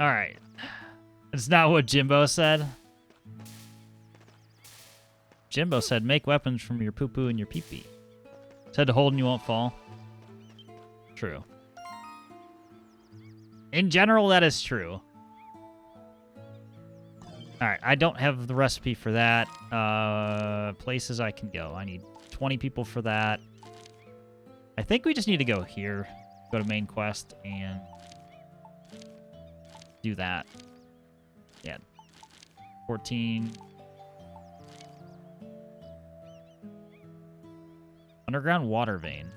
All right. It's not what Jimbo said. Jimbo said, make weapons from your poo-poo and your pee-pee. Said to hold and you won't fall. True. In general, that is true. Alright, I don't have the recipe for that. Places I can go. I need 20 people for that. I think we just need to go here. Go to main quest and do that. Yeah. 14... Underground water vein.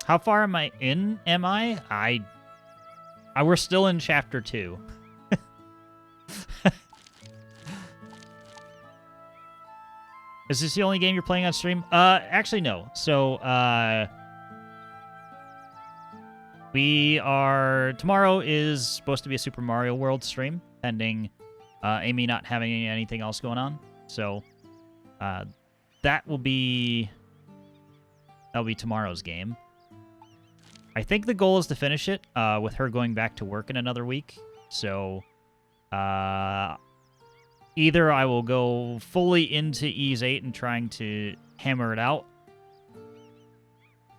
How far am I in? We're still in chapter 2. Is this the only game you're playing on stream? Actually, no. So, tomorrow is supposed to be a Super Mario World stream, pending Amy not having anything else going on. So, that'll be tomorrow's game. I think the goal is to finish it with her going back to work in another week. So, either I will go fully into Ys 8 and trying to hammer it out,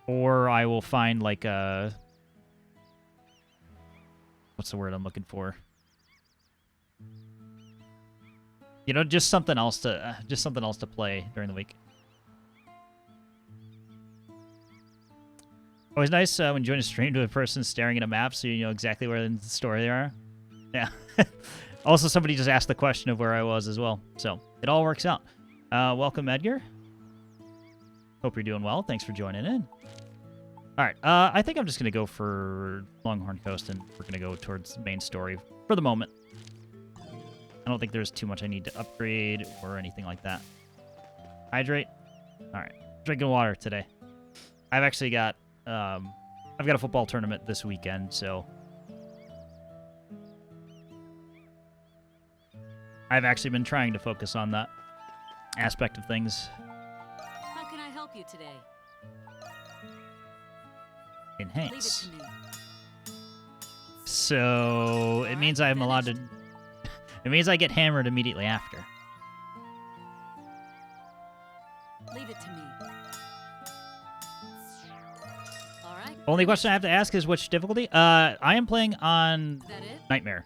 or I will find like a... What's the word I'm looking for? You know, just something else to play during the week. Always nice when you join a stream to a person staring at a map so you know exactly where in the story they are. Yeah. Also, somebody just asked the question of where I was as well. So, it all works out. Welcome, Edgar. Hope you're doing well. Thanks for joining in. All right. I think I'm just going to go for Longhorn Coast, and we're going to go towards the main story for the moment. I don't think there's too much I need to upgrade or anything like that. Hydrate. All right. Drinking water today. I've actually got... I've got a football tournament this weekend, so... I've actually been trying to focus on that aspect of things. How can I help you today? Enhance. So it means I'm allowed to... It means I get hammered immediately after. Leave it to me. All right. Only question I have to ask is which difficulty? I am playing on Is that it? Nightmare.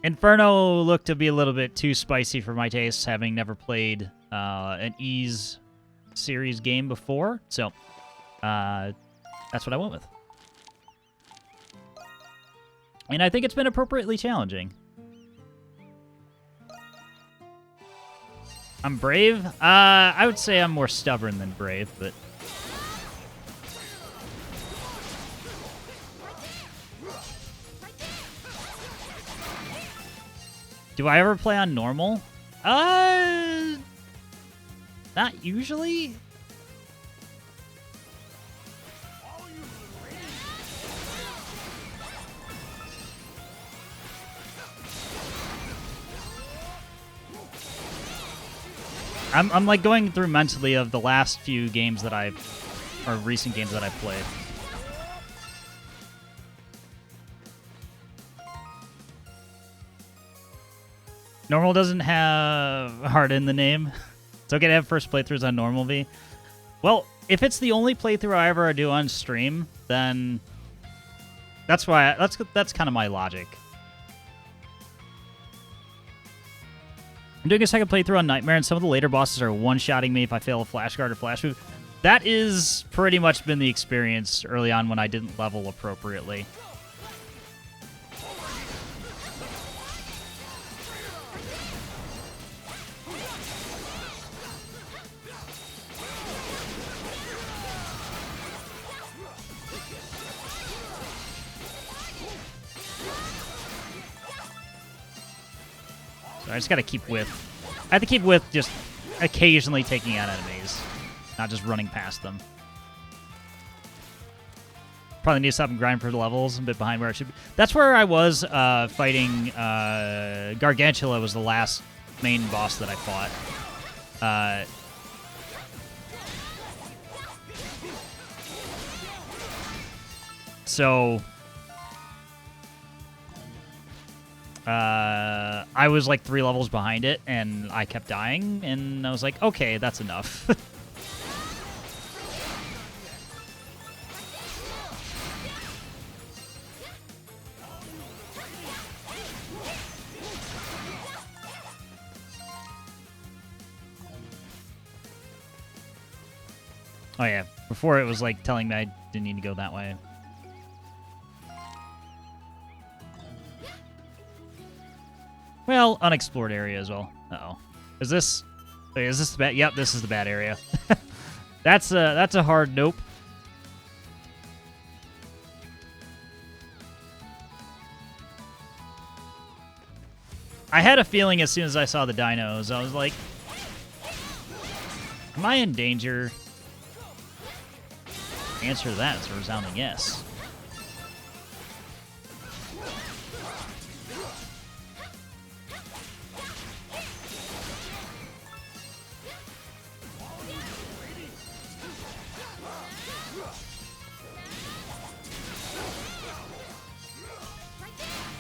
Inferno looked to be a little bit too spicy for my tastes, having never played an Ys series game before. So, that's what I went with. And I think it's been appropriately challenging. I'm brave? I would say I'm more stubborn than brave, but... Do I ever play on normal? Not usually. I'm like going through mentally of the last few games that or recent games that I've played. Normal doesn't have hard in the name. It's okay to have first playthroughs on normal V. Well, if it's the only playthrough I ever do on stream, then that's why that's kind of my logic. I'm doing a second playthrough on Nightmare, and some of the later bosses are one-shotting me if I fail a flash guard or flash move. That is pretty much been the experience early on when I didn't level appropriately. So I just gotta keep with. I have to keep with just occasionally taking out enemies, not just running past them. Probably need to stop and grind for the levels, a bit behind where I should be. That's where I was fighting Gargantula was the last main boss that I fought. So I was like 3 levels behind it, and I kept dying, and I was like, okay, that's enough. Oh yeah, before it was like telling me I didn't need to go that way. Well, unexplored area as well. Uh-oh. Is this... Wait, is this the bad... Yep, this is the bad area. That's a hard nope. I had a feeling as soon as I saw the dinos, I was like... Am I in danger? The answer to that is a resounding yes.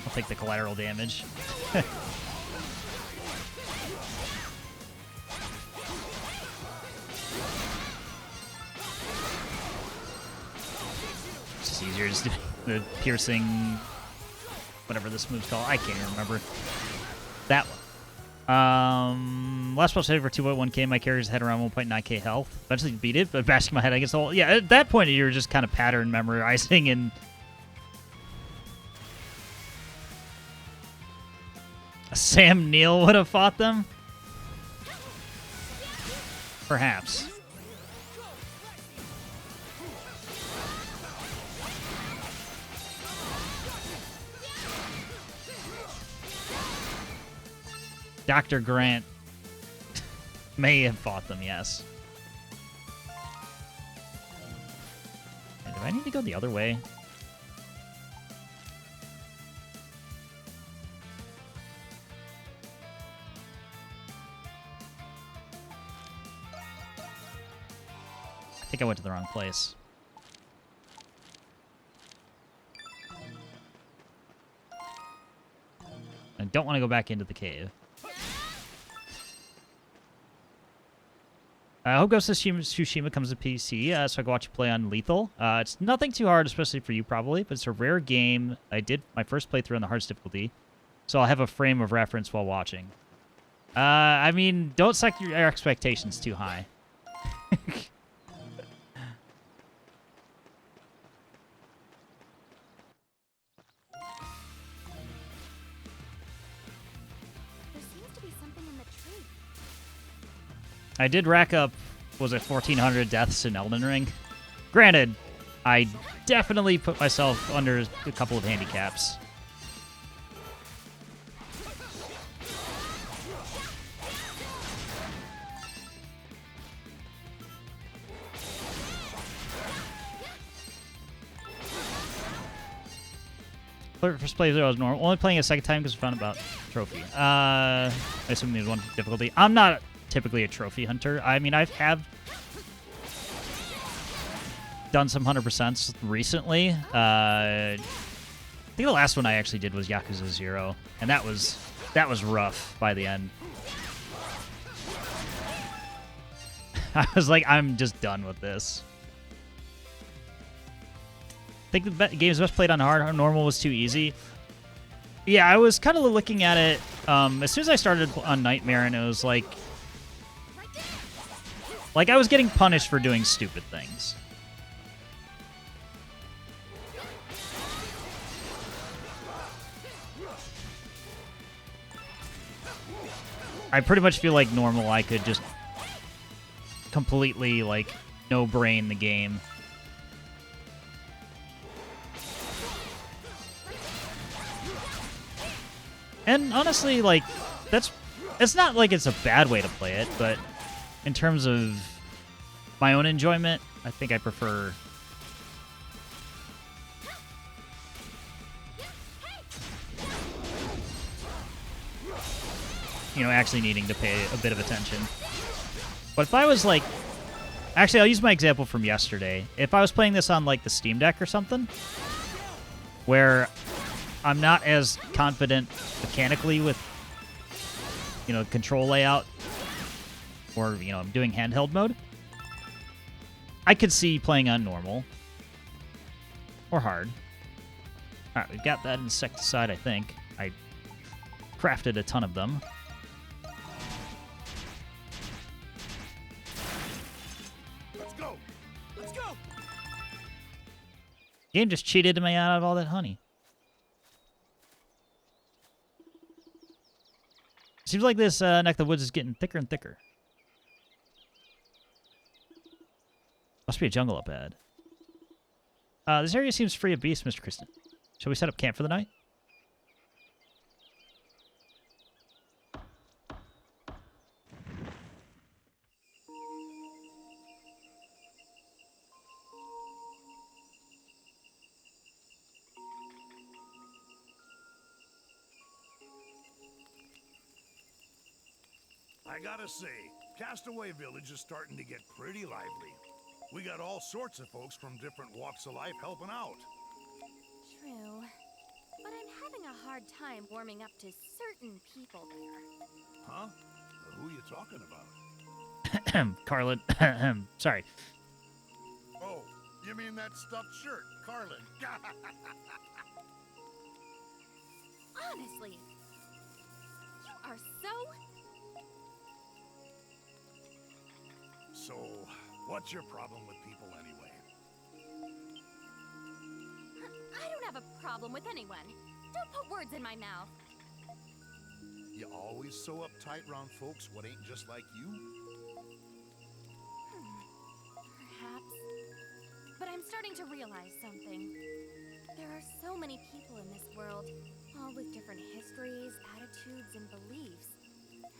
I'll take the collateral damage. It's just easier just doing the piercing, whatever this move's called. I can't even remember. That one. Last spell save for 2.1k. My character's had around 1.9k health. Eventually beat it, but bashing my head against the wall. Yeah, at that point, you were just kind of pattern memorizing and... Sam Neill would have fought them? Perhaps. Dr. Grant may have fought them, yes. Do I need to go the other way? I think I went to the wrong place. I don't want to go back into the cave. I hope Ghost of Tsushima comes to PC, so I can watch you play on Lethal. It's nothing too hard, especially for you probably, but it's a rare game. I did my first playthrough on the hardest difficulty, so I'll have a frame of reference while watching. I mean, don't set your expectations too high. I did rack up, was it 1,400 deaths in Elden Ring? Granted, I definitely put myself under a couple of handicaps. First playthrough I was normal. Only playing a second time because I found about trophy. I assume there's one difficulty. I'm not typically a trophy hunter. I mean, I have done some 100% recently. I think the last one I actually did was Yakuza 0, and that was rough by the end. I was like, I'm just done with this. I think the game's best played on hard. Normal was too easy. Yeah, I was kind of looking at it as soon as I started on Nightmare, and it was like I was getting punished for doing stupid things. I pretty much feel like normal I could just completely, like, no-brain the game. And honestly, like, it's not like it's a bad way to play it, but in terms of my own enjoyment, I think I prefer... you know, actually needing to pay a bit of attention. But if I was like... Actually, I'll use my example from yesterday. If I was playing this on, like, the Steam Deck or something, where I'm not as confident mechanically with, control layout, or, I'm doing handheld mode. I could see playing on normal or hard. All right, we've got that insecticide, I think. I crafted a ton of them. Let's go. Let's go. Game just cheated me out of all that honey. Seems like this neck of the woods is getting thicker and thicker. Must be a jungle up ahead. This area seems free of beasts, Mr. Kristen. Shall we set up camp for the night? I gotta say, Castaway Village is starting to get pretty lively. We got all sorts of folks from different walks of life helping out. True. But I'm having a hard time warming up to certain people there. Huh? Who are you talking about? Carlin. Sorry. Oh, you mean that stuffed shirt, Carlin? Honestly, you are so... So, what's your problem with people anyway? I don't have a problem with anyone. Don't put words in my mouth. You always so uptight round folks what ain't just like you? Perhaps. But I'm starting to realize something. There are so many people in this world, all with different histories, attitudes, and beliefs.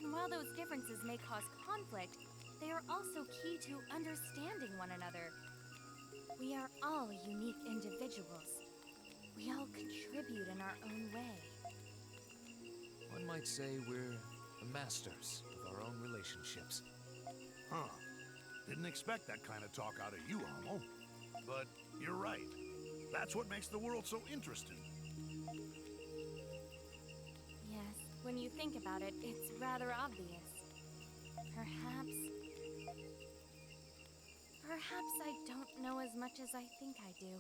And while those differences may cause conflict, they are also key to understanding one another. We are all unique individuals. We all contribute in our own way. One might say we're the masters of our own relationships. Huh. Didn't expect that kind of talk out of you, Homo. But you're right. That's what makes the world so interesting. Yes, when you think about it, it's rather obvious. Perhaps I don't know as much as I think I do.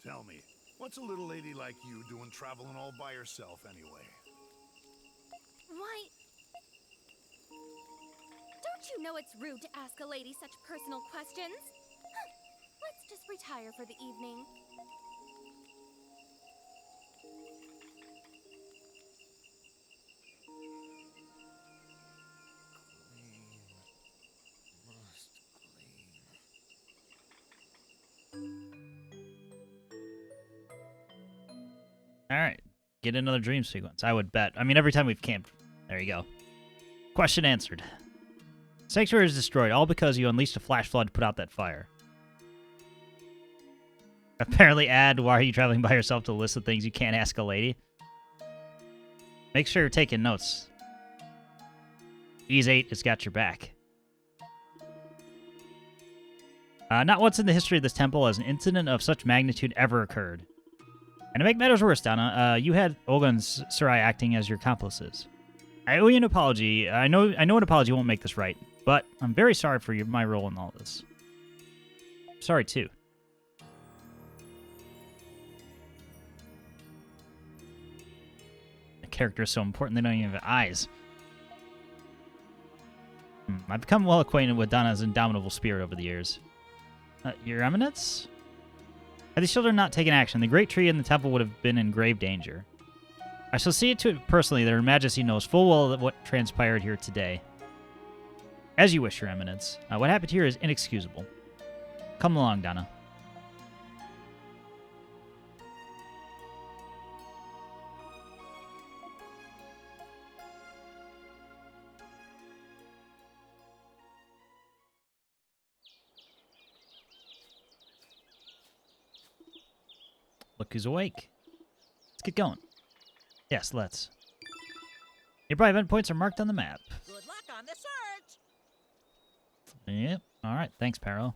Tell me, what's a little lady like you doing traveling all by herself anyway? Why? Don't you know it's rude to ask a lady such personal questions? Let's just retire for the evening. All right. Get another dream sequence. I would bet. I mean, every time we've camped. There you go. Question answered. Sanctuary is destroyed, all because you unleashed a flash flood to put out that fire. Apparently add, why are you traveling by yourself, to a list of things you can't ask a lady. Make sure you're taking notes. Ease 8 has got your back. Not once in the history of this temple has an incident of such magnitude ever occurred. And to make matters worse, Donna, you had Olga and Sarai acting as your accomplices. I owe you an apology. I know an apology won't make this right, but I'm very sorry for my role in all this. Sorry, too. The character is so important they don't even have eyes. I've become well acquainted with Donna's indomitable spirit over the years. Your Eminence? Had these children not taken action, the great tree in the temple would have been in grave danger. I shall see to it personally that Her Majesty knows full well what transpired here today. As you wish, Your Eminence. What happened here is inexcusable. Come along, Donna. Look who's awake. Let's get going. Yes, let's. Nearby event points are marked on the map. Good luck on the search. Yep. All right. Thanks, Paro.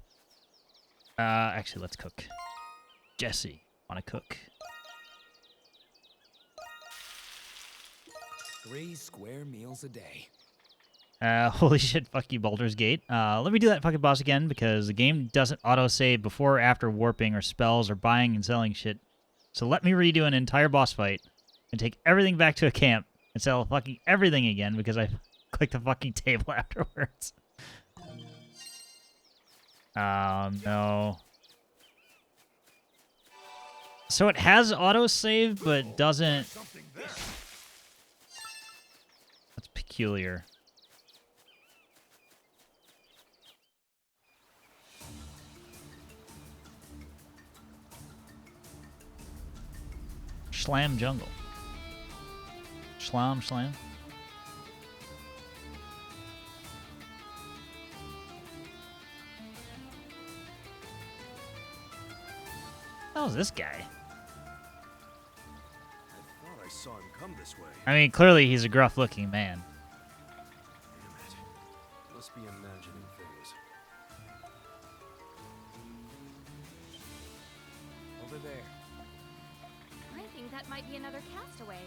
Actually, let's cook. Jesse. Want to cook? 3 square meals a day. Holy shit, fuck you, Baldur's Gate. Let me do that fucking boss again because the game doesn't auto-save before or after warping or spells or buying and selling shit. So let me redo an entire boss fight and take everything back to a camp and sell fucking everything again because I clicked the fucking table afterwards. Oh, no. So it has autosave, but doesn't... Something there. That's peculiar. Schlamm jungle. Schlamm. How's this guy? I thought I saw him come this way. I mean, clearly he's a gruff-looking man. Damn it. Must be imagining things. Over there. I think that might be another castaway,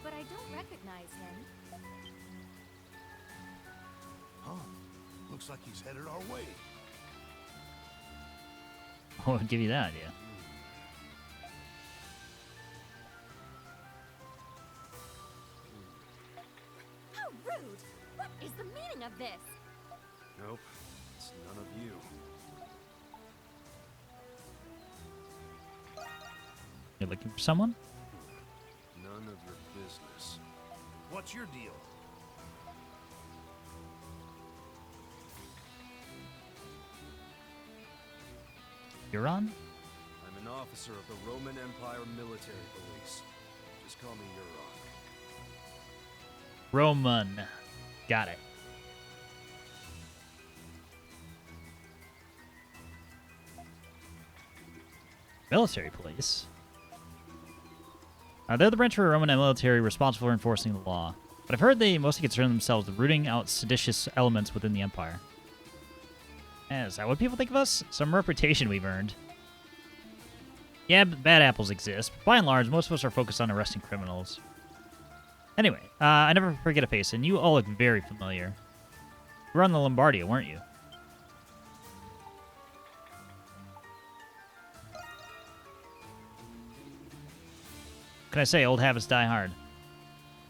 but I don't recognize him. Huh. Looks like he's headed our way. Oh, I'll give you that idea. How rude! What is the meaning of this? Nope. It's none of you. You're looking for someone? None of your business. What's your deal? You're on? I'm an officer of the Roman Empire Military Police. Just call me Euron. Roman. Got it. Military police. They're the branch of the Roman military responsible for enforcing the law. But I've heard they mostly concern themselves with rooting out seditious elements within the empire. Is that what people think of us? Some reputation we've earned. Yeah, bad apples exist, but by and large, most of us are focused on arresting criminals. Anyway, I never forget a face, and you all look very familiar. You were on the Lombardia, weren't you? What can I say? Old habits die hard.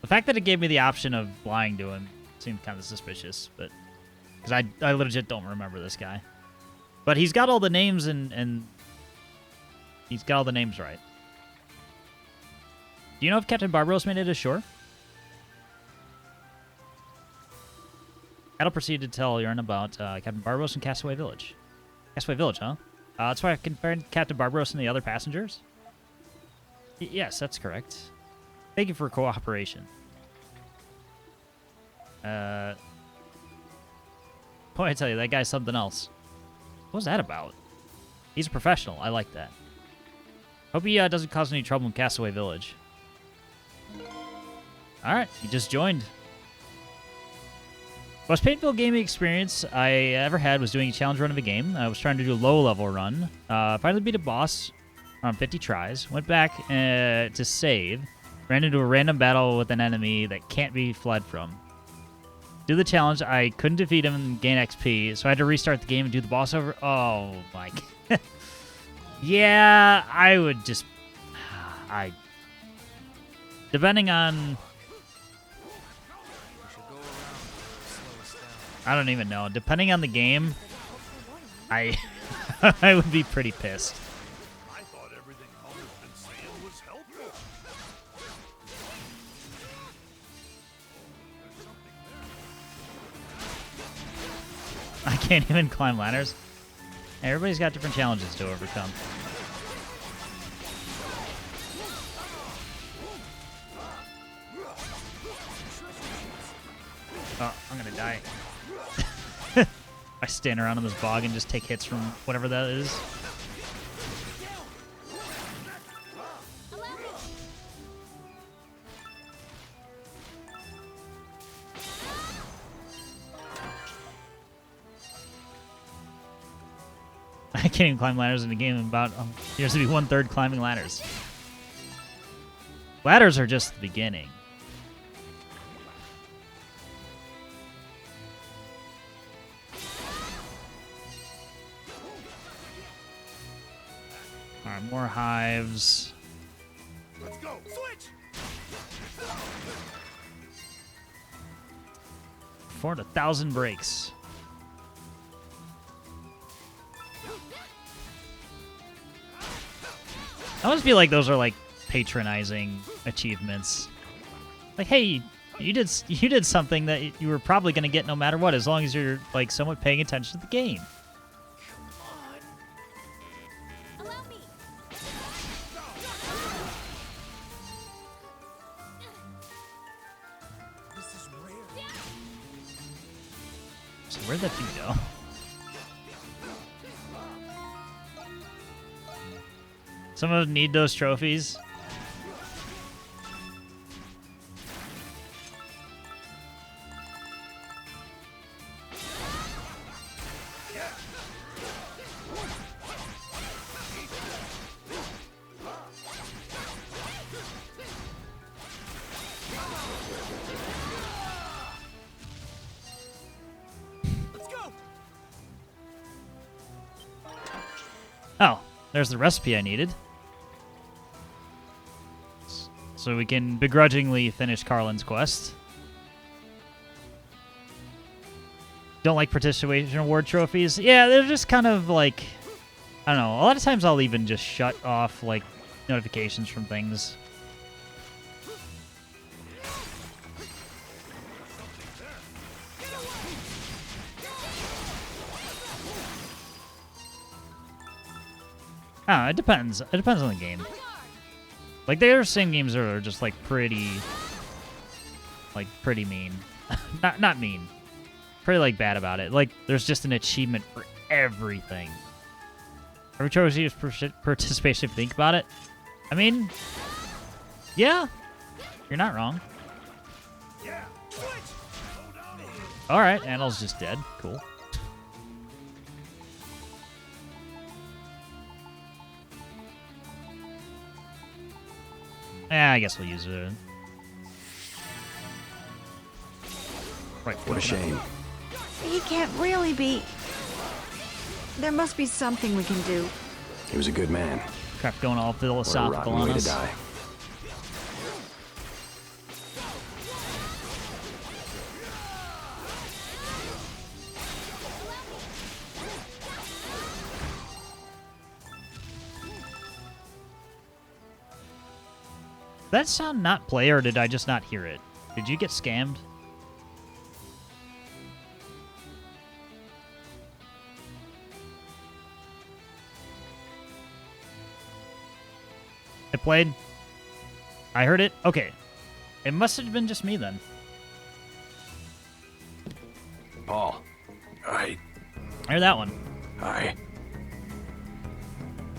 The fact that it gave me the option of lying to him seemed kind of suspicious, but because I legit don't remember this guy. But he's got all the names and he's got all the names right. Do you know if Captain Barbaros made it ashore? Adel proceeded to tell Euron about Captain Barbaros and Castaway Village. Castaway Village, huh? That's why I confirmed Captain Barbaros and the other passengers? Yes, that's correct. Thank you for cooperation. Boy, I tell you, that guy's something else. What was that about? He's a professional. I like that. Hope he doesn't cause any trouble in Castaway Village. Alright, he just joined. Most painful gaming experience I ever had was doing a challenge run of a game. I was trying to do a low-level run. Finally beat a boss around 50 tries. Went back to save. Ran into a random battle with an enemy that can't be fled from. Do the challenge. I couldn't defeat him and gain XP, so I had to restart the game and do the boss over. Oh, my God. Yeah, I would just... Depending on... We should go around and slow us down. I don't even know. Depending on the game, I would be pretty pissed. I thought everything Homer's been saying was helpful. There's something there. I can't even climb ladders. Everybody's got different challenges to overcome. Oh, I'm gonna die. I stand around in this bog and just take hits from whatever that is. I can't even climb ladders in the game. About appears to be 1/3 climbing ladders. Ladders are just the beginning. All right, more hives. Let's go. Switch. 4,000 breaks. I always feel like those are like patronizing achievements. Like, hey, you did something that you were probably going to get no matter what, as long as you're like somewhat paying attention to the game. Allow me. This is rare. So where'd that dude go? Some of them need those trophies. Let's go. Oh, there's the recipe I needed. So we can begrudgingly finish Carlin's quest. Don't like participation award trophies? Yeah, they're just kind of like, I don't know. A lot of times I'll even just shut off like notifications from things. It depends. It depends on the game. Like, there are some games that are just, like, pretty mean. not mean. Pretty, like, bad about it. Like, there's just an achievement for everything. Every trophy is participation if you think about it. I mean, yeah, you're not wrong. Yeah. Switch. Slow down a little. All right, Annel's just dead. Cool. Yeah, I guess we'll use it. Right. What a shame. He can't really be. There must be something we can do. He was a good man. Crap, going all What a philosophical rotten on way to us. die. Did that sound not play, or did I just not hear it? Did you get scammed? It played? I heard it? Okay. It must have been just me then. Paul. I heard that one. I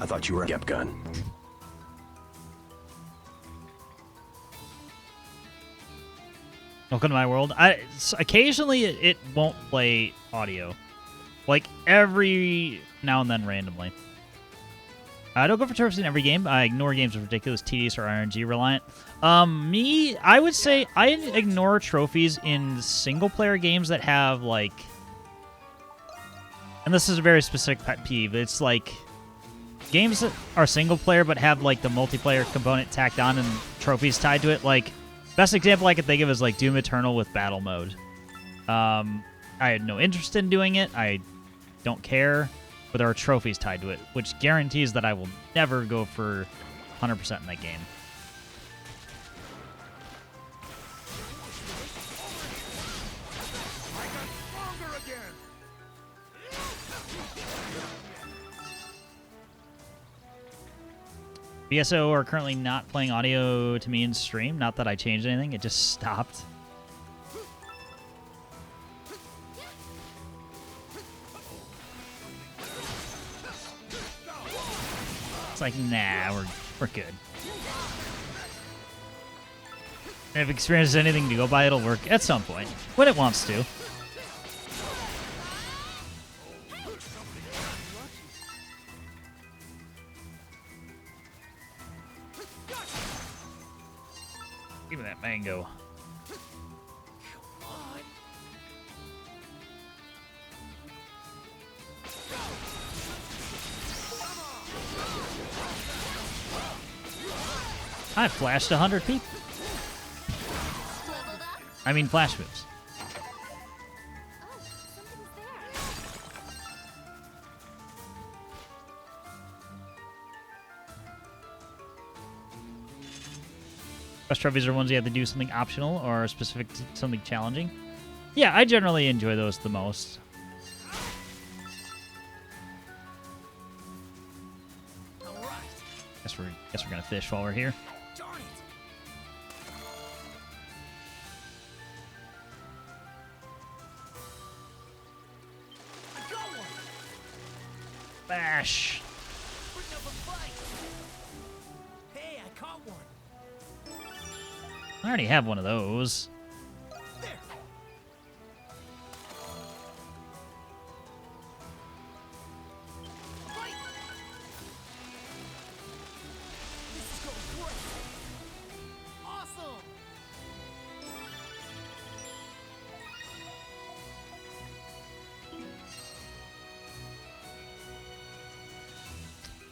thought you were a Gep gun. Welcome to my world. Occasionally it won't play audio. Like every now and then randomly. I don't go for trophies in every game. I ignore games with ridiculous, tedious, or RNG reliant. I would say I ignore trophies in single-player games that have, like... And this is a very specific pet peeve. It's, like, games that are single-player but have, like, the multiplayer component tacked on and trophies tied to it. Like, best example I could think of is, like, Doom Eternal with battle mode. I had no interest in doing it. I don't care. But there are trophies tied to it, which guarantees that I will never go for 100% in that game. I got stronger again. BSO are currently not playing audio to me in stream. Not that I changed anything. It just stopped. It's like, nah, we're good. And if experience is anything to go by, it'll work at some point. When it wants to. Mango. I flashed 100 people. I mean, flash moves. Oh, something's there. Quest trophies are ones you have to do something optional or specific to something challenging. Yeah, I generally enjoy those the most. Guess we're gonna fish while we're here. Bash. Hey, I caught one. I already have one of those. There. Bite. This is going great. Awesome.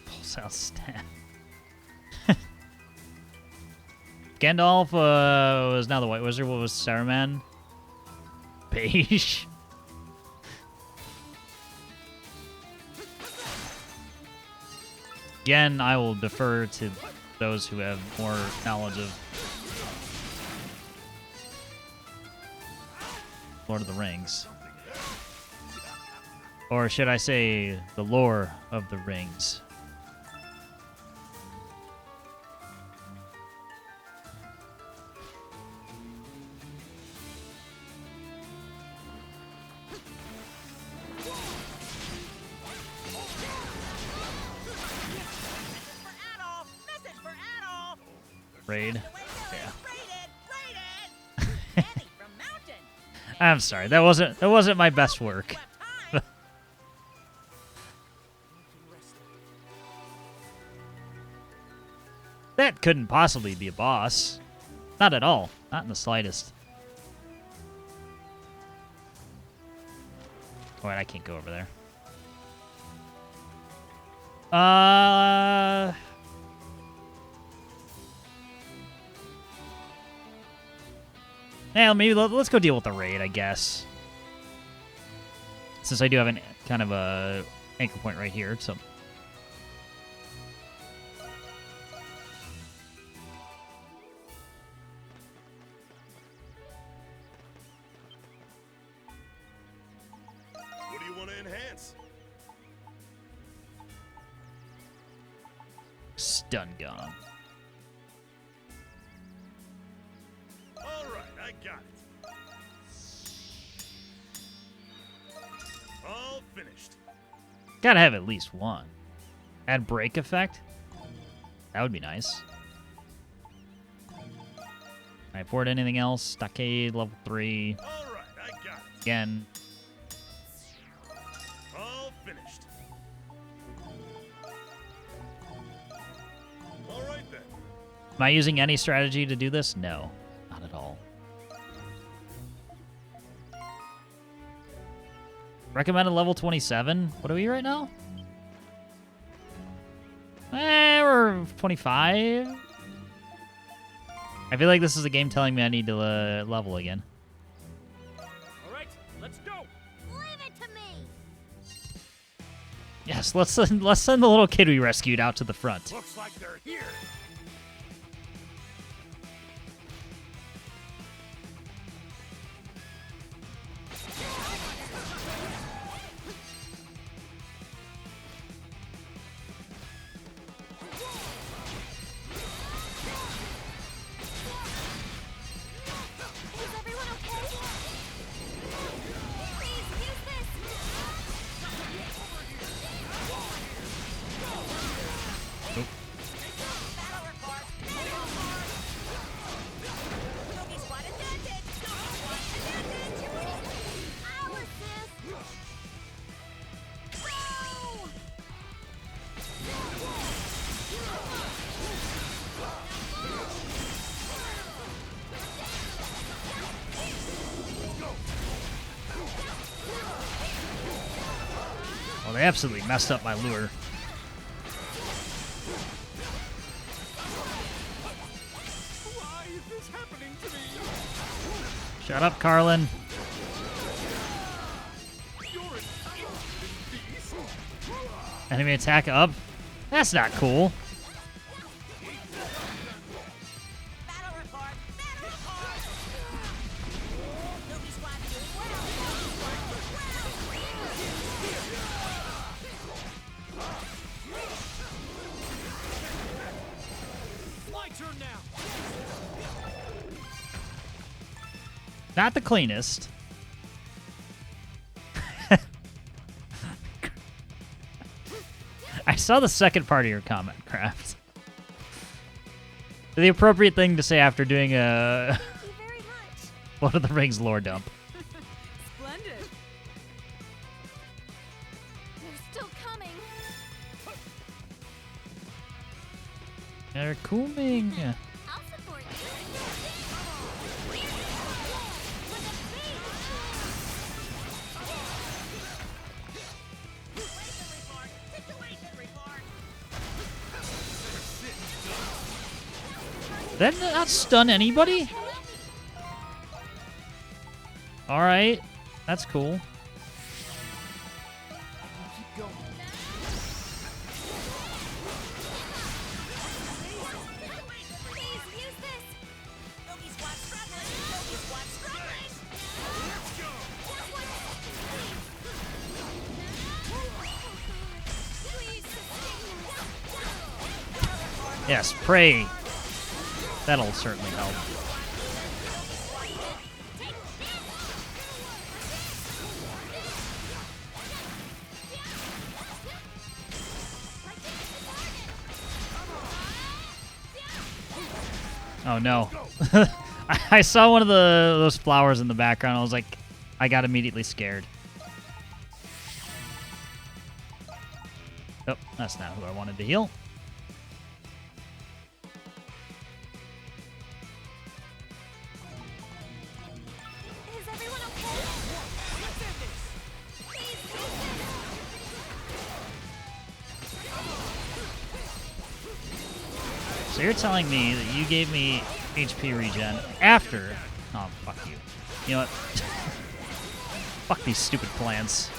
Pulse out staff. Gandalf was now the White Wizard. What was Saruman? Beige. Again, I will defer to those who have more knowledge of Lord of the Rings. Or should I say, the lore of the rings. For Adolf! Message for Adolf! Raid. Yeah. Raided! Annie from Mountain! I'm sorry, that wasn't my best work. Time! That couldn't possibly be a boss. Not at all. Not in the slightest. Oh, wait, I can't go over there. Yeah, maybe let's go deal with the raid, I guess. Since I do have an kind of a anchor point right here, so. What do you want to enhance? Stun gun. All right, I got it. All finished. Gotta have at least one. Add break effect? That would be nice. Alright, forward anything else? Stockade, level 3. All right, I got it. Again. All finished. All right then. Am I using any strategy to do this? No. Not at all. Recommended level 27. What are we right now? We're 25. I feel like this is a game telling me I need to level again. All right, let's go. Leave it to me. Yes, let's send the little kid we rescued out to the front. Looks like they're here. Is everyone okay? Please use this. Nope. Battle they absolutely messed up my lure. Why is this happening to me? Shut up, Carlin. You're an interesting beast. Enemy attack up. That's not cool. Battle report! Battle report! Newbie squad doing well. My turn now. Not the cleanest. I saw the second part of your comment, Craft. The appropriate thing to say after doing a Thank you very much. Lord of the Rings lore dump. Splendid. They're still coming. They're cooming. I'll support you. Situation report! Did that not stun anybody? Alright. That's cool. Keep going. Please use this. Newbie squad struggling! Newbie squad struggling! Please sustain us. Yes, pray. That'll certainly help. Oh no. I saw one of those flowers in the background. I was like, I got immediately scared. Oh, that's not who I wanted to heal. Is everyone okay? Please use this. So you're telling me that you gave me HP regen after... Oh, fuck you. You know what? Fuck these stupid plants.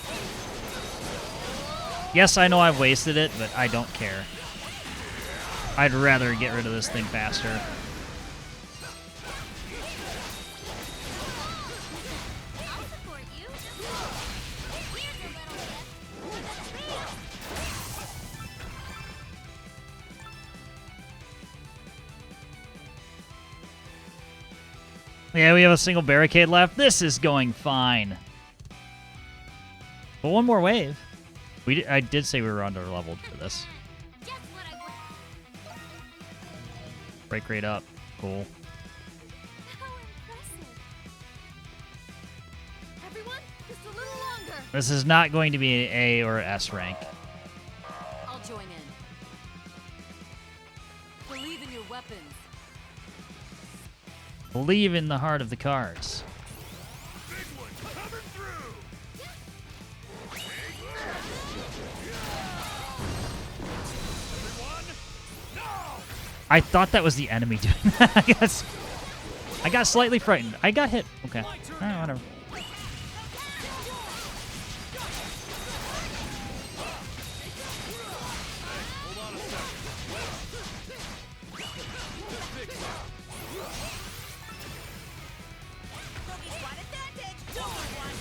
Yes, I know I've wasted it, but I don't care. I'd rather get rid of this thing faster. I'll support you. Here's a little bit. Yeah, we have a single barricade left. This is going fine. But one more wave. I did say we were under-leveled for this. Just what I want. Break rate up. Cool. How impressive. Everyone, just a little longer. This is not going to be an A or S rank. I'll join in. Believe in your weapons. Believe in the heart of the cards. Big one coming through! Everyone, no! I thought that was the enemy doing that. I got slightly frightened. I got hit. Okay. Alright, whatever. Newbie squad advantage! Newbie squad advantage!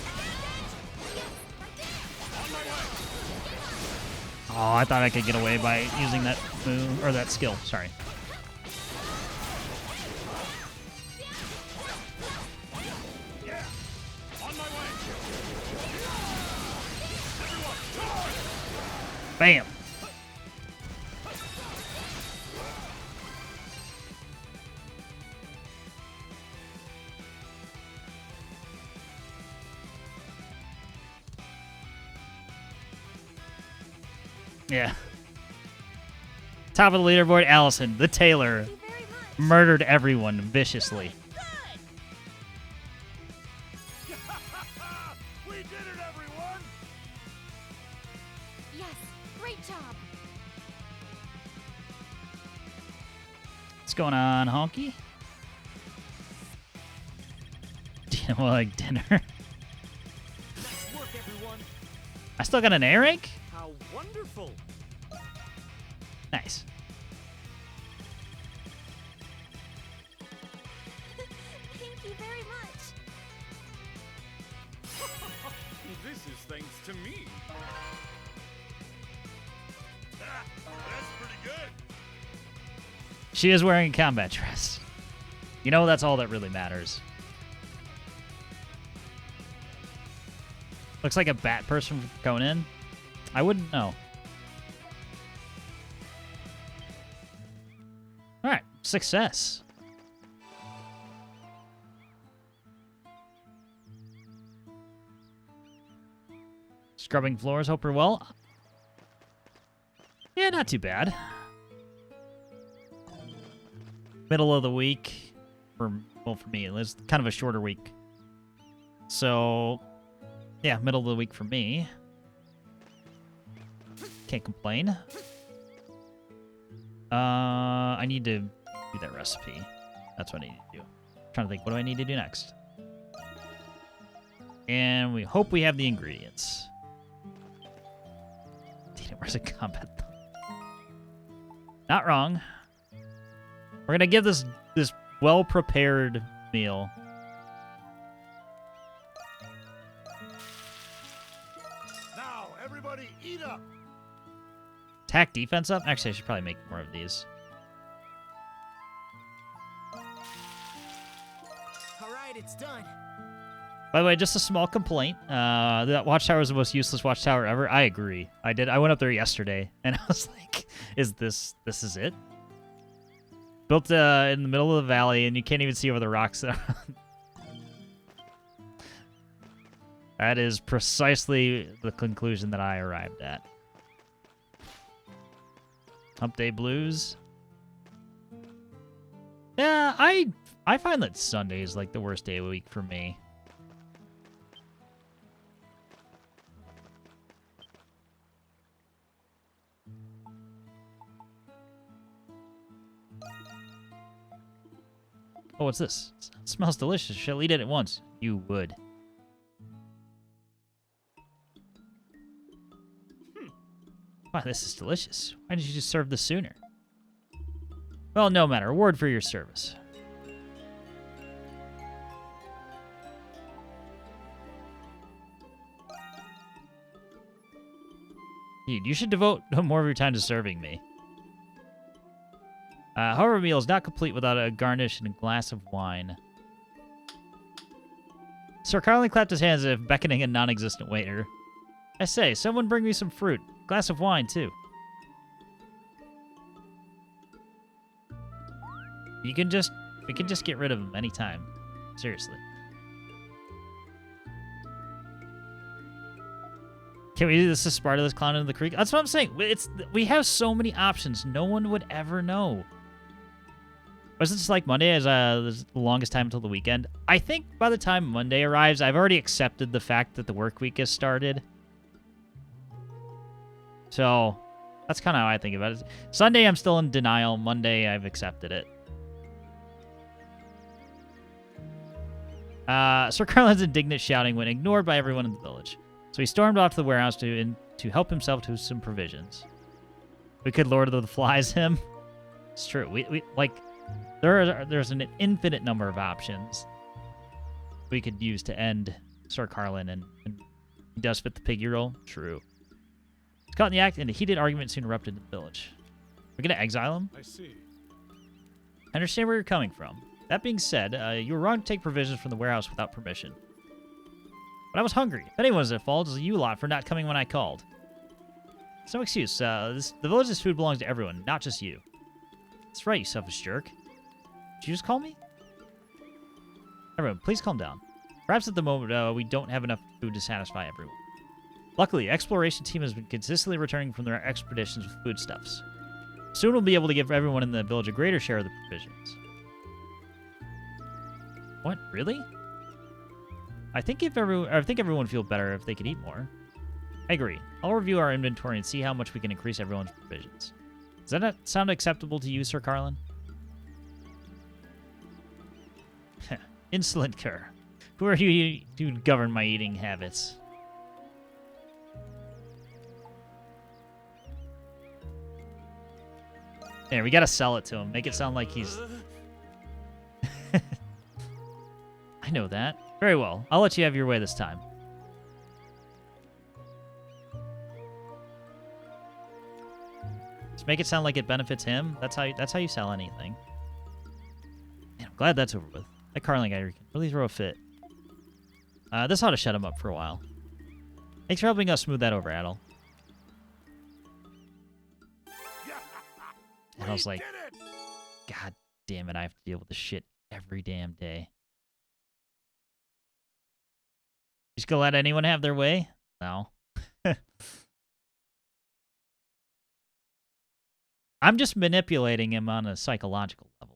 Oh, I thought I could get away by using that move or that skill. Sorry. Yeah, on my way! Bam. Yeah. Top of the leaderboard, Allison, the tailor, Thank you very much. murdered everyone viciously. We did it, everyone! Yes, great job. What's going on, Honky? Do you like dinner? Nice work, everyone. I still got an A rank? How wonderful. Nice. Thank you very much. This is thanks to me. That's pretty good. She is wearing a combat dress. You know, that's all that really matters. Looks like a bat person going in. I wouldn't know. Alright, success. Scrubbing floors, hope you're well. Yeah, not too bad. Middle of the week. For me, it was kind of a shorter week. So, yeah, middle of the week for me. Can't complain. I need to do that recipe. That's what I need to do. Trying to think, what do I need to do next? And we hope we have the ingredients. Damn, where's a combat thumb? Not wrong. We're gonna give this well-prepared meal. Now, everybody eat up. Attack defense up? Actually, I should probably make more of these. All right, it's done. By the way, just a small complaint. That watchtower is the most useless watchtower ever. I agree. I went up there yesterday, and I was like, "Is this is it?" Built in the middle of the valley, and you can't even see over the rocks there. That is precisely the conclusion that I arrived at. Hump Day Blues. Yeah, I find that Sunday is like the worst day of the week for me. Oh, what's this? It smells delicious. Shall eat it at once. You would. Wow, this is delicious. Why didn't you just serve this sooner? Well, no matter. Reward for your service. Dude, you should devote more of your time to serving me. However, a meal is not complete without a garnish and a glass of wine. Sir Carlin clapped his hands as if beckoning a non-existent waiter. I say, someone bring me some fruit. Glass of wine, too. We can just get rid of him anytime. Seriously. Can we do this to Sparta this clown into the creek? That's what I'm saying. We have so many options. No one would ever know. Was it just like Monday as the longest time until the weekend? I think by the time Monday arrives, I've already accepted the fact that the work week has started. So that's kind of how I think about it. Sunday, I'm still in denial. Monday, I've accepted it. Sir Carlin's indignant shouting went ignored by everyone in the village. So he stormed off to the warehouse to help himself to some provisions. We could Lord of the Flies him. It's true. We like there's an infinite number of options we could use to end Sir Carlin, and he does fit the piggy role. True. He's caught in the act, and a heated argument soon erupted in the village. We're gonna exile him. I see. I understand where you're coming from. That being said, you were wrong to take provisions from the warehouse without permission. But I was hungry. If anyone was at fault, it was you lot for not coming when I called. It's no excuse. The village's food belongs to everyone, not just you. That's right, you selfish jerk. Did you just call me? Everyone, please calm down. Perhaps at the moment, we don't have enough food to satisfy everyone. Luckily, the exploration team has been consistently returning from their expeditions with foodstuffs. Soon we'll be able to give everyone in the village a greater share of the provisions. What? Really? I think everyone would feel better if they could eat more. I agree. I'll review our inventory and see how much we can increase everyone's provisions. Does that not sound acceptable to you, Sir Carlin? Insolent cur. Who are you to govern my eating habits? There, we gotta sell it to him. Make it sound like he's... I know that. Very well. I'll let you have your way this time. Just make it sound like it benefits him. That's how you sell anything. Man, I'm glad that's over with. That Carlin guy can really throw a fit. This ought to shut him up for a while. Thanks for helping us smooth that over, Adel. And I was like, God damn it, I have to deal with this shit every damn day. Just gonna let anyone have their way? No. I'm just manipulating him on a psychological level.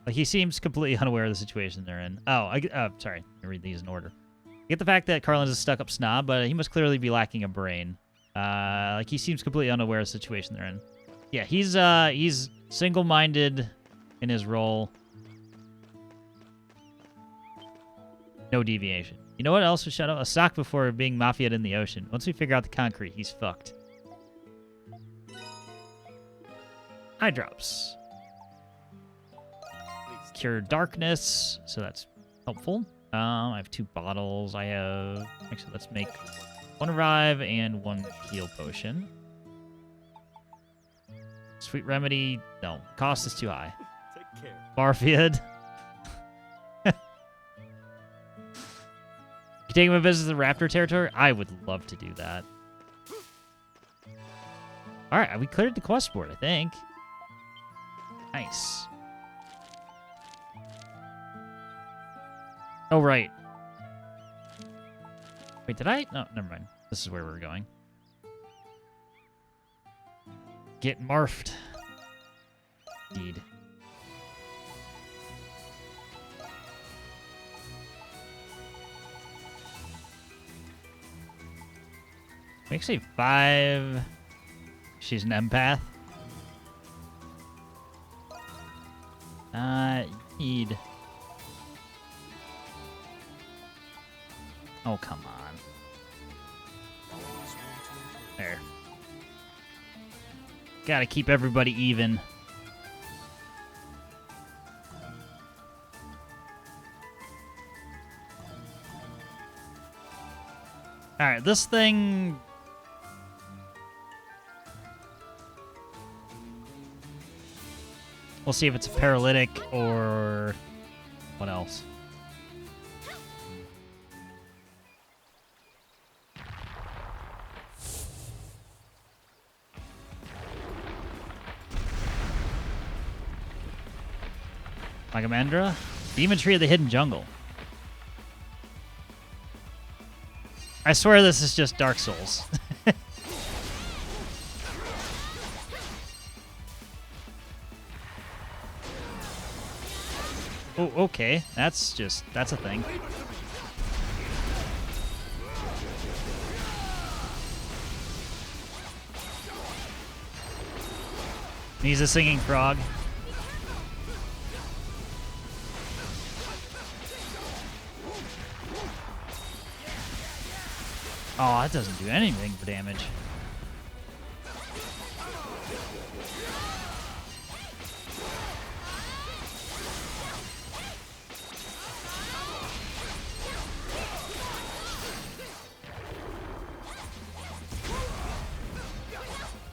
Like, he seems completely unaware of the situation they're in. Oh, sorry. Let me read these in order. I get the fact that Carlin is a stuck-up snob, but he must clearly be lacking a brain. Like, he seems completely unaware of the situation they're in. Yeah, he's single-minded in his role. No deviation. You know what else was shut up? A sock before being mafia'd in the ocean. Once we figure out the concrete, he's fucked. Eye drops. Cure darkness, so that's helpful. I have 2 bottles. I have... Actually, let's make 1 revive and 1 heal potion. Sweet remedy. No, cost is too high. Take care. Barfield. You take him a visit to the Raptor territory? I would love to do that. Alright, we cleared the quest board, I think. Nice. Oh, right. Wait, did I? No, never mind. This is where we're going. Get marfed. Indeed. Makes me 5. She's an empath. Need. Oh, come on. There. Gotta keep everybody even. Alright, this thing... We'll see if it's a paralytic or... what else? Megamandra? Demon Tree of the Hidden Jungle. I swear this is just Dark Souls. Oh, okay. That's a thing. He's a singing frog. Oh, that doesn't do anything for damage.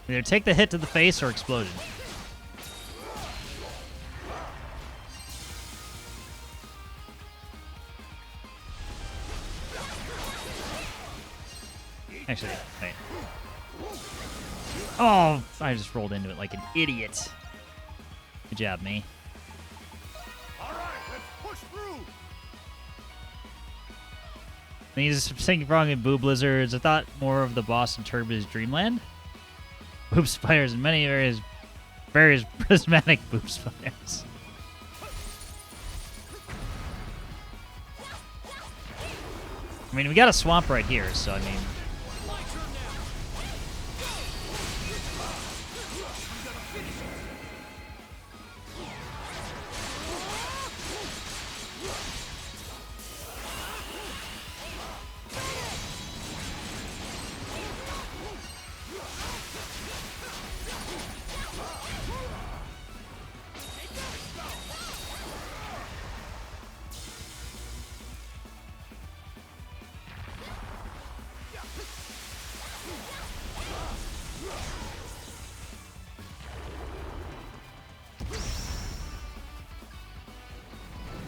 Either take the hit to the face or explosion. Actually, wait. Oh, I just rolled into it like an idiot. Good job, me. All right, let's push through. He's singing wrong in Boob Blizzards. I thought more of the boss in Turbo's Dreamland. Boob spires in many areas, various prismatic boob spires. I mean, we got a swamp right here, so I mean...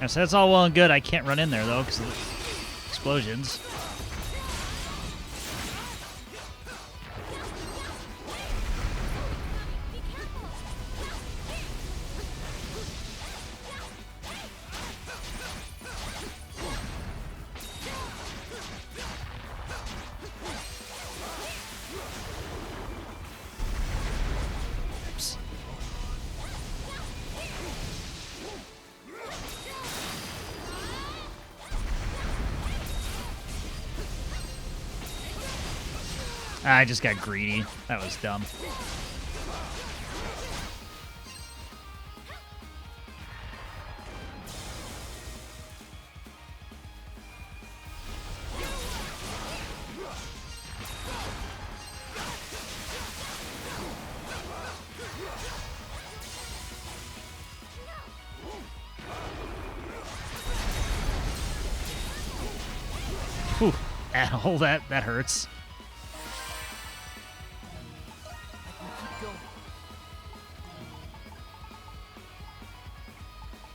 So that's all well and good. I can't run in there, though, because of the explosions. Oops. I just got greedy. That was dumb. Whew. Ow, that hurts.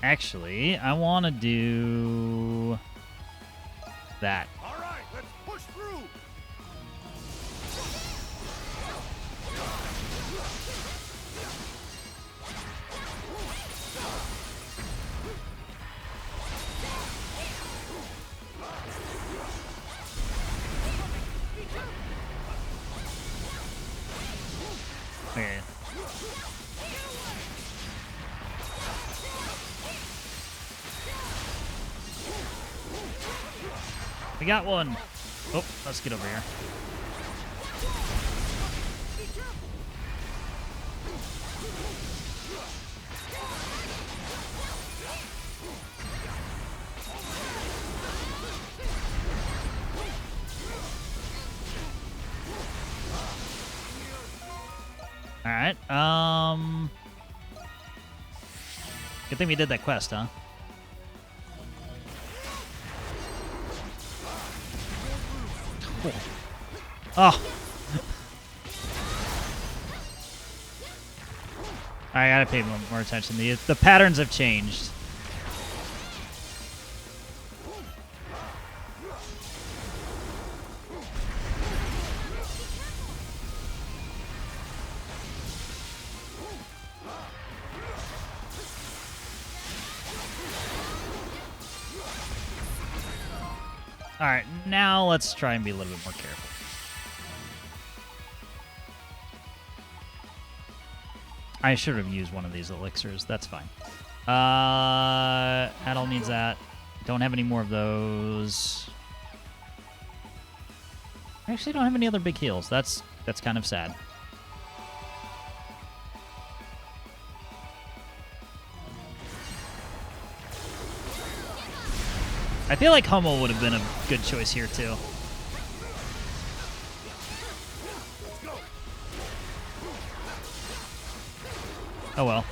Actually, I want to do that. All right, let's push through. Okay. We got one. Oh, let's get over here. All right. Good thing we did that quest, huh? Oh. I gotta pay more attention. The patterns have changed. Alright, now let's try and be a little bit more careful. I should have used one of these elixirs. That's fine. Adel needs that. Don't have any more of those. I actually don't have any other big heals. That's kind of sad. I feel like Hummel would have been a good choice here, too. Oh well.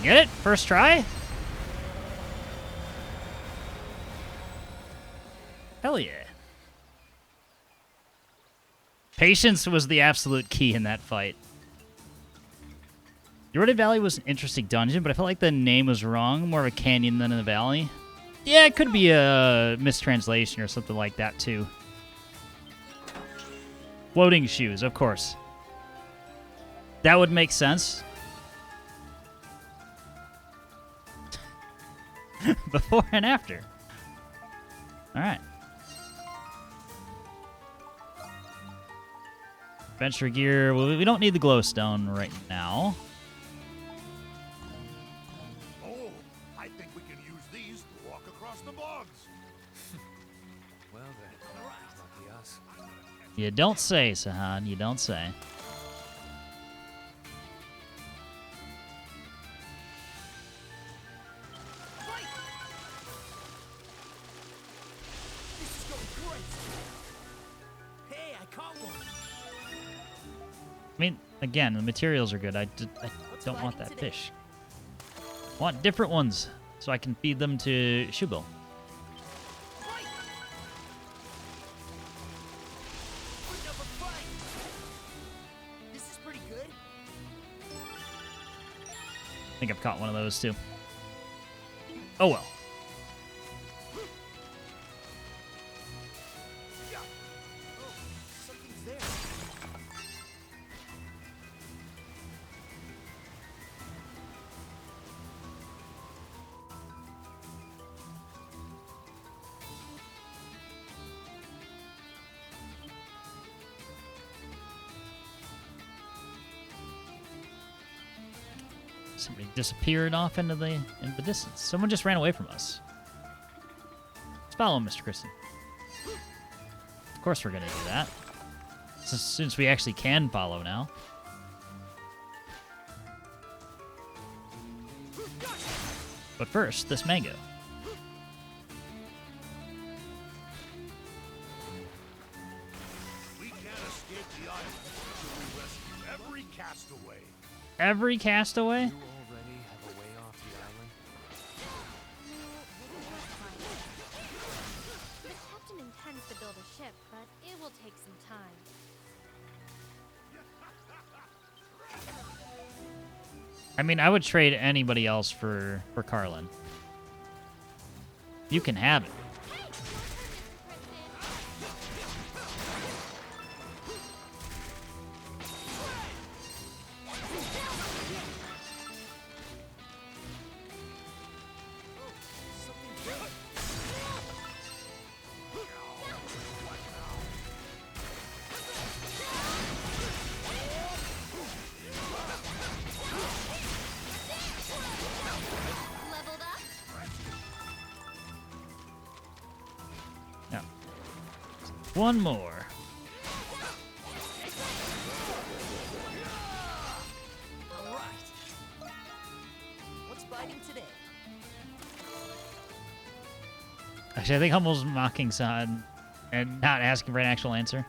Get it? First try? Hell yeah. Patience was the absolute key in that fight. Eroded Valley was an interesting dungeon, but I felt like the name was wrong. More of a canyon than a valley. Yeah, it could be a mistranslation or something like that, too. Floating shoes, of course. That would make sense. Before and after. Alright. Adventure gear. Well, we don't need the glowstone right now. Oh, I think we can use these to walk across the bogs. Well then, lucky us. You don't say, Sahan. You don't say. This is going great. Hey, I caught one. I mean, again, the materials are good. I don't want that fish. I want different ones so I can feed them to Shubil. Putting up a fight. This is pretty good. I think I've caught one of those too. Oh well. Oh, something's there. Somebody disappeared off into the distance. Someone just ran away from us. Let's follow him, Mr. Kristen. Of course we're gonna do that. Since we actually can follow now. But first, this mango. We can't escape the island until we rescue every castaway. Every castaway? You already have a way off the island? The captain intends to build a ship, but it will take some time. I mean, I would trade anybody else for Carlin. You can have it. Leveled up? No. One more. All right. What's biting today? Actually, I think Hummel's mocking Sahan and not asking for an actual answer.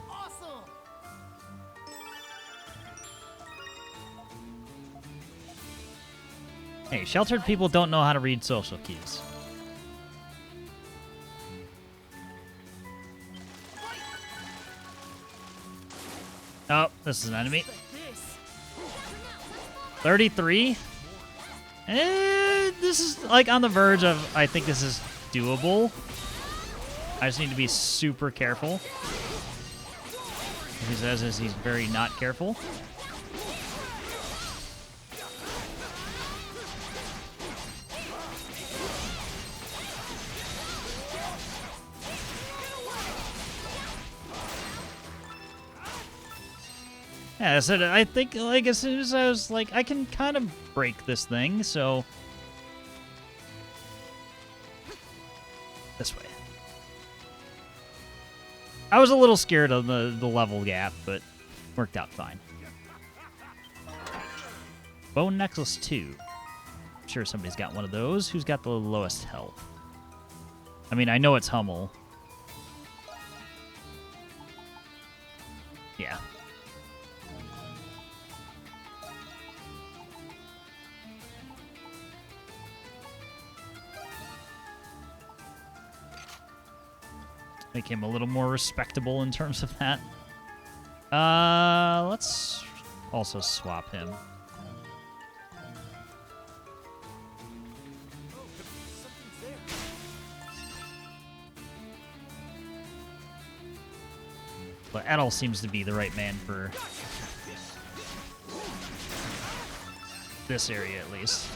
Awesome. Hey, sheltered people don't know how to read social cues. Oh, this is an enemy. Like this. 33? This is like on the verge of, I think this is doable. I just need to be super careful. He says is he's very not careful. Yeah, so I think, like, as soon as I was like, I can kind of break this thing, so... This way. I was a little scared of the level gap, but worked out fine. Bone Necklace 2. I'm sure somebody's got one of those. Who's got the lowest health? I mean, I know it's Hummel. Yeah. Make him a little more respectable in terms of that. Let's also swap him. Something's there. But Edel seems to be the right man for this area, at least.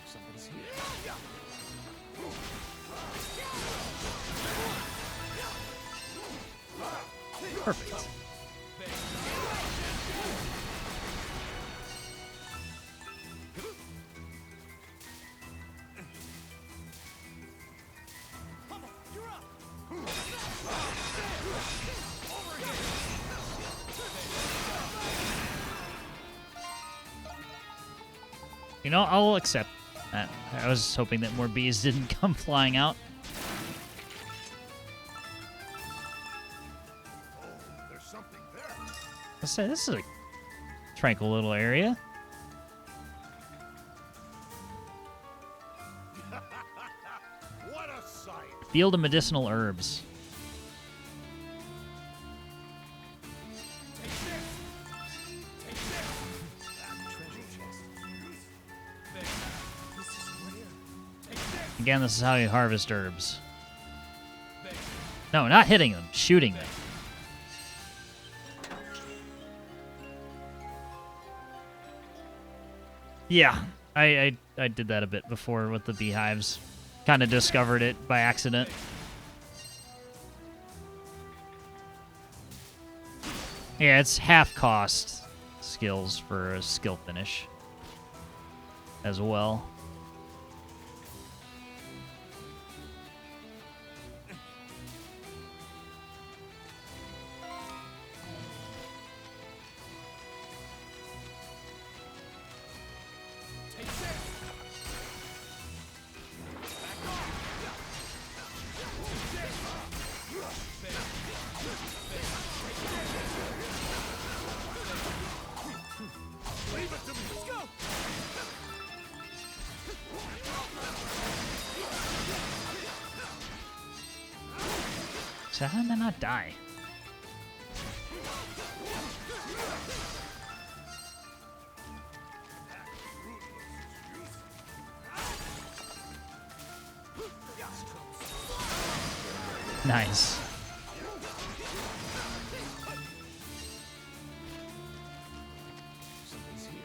Something's here. Perfect. You're up. You know, I'll accept that. I was hoping that more bees didn't come flying out. Oh, there's something there. I say this is a tranquil little area. What a sight! Field of medicinal herbs. Treasure chest. This is rare. Again, this is how you harvest herbs. No, not hitting them, shooting them. Yeah, I did that a bit before with the beehives. Kind of discovered it by accident. Yeah, it's half cost skills for a skill finish as well. So how did I not die? Nice. Something's here.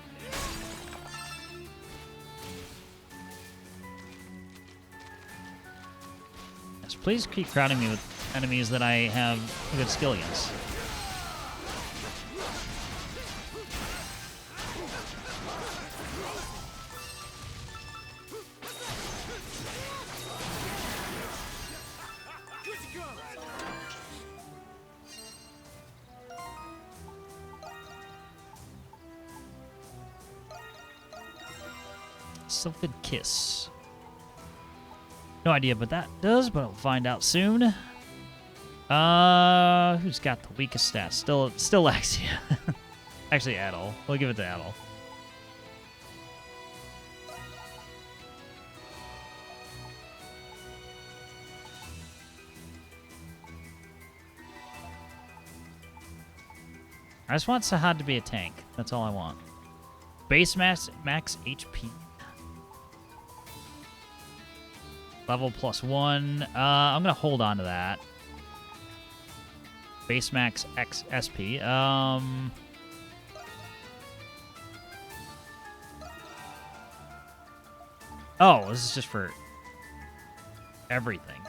Yes, please keep crowding me with enemies that I have a good skill against. Good to go. Sylphid Kiss. No idea what that does, but I'll find out soon. Who's got the weakest stats? Still Axia. Actually, Adol. We'll give it to Adol. I just want Sahad to be a tank. That's all I want. Base max HP. Level +1. I'm gonna hold on to that. Base max X SP. Oh, this is just for everything.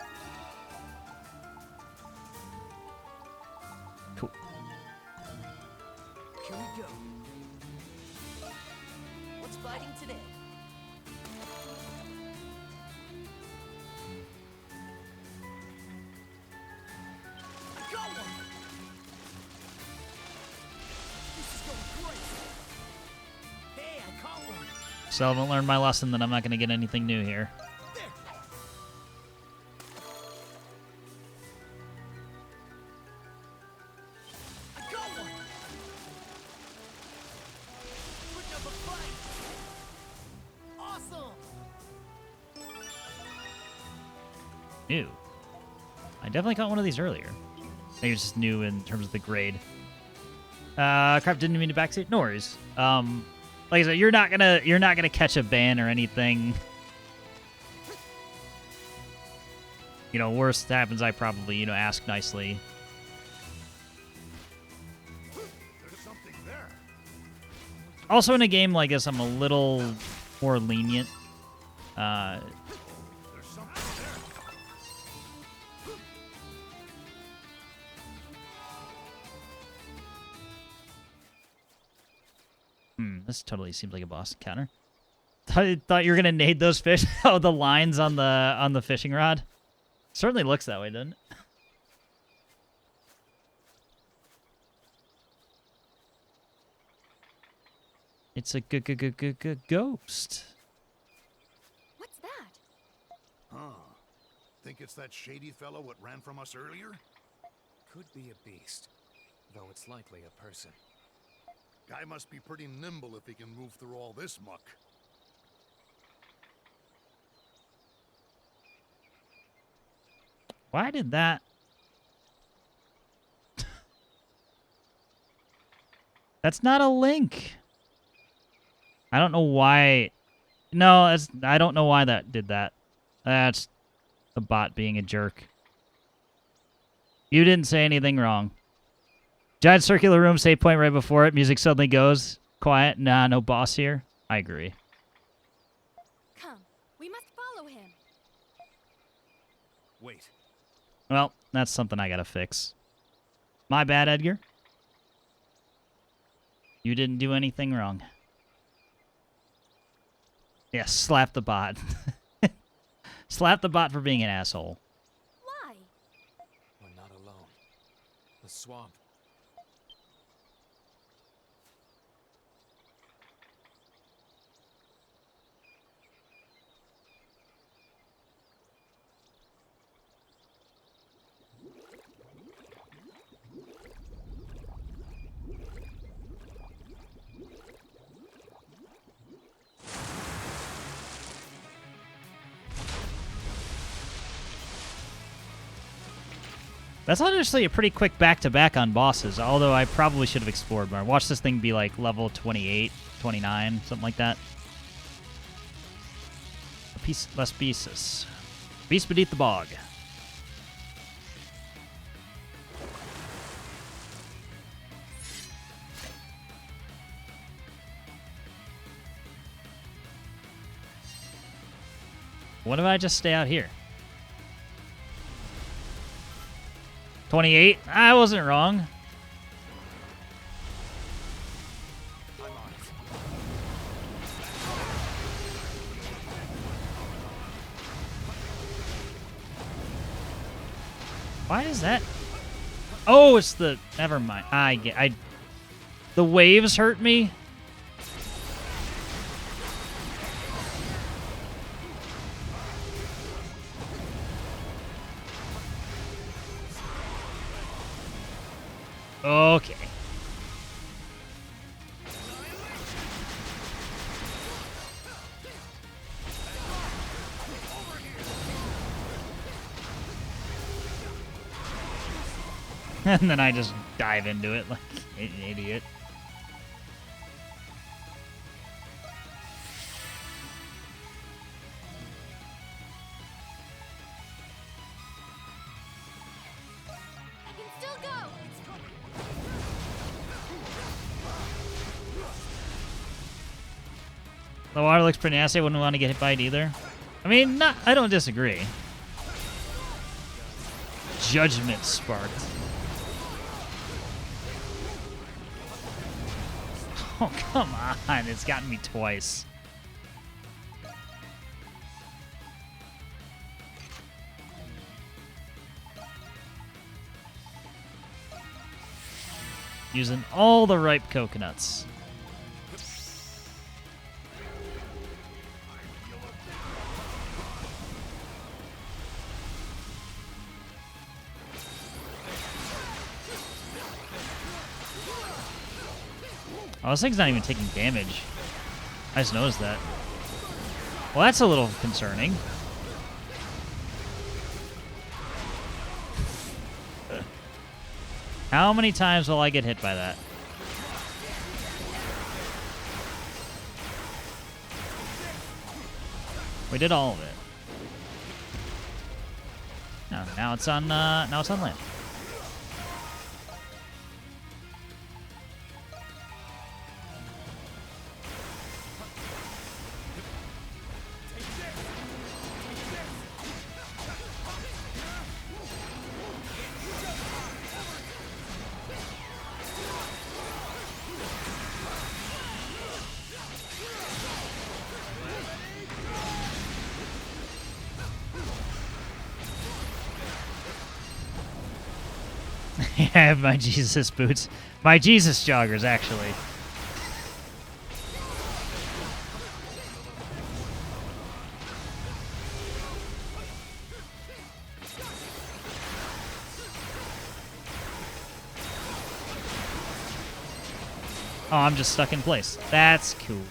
Cool. Here we go. What's biting today? Go! So I haven't learned my lesson that I'm not going to get anything new here. I got one. Putting up a fight. Awesome. New. I definitely caught one of these earlier. Maybe it's just new in terms of the grade. Crap, didn't mean to backseat. No worries. Like I said, you're not gonna catch a ban or anything. You know, worst happens, I probably, you know, ask nicely. There's something there. Also, in a game like this, I'm a little more lenient. There's something there. This totally seems like a boss encounter. I thought you were gonna nade those fish. Oh, the lines on the fishing rod. Certainly looks that way, doesn't it? It's a ghost. What's that? Huh. Think it's that shady fellow what ran from us earlier? Could be a beast, though it's likely a person. Guy must be pretty nimble if he can move through all this muck. Why did that? That's not a link. I don't know why. No, I don't know why that did that. That's the bot being a jerk. You didn't say anything wrong. Giant circular room, save point right before it. Music suddenly goes quiet. Nah, no boss here. I agree. Come, we must follow him. Wait. Well, that's something I gotta fix. My bad, Edgar. You didn't do anything wrong. Yeah, slap the bot. Slap the bot for being an asshole. Why? We're not alone. The swamp. That's honestly a pretty quick back-to-back on bosses, although I probably should have explored more. Watch this thing be like level 28, 29, something like that. A piece less beasts. Beast beneath the bog. What if I just stay out here? 28? I wasn't wrong. Why is that? Oh, it's the... Never mind. The waves hurt me. Okay. And then I just dive into it like an idiot. I can still go. The water looks pretty nasty. I wouldn't want to get hit by it either. I mean, I don't disagree. Judgment sparked. Oh, come on. It's gotten me twice. Using all the ripe coconuts. Oh, this thing's not even taking damage. I just noticed that. Well, that's a little concerning. How many times will I get hit by that? We did all of it. No, now it's on land. I have my Jesus boots. My Jesus joggers, actually. Oh, I'm just stuck in place. That's cool.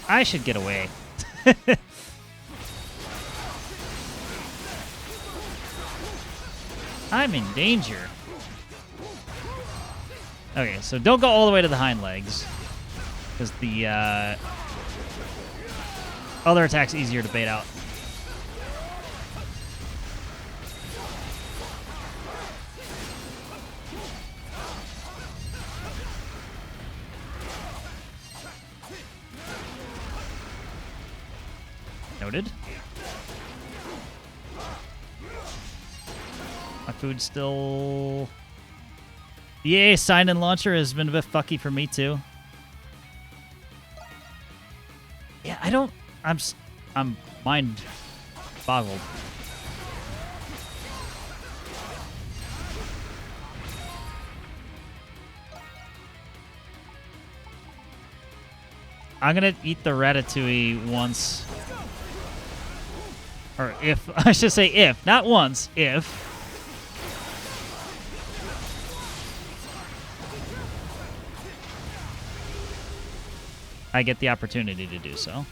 I should get away. I'm in danger. Okay, so don't go all the way to the hind legs, because the other attack's easier to bait out. Noted. My food's still... The EA sign-in launcher has been a bit fucky for me, too. Yeah, I don't... I'm mind boggled. I'm gonna eat the ratatouille once. Or if, I should say if, not once, if. I get the opportunity to do so.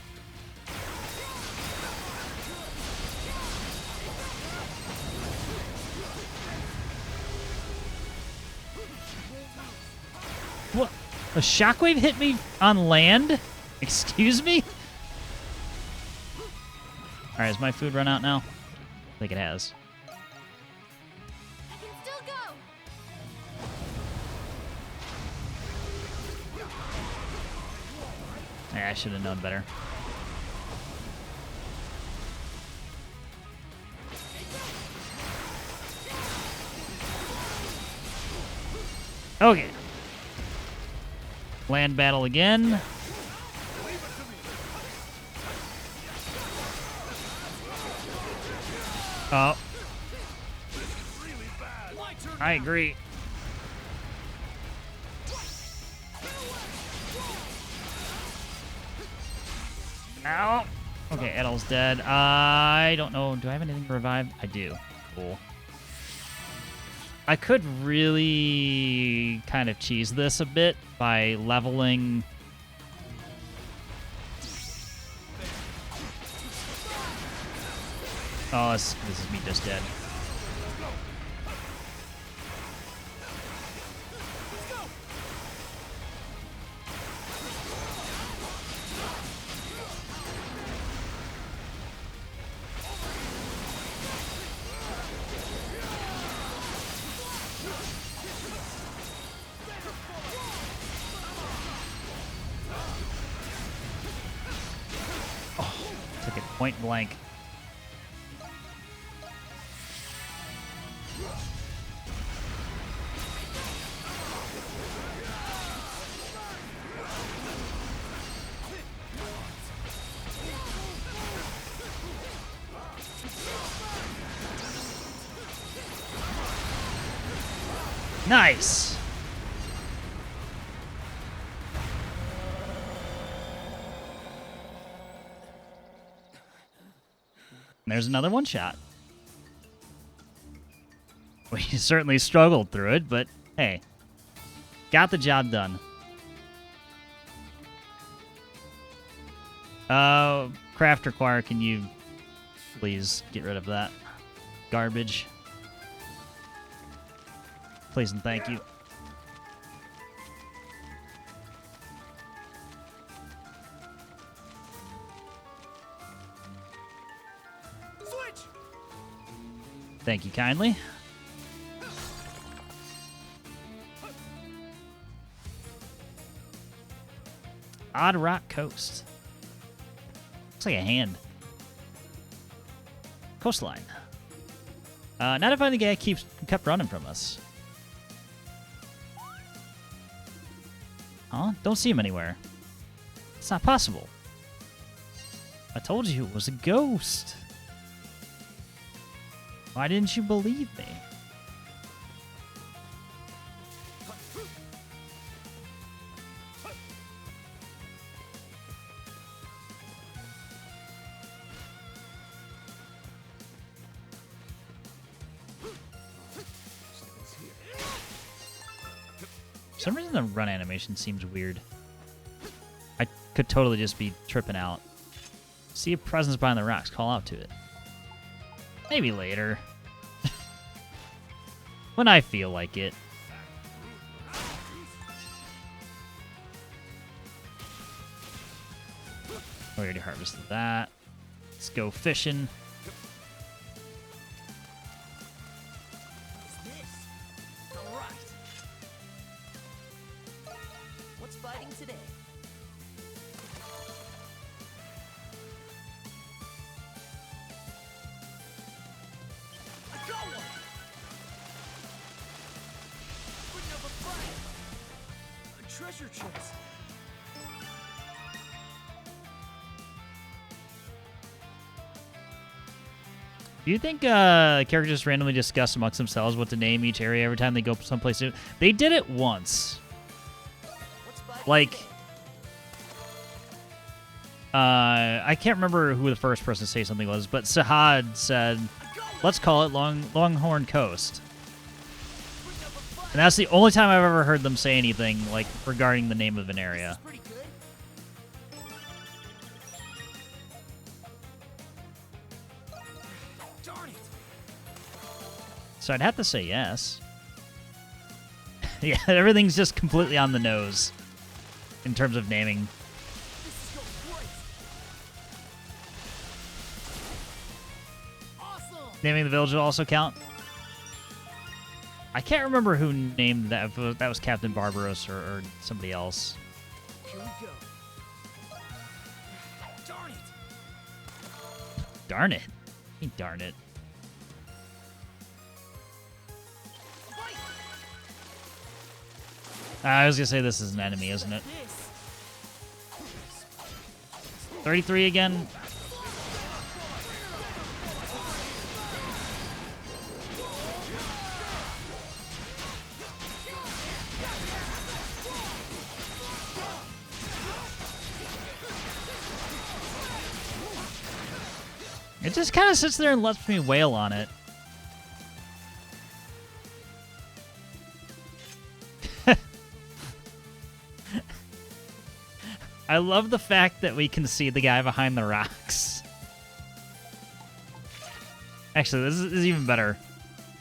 What? A shockwave hit me on land? Excuse me? Alright, has my food run out now? I think it has. I can still go. Yeah, I should have known better. Okay. Land battle again. Oh. I agree. Ow. Okay, Edel's dead. I don't know. Do I have anything to revive? I do. Cool. I could really kind of cheese this a bit by leveling... Oh, this is me just dead. Oh, took it point blank. Nice. There's another one shot. We certainly struggled through it, but hey, got the job done. Craft require, can you please get rid of that garbage? Please and thank you. Switch! Thank you kindly. Odd Rock Coast. Looks like a hand. Coastline. Not if the guy kept running from us. Huh? Don't see him anywhere. It's not possible. I told you it was a ghost. Why didn't you believe me? For some reason the run animation seems weird. I could totally just be tripping out. See a presence behind the rocks, call out to it. Maybe later. When I feel like it. We already harvested that. Let's go fishing. What's this? All right. What's fighting today? I got one. Putting up a fight. A treasure chest. Do you think characters just randomly discuss amongst themselves what to name each area every time they go someplace new? They did it once. What's fighting Like, today? I can't remember who the first person to say something was, but Sahad said, let's call it Longhorn Coast. Putting up a fight. And that's the only time I've ever heard them say anything like regarding the name of an area. Pretty good. Darn it. So I'd have to say yes. Yeah, everything's just completely on the nose in terms of naming. This is going great. Awesome. Naming the village will also count. I can't remember who named that. If that was Captain Barbaros or somebody else. Here we go. Darn it. Darn it. Darn it. Fight. I was going to say this is an enemy, isn't it? This. 33 again? It just kind of sits there and lets me wail on it. I love the fact that we can see the guy behind the rocks. Actually, this is even better.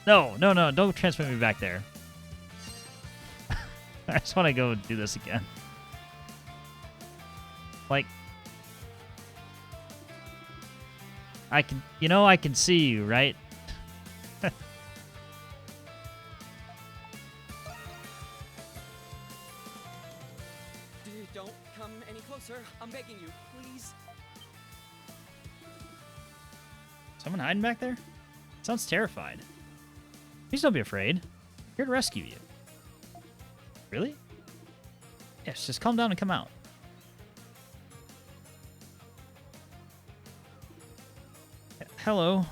No, don't transmit me back there. I just want to go do this again. Like, I can see you, right? Don't come any closer. I'm begging you, please. Someone hiding back there? Sounds terrified. Please don't be afraid. I'm here to rescue you. Really? Yes, just calm down and come out. Hello.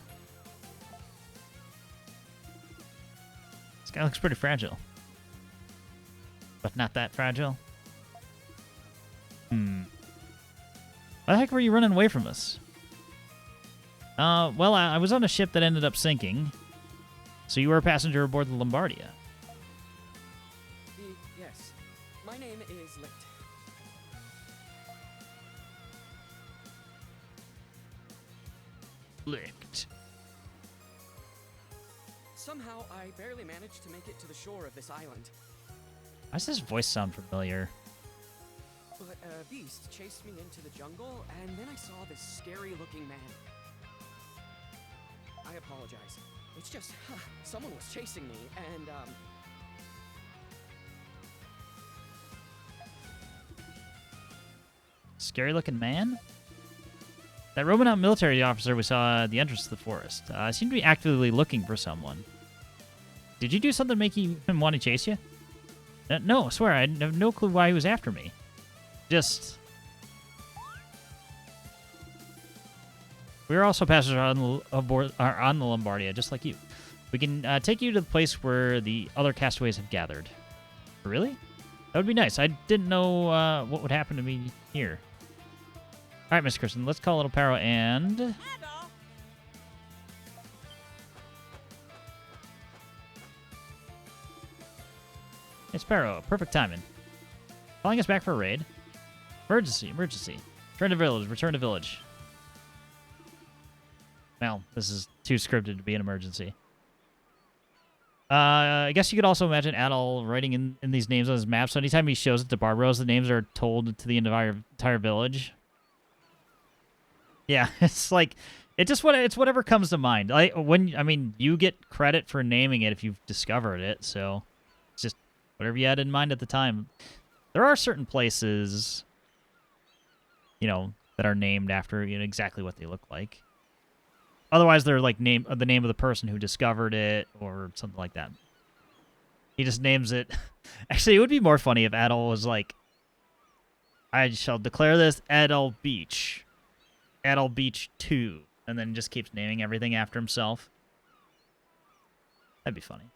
This guy looks pretty fragile. but not that fragile. Why the heck were you running away from us? Well, I was on a ship that ended up sinking. So you were a passenger aboard the Lombardia. Yes. My name is Licht. Licht. Somehow, I barely managed to make it to the shore of this island. Why does this voice sound familiar? But a beast chased me into the jungle, and then I saw this scary-looking man. I apologize. It's just, someone was chasing me, and, Scary looking man? That Romanot military officer we saw at the entrance to the forest seemed to be actively looking for someone. Did you do something to make him want to chase you? No, I swear, I have no clue why he was after me. Just... We are also passengers on the Lombardia, just like you. We can take you to the place where the other castaways have gathered. Really? That would be nice. I didn't know what would happen to me here. All right, Miss Kristen, let's call Little Paro and... It's Paro. Perfect timing. Calling us back for a raid. Emergency, emergency. Return to village, return to village. Well, this is too scripted to be an emergency. I guess you could also imagine Adol writing in these names on his map, so anytime he shows it to Barbaros, the names are told to the entire village. Yeah, it's like, it's whatever comes to mind. You get credit for naming it if you've discovered it, so it's just whatever you had in mind at the time. There are certain places, that are named after exactly what they look like. Otherwise, they're like the name of the person who discovered it or something like that. He just names it. Actually, it would be more funny if Adol was like, I shall declare this Adol Beach. Adol Beach 2. And then just keeps naming everything after himself. That'd be funny.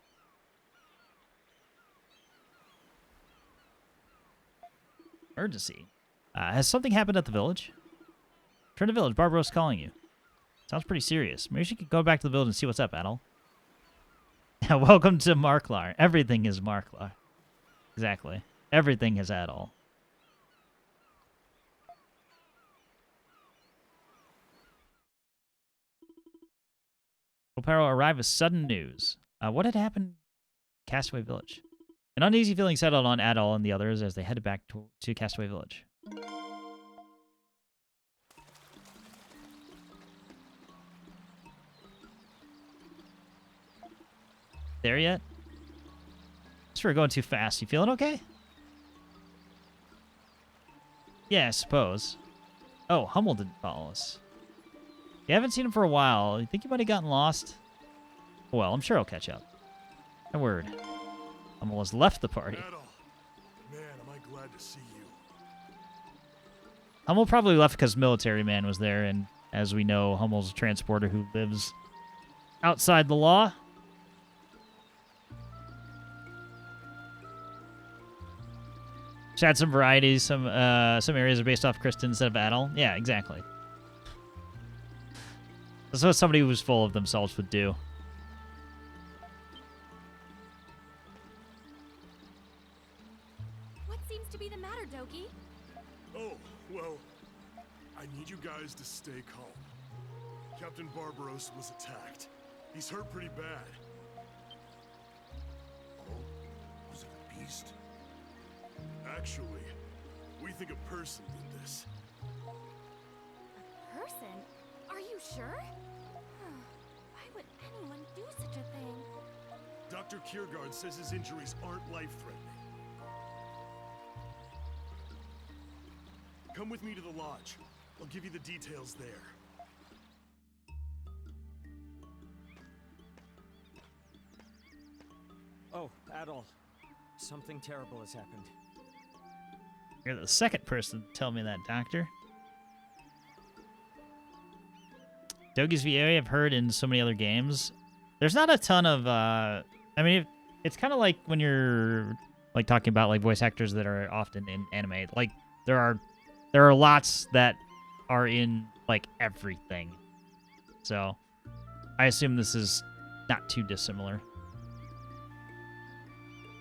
Emergency. Has something happened at the village? Return to village. Barbaros calling you. Sounds pretty serious. Maybe she could go back to the village and see what's up, Adol. Welcome to Marklar. Everything is Marklar. Exactly. Everything is Adol. Opero arrived with sudden news. What had happened in Castaway Village? An uneasy feeling settled on Adol and the others as they headed back to Castaway Village. There yet? Sure, we're going too fast. You feeling okay? Yeah, I suppose. Oh, Hummel didn't follow us. You haven't seen him for a while. You think you might have gotten lost? Well, I'm sure I'll catch up. My word. Hummel has left the party. Man, am I glad to see you. Hummel probably left because Military Man was there, and as we know, Hummel's a transporter who lives outside the law. Just add some varieties. Some areas are based off Kristen instead of Adol. Yeah, exactly. That's what somebody who's full of themselves would do. What seems to be the matter, Doki? Oh, well, I need you guys to stay calm. Captain Barbaros was attacked. He's hurt pretty bad. Oh, was it a beast? Actually, we think a person did this. A person? Are you sure? Why would anyone do such a thing? Dr. Kiergaard says his injuries aren't life-threatening. Come with me to the lodge. I'll give you the details there. Oh, Adol. Something terrible has happened. You're the second person to tell me that, Doctor. Dogi's VA I've heard in so many other games. There's not a ton of, it's kind of like when you're like talking about like voice actors that are often in anime. Like there are lots that are in like everything. So I assume this is not too dissimilar.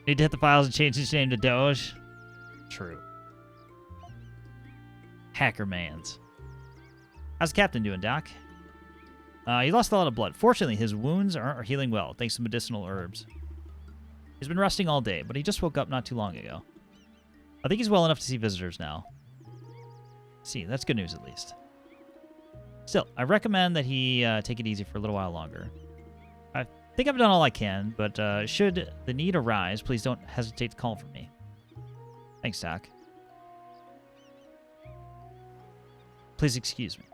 Need to hit the files and change his name to Doge. True. Hackermans. How's the captain doing, Doc? He lost a lot of blood. Fortunately, his wounds are healing well, thanks to medicinal herbs. He's been resting all day, but he just woke up not too long ago. I think he's well enough to see visitors now. See, that's good news at least. Still, I recommend that he take it easy for a little while longer. I think I've done all I can, but should the need arise, please don't hesitate to call for me. Thanks, Doc. Please excuse me.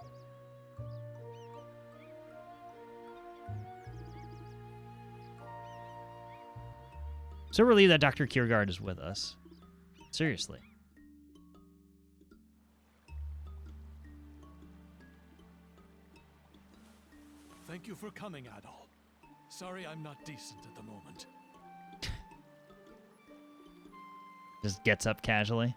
So relieved that Dr. Kiergaard is with us. Seriously. Thank you for coming, Adol. Sorry I'm not decent at the moment. Just gets up casually.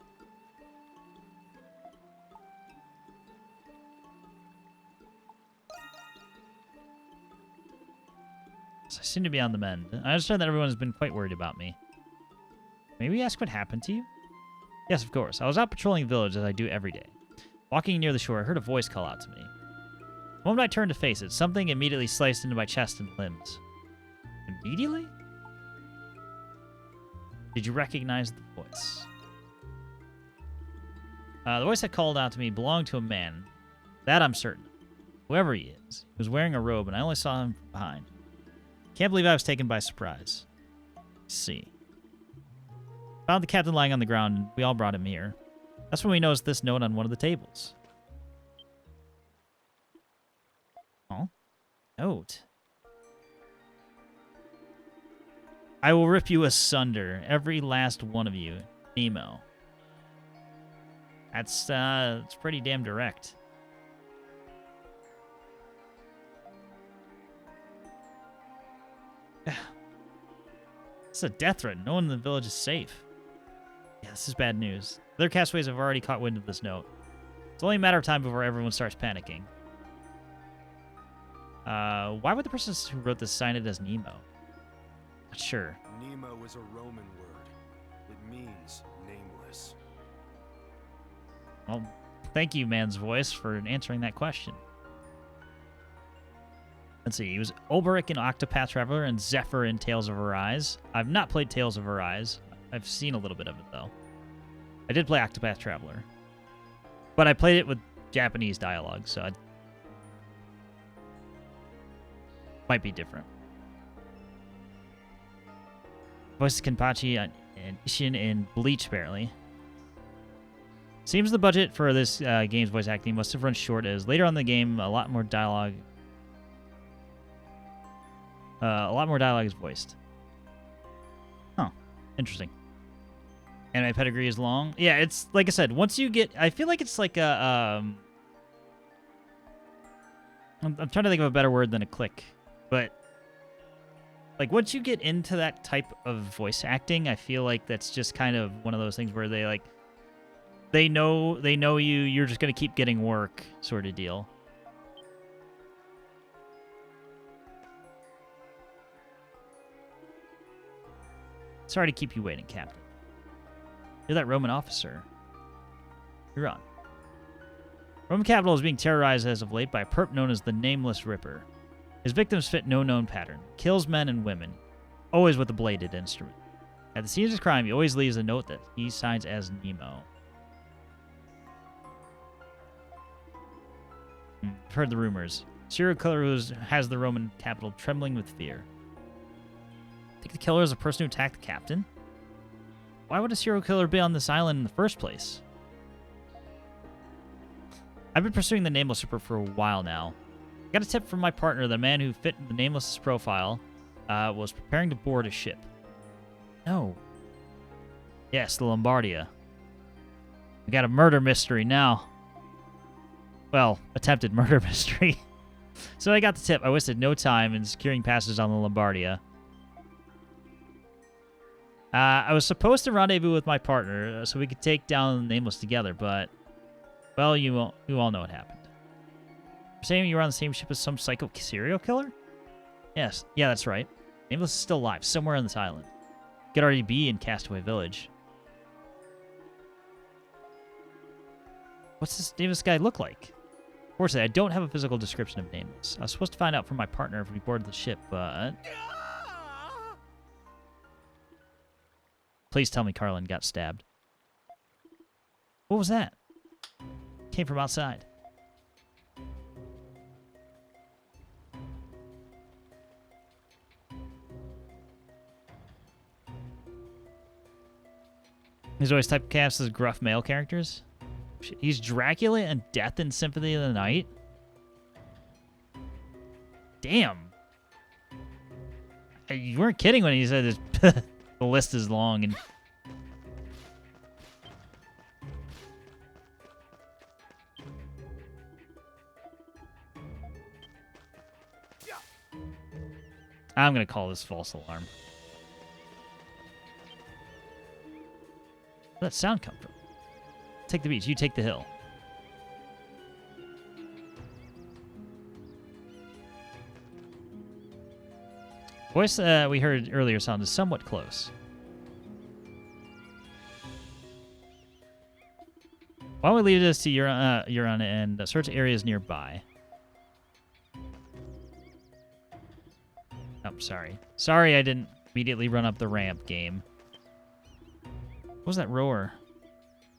So I seem to be on the mend. I understand that everyone has been quite worried about me. Maybe ask what happened to you? Yes, of course. I was out patrolling the village as I do every day. Walking near the shore, I heard a voice call out to me. The moment I turned to face it, something immediately sliced into my chest and limbs. Immediately? Did you recognize the voice? The voice that called out to me belonged to a man. That I'm certain. Whoever he is, he was wearing a robe, and I only saw him from behind. Can't believe I was taken by surprise. Let's see. Found the captain lying on the ground, and we all brought him here. That's when we noticed this note on one of the tables. Oh? Note. I will rip you asunder, every last one of you. Nemo. That's it's pretty damn direct. It's a death threat. No one in the village is safe. Yeah, this is bad news. Other castaways have already caught wind of this note. It's only a matter of time before everyone starts panicking. Why would the person who wrote this sign it as Nemo? Not sure. Nemo was a Roman word. It means nameless. Well, thank you, man's voice, for answering that question. Let's see. He was Ulberich in Octopath Traveler and Zephyr in Tales of Arise. I've not played Tales of Arise. I've seen a little bit of it, though. I did play Octopath Traveler. But I played it with Japanese dialogue, so it might be different. Voices Kenpachi and Ishin in Bleach, apparently. Seems the budget for this game's voice acting must have run short, as later on in the game, a lot more dialogue is voiced. Huh. Interesting. Anime pedigree is long. Yeah, it's, like I said, once you get... I feel like it's like a... I'm trying to think of a better word than a click. But, like, once you get into that type of voice acting, I feel like that's just kind of one of those things where they, like... They know you, you're just going to keep getting work sort of deal. Sorry to keep you waiting, Captain. You're that Roman officer. You're on. Roman capital is being terrorized as of late by a perp known as the Nameless Ripper. His victims fit no known pattern. Kills men and women. Always with a bladed instrument. At the scene of his crime, he always leaves a note that he signs as Nemo. I've heard the rumors. Serial killer who has the Roman capital trembling with fear. Think the killer is the person who attacked the captain? Why would a serial killer be on this island in the first place? I've been pursuing the Nameless Ripper for a while now. I got a tip from my partner that a man who fit the Nameless' profile was preparing to board a ship. No. Yes, the Lombardia. We got a murder mystery now. Well, attempted murder mystery. So I got the tip. I wasted no time in securing passes on the Lombardia. I was supposed to rendezvous with my partner so we could take down Nameless together, but, well, you all know what happened. You're saying you were on the same ship as some psycho serial killer? Yes. Yeah, that's right. Nameless is still alive, somewhere on this island. Could already be in Castaway Village. What's this Nameless guy look like? Fortunately, I don't have a physical description of Nameless. I was supposed to find out from my partner if we boarded the ship, but... Please tell me Carlin got stabbed. What was that? Came from outside. He's always typecast as gruff male characters. He's Dracula and Death in Symphony of the Night. Damn. You weren't kidding when you said this. The list is long and... I'm going to call this false alarm. Where'd that sound come from? Take the beach, you take the hill. Voice we heard earlier sounded somewhat close. Why don't we leave this to Euron and search areas nearby? Oh, sorry. Sorry I didn't immediately run up the ramp, game. What was that roar?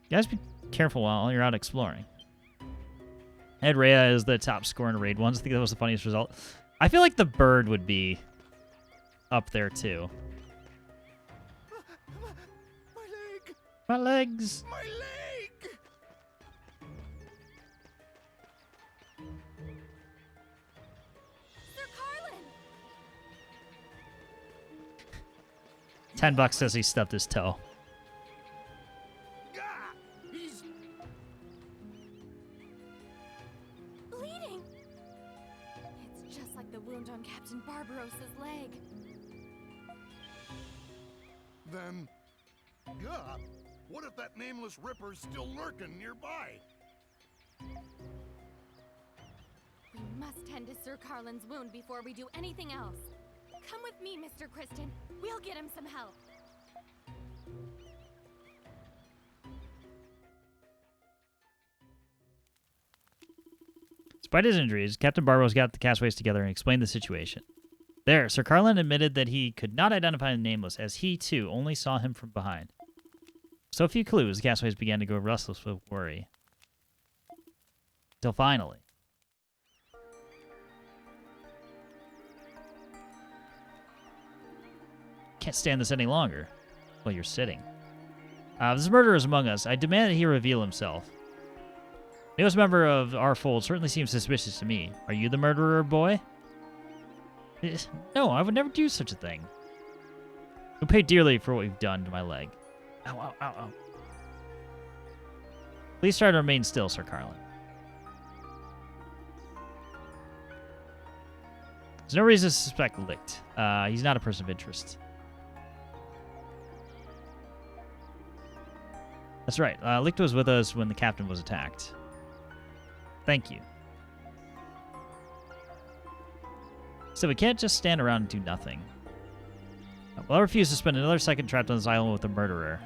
You guys be careful while you're out exploring. Ed Rhea is the top scorer in Raid 1s. I think that was the funniest result. I feel like the bird would be up there too. My leg! My legs! My leg! Sir Carlin! $10 says he stubbed his toe. He's bleeding! It's just like the wound on Captain Barbarossa's leg. Then, yeah, what if that nameless Ripper's still lurking nearby? We must tend to Sir Carlin's wound before we do anything else. Come with me, Mr. Kristen. We'll get him some help. Despite his injuries, Captain Barbaros got the castaways together and explained the situation. There, Sir Carlin admitted that he could not identify the Nameless, as he, too, only saw him from behind. So few clues, the castaways began to go restless with worry. Till finally... Can't stand this any longer. Well, you're sitting. This murderer is among us. I demand that he reveal himself. The newest member of our fold certainly seems suspicious to me. Are you the murderer, boy? No, I would never do such a thing. You'll pay dearly for what you've done to my leg. Ow, ow, ow, ow. Please try to remain still, Sir Carlin. There's no reason to suspect Licht. He's not a person of interest. That's right. Licht was with us when the captain was attacked. Thank you. So we can't just stand around and do nothing. Well, I refuse to spend another second trapped on this island with a murderer.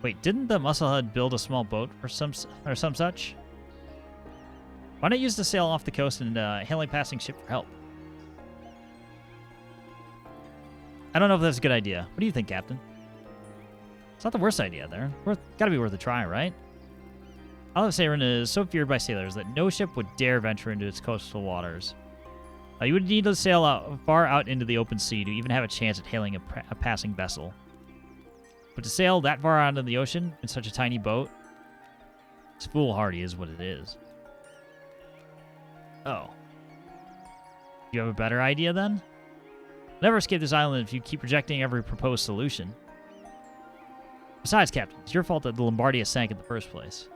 Wait, didn't the Musclehead build a small boat or some such? Why not use the sail off the coast and hail a passing ship for help? I don't know if that's a good idea. What do you think, Captain? It's not the worst idea there. Gotta be worth a try, right? Olive Saren is so feared by sailors that no ship would dare venture into its coastal waters. You would need to sail far out into the open sea to even have a chance at hailing a passing vessel. But to sail that far out into the ocean in such a tiny boat, it's foolhardy is what it is. Oh. You have a better idea then? Never escape this island if you keep rejecting every proposed solution. Besides, Captain, it's your fault that the Lombardia sank in the first place.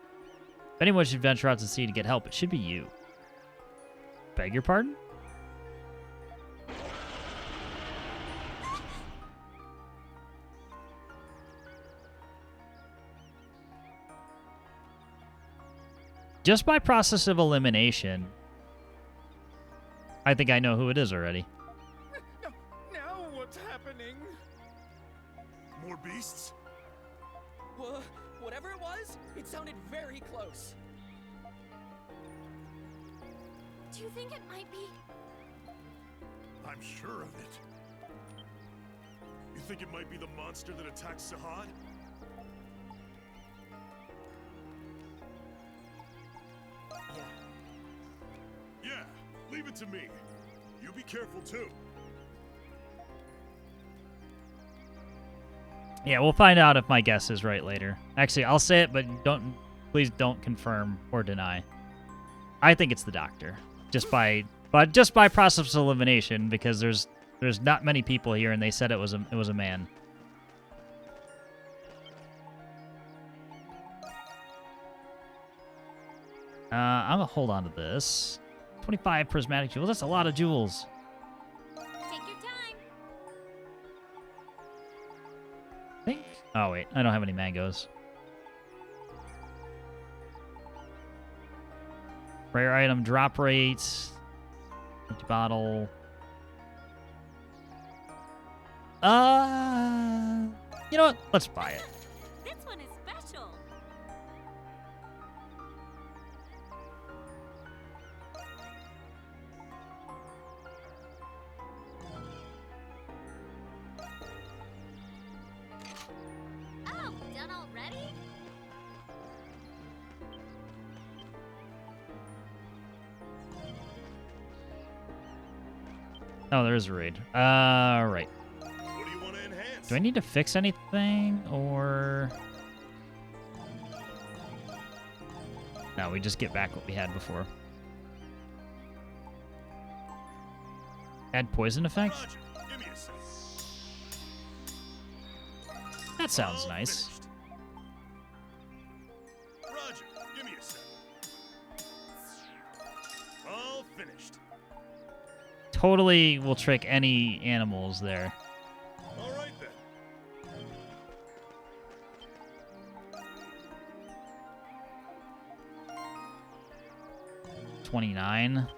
If anyone should venture out to sea to get help, it should be you. Beg your pardon? Just by process of elimination, I think I know who it is already. Now what's happening? More beasts? Whatever it was, it sounded very close. Do you think it might be? I'm sure of it. You think it might be the monster that attacked Sahad? Yeah, leave it to me. You be careful too. Yeah, we'll find out if my guess is right later. Actually, I'll say it, but please don't confirm or deny. I think it's the Doctor, just by process of elimination, because there's not many people here, and they said it was a man. I'm gonna hold on to this. 25 prismatic jewels. That's a lot of jewels. Take your time. I think. Oh wait, I don't have any mangoes. Rare item drop rate. Empty bottle. You know what? Let's buy it. This one is special. Oh, done already? Oh, there is a raid. Right. What do you want to enhance? Do I need to fix anything, or... No, we just get back what we had before. Add poison effect? Roger, give me a sec. That sounds All nice. finished. Roger, give me a sec. All finished. Totally will trick any animals there. All right then. 29.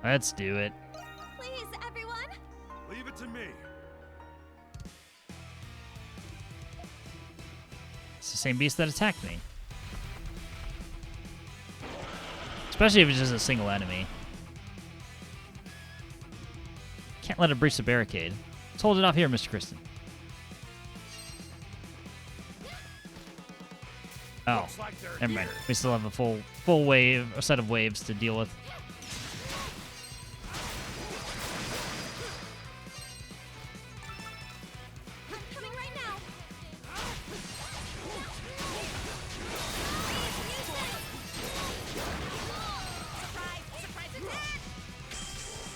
Let's do it. Please, everyone. Leave it to me. It's the same beast that attacked me. Especially if it's just a single enemy. Can't let it breach the barricade. Let's hold it off here, Mr. Kristen. Oh, never mind. We still have a full wave, a set of waves to deal with. I'm coming right now. Surprise! Surprise attack!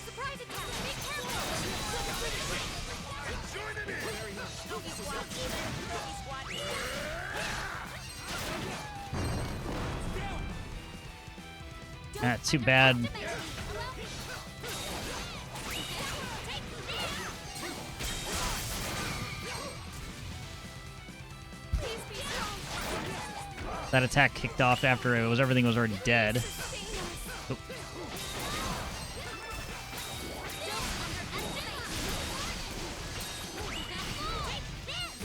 Surprise attack. Be careful. Join in. Trophy squad! Trophy squad! Ah, too bad. That attack kicked off after everything was already dead. Oh.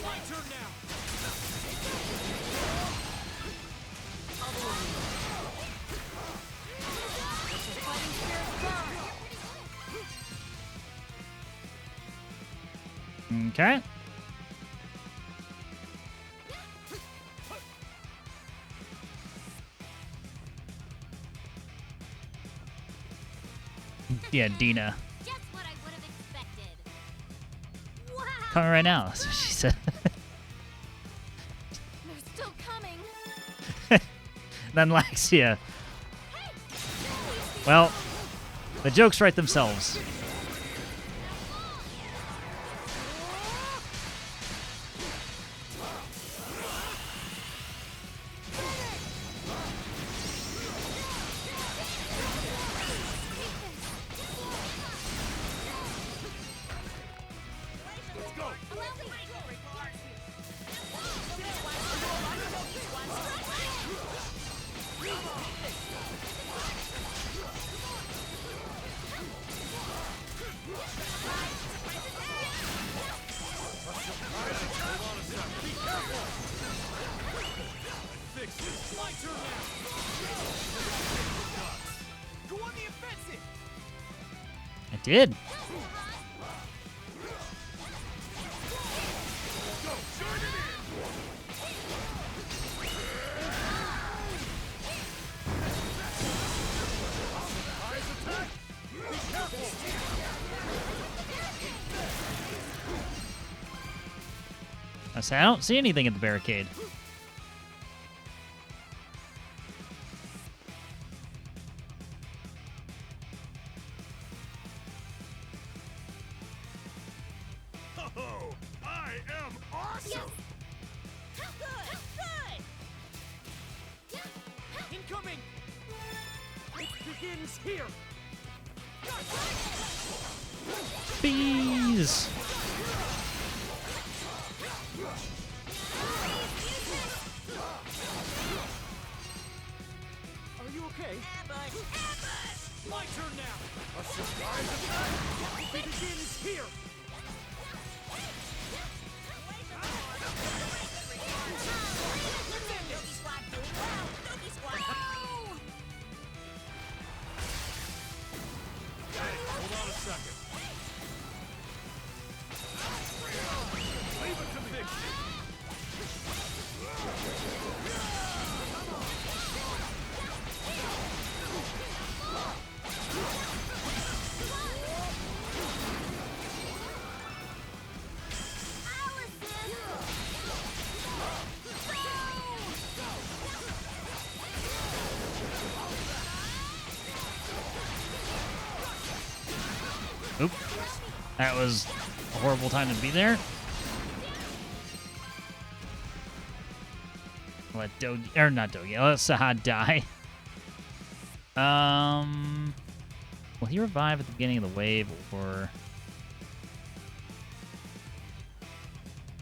My turn now. Okay. Yeah, Dina. Just what I would have expected. Wow. Coming right now. That's what she said. They're still coming. Then Laxia. Well, the jokes write themselves. did. I say I don't see anything at the barricade. Oh, I am awesome! Incoming! It begins here! Bees! Are you okay? My turn now! A surprise attack! It begins here! Hold on a second. Leave it to me. Oop. That was a horrible time to be there. Let Dogi, or not Dogi, let Sahad die. Will he revive at the beginning of the wave, or...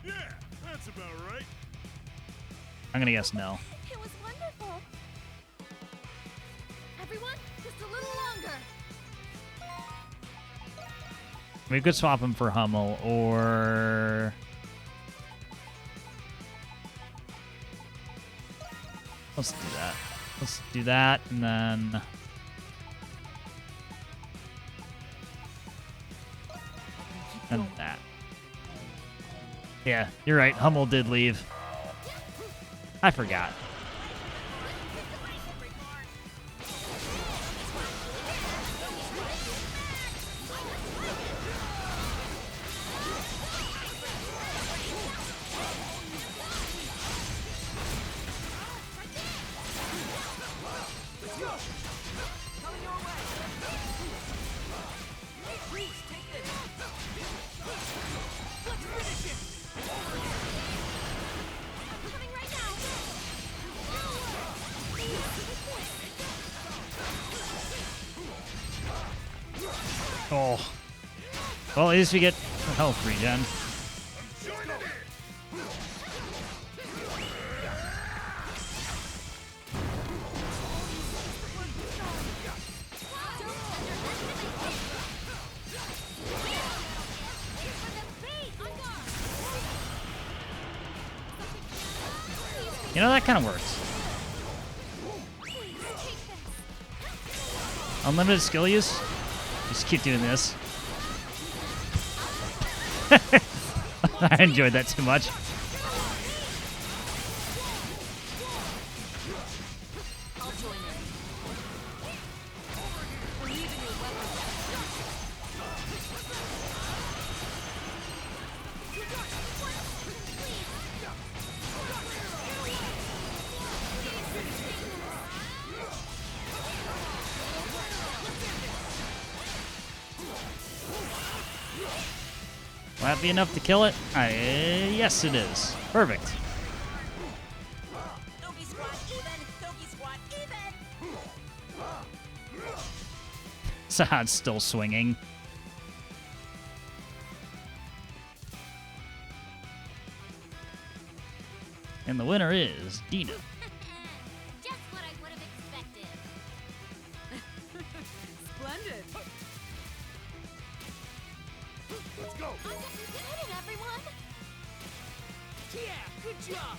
Yeah, that's about right. I'm gonna guess no. It was wonderful. Everyone, just a little longer. We could swap him for Hummel, or... Let's do that. Let's do that, and then... And that. Yeah, you're right. Hummel did leave. I forgot. Oh. Well, at least we get health regen. You know, that kind of works. Unlimited skill use? Just keep doing this. I enjoyed that too much. Will that be enough to kill it? Yes, it is. Perfect. Doggy squad even! Doggy squad even! Sahad's still swinging. And the winner is Dina. Just what I would have expected. Splendid. Let's go. You did it, everyone. Yeah, good job!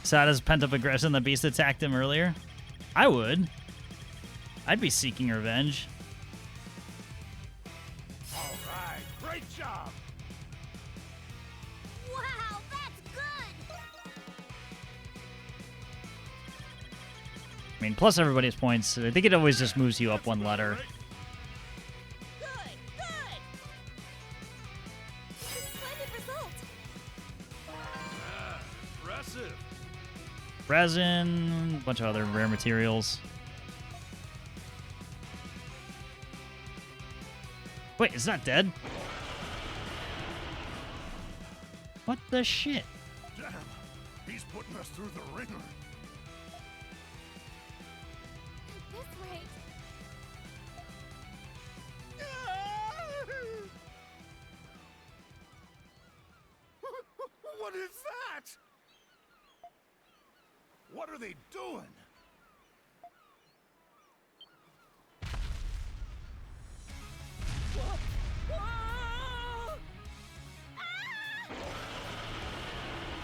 Sada's pent-up aggression, the beast attacked him earlier. I would. I'd be seeking revenge. All right, great job. Wow, that's good! I mean, plus everybody has points. I think it always just moves you up one letter. Good, good! Splendid result. Impressive. Resin, a bunch of other rare materials. Wait, it's not dead? What the shit? Damn, he's putting us through the ringer. At this rate, What is that? What are they doing?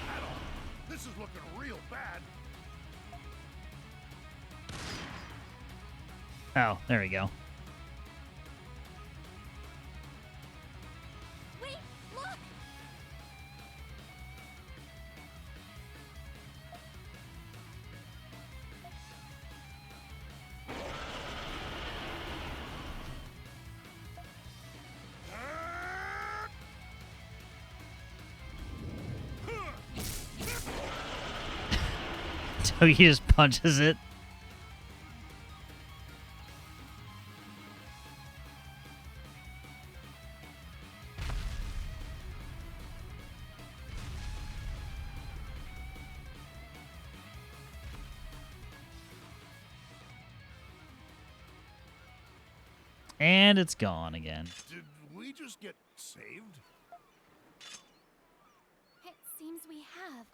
Adam, this is looking real bad. Oh, there we go. wait, look! So he just punches it. And it's gone again. Did we just get saved? It seems we have.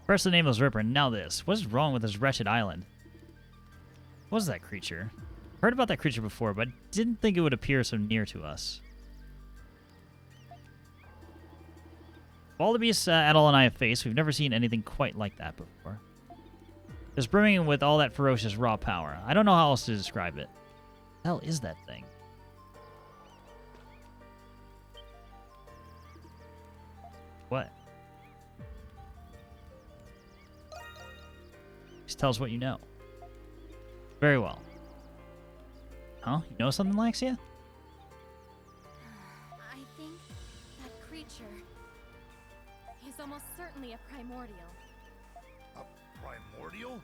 First the nameless Ripper, now this. What is wrong with this wretched island? What was that creature? Heard about that creature before, but didn't think it would appear so near to us. Of all the beasts Adol and I have faced, we've never seen anything quite like that before. Just brimming with all that ferocious raw power. I don't know how else to describe it. What the hell is that thing? What? Just tell us what you know. Very well. Huh? You know something, Laxia? I think that creature is almost certainly a primordial. A primordial?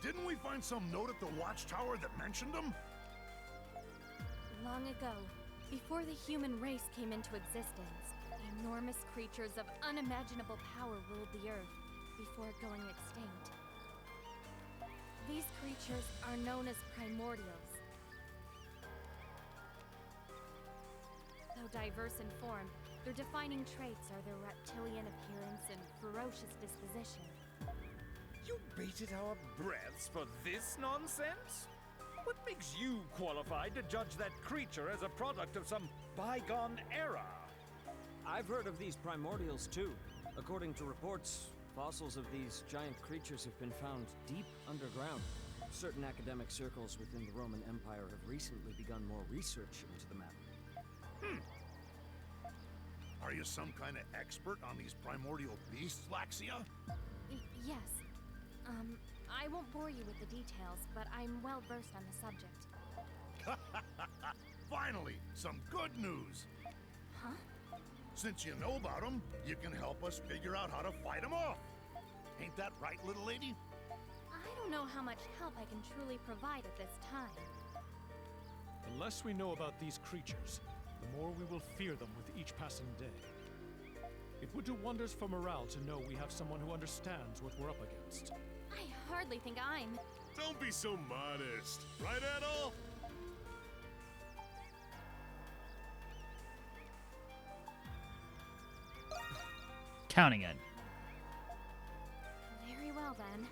Didn't we find some note at the watchtower that mentioned them? Long ago, before the human race came into existence, enormous creatures of unimaginable power ruled the earth before going extinct. These creatures are known as primordials. Though diverse in form, their defining traits are their reptilian appearance and ferocious disposition. You baited our breaths for this nonsense? What makes you qualified to judge that creature as a product of some bygone era? I've heard of these primordials too. According to reports, fossils of these giant creatures have been found deep underground. Certain academic circles within the Roman Empire have recently begun more research into the matter. Are you some kind of expert on these primordial beasts, Laxia? Yes. I won't bore you with the details, but I'm well versed on the subject. Finally, some good news. Huh? Since you know about them, you can help us figure out how to fight them off. Ain't that right, little lady? I don't know how much help I can truly provide at this time. The less we know about these creatures, the more we will fear them with each passing day. It would do wonders for morale to know we have someone who understands what we're up against. I hardly think I'm... Don't be so modest. Right, Adol? Counting it. Very well then.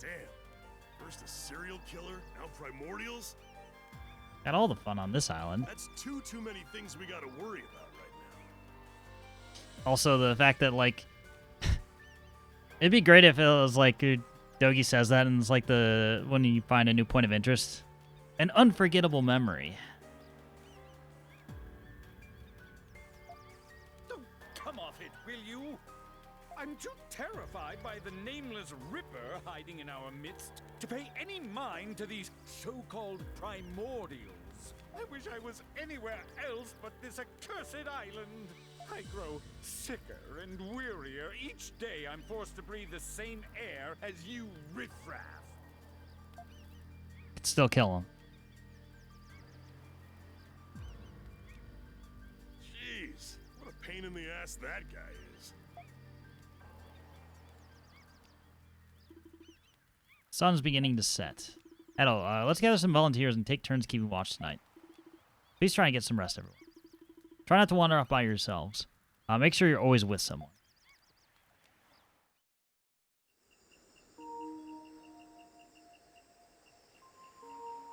Damn. First a serial killer, now primordials? Got all the fun on this island. That's too many things we gotta worry about right now. Also, the fact that, like, it'd be great if it was like Dogi says that, and it's like when you find a new point of interest, an unforgettable memory. Come off it, will you? I'm too terrified by the nameless Ripper hiding in our midst to pay any mind to these so-called primordials. I wish I was anywhere else but this accursed island. I grow sicker and wearier each day I'm forced to breathe the same air as you riffraff. Could still kill him. Jeez, what a pain in the ass that guy is. Sun's beginning to set. Edo, let's gather some volunteers and take turns keeping watch tonight. Please try and get some rest, everyone. Try not to wander off by yourselves. Make sure you're always with someone.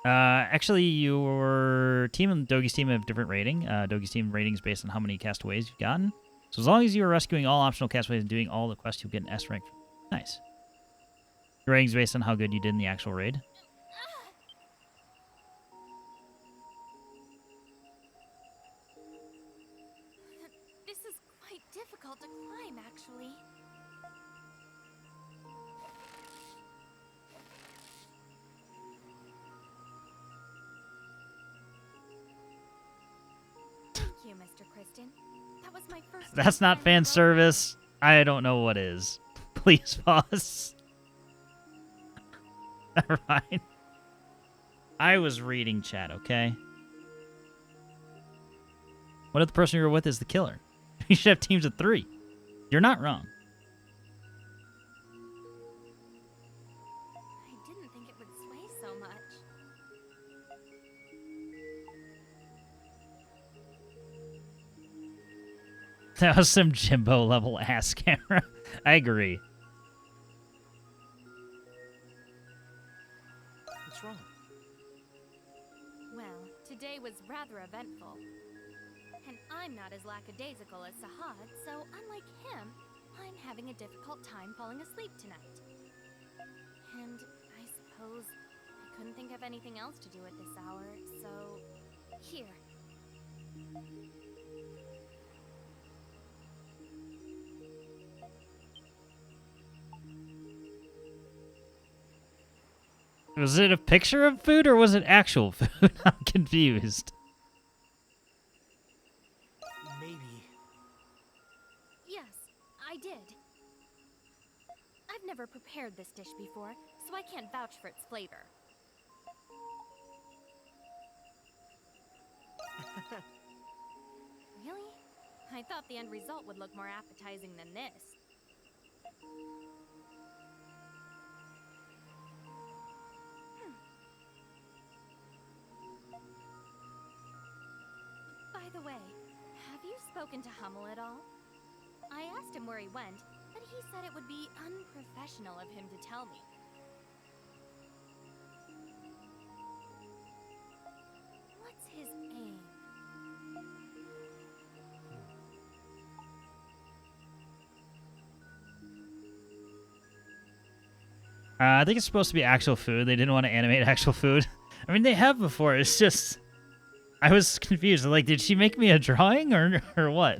Actually, your team and Dogi's team have different rating. Dogi's team rating is based on how many castaways you've gotten. So as long as you are rescuing all optional castaways and doing all the quests, you'll get an S rank. Nice. Your rating's based on how good you did in the actual raid. This is quite difficult to climb, actually. Thank you, Mr. Kristen. That was my first. That's not fan service. I don't know what is. Please pause. Never mind. I was reading chat, okay? What if the person you're with is the killer? You should have teams of 3. You're not wrong. I didn't think it would sway so much. That was some Jimbo level ass camera. I agree. What's wrong? Well, today was rather eventful. And I'm not as lackadaisical as Sahad, so unlike him, I'm having a difficult time falling asleep tonight. And I suppose I couldn't think of anything else to do at this hour, so here. Was it a picture of food or was it actual food? I'm confused. Maybe. Yes, I did. I've never prepared this dish before, so I can't vouch for its flavor. Really? I thought the end result would look more appetizing than this. By the way, have you spoken to Hummel at all? I asked him where he went, but he said it would be unprofessional of him to tell me. What's his aim? I think it's supposed to be actual food. They didn't want to animate actual food. I mean, they have before. It's just... I was confused. Like, did she make me a drawing or what?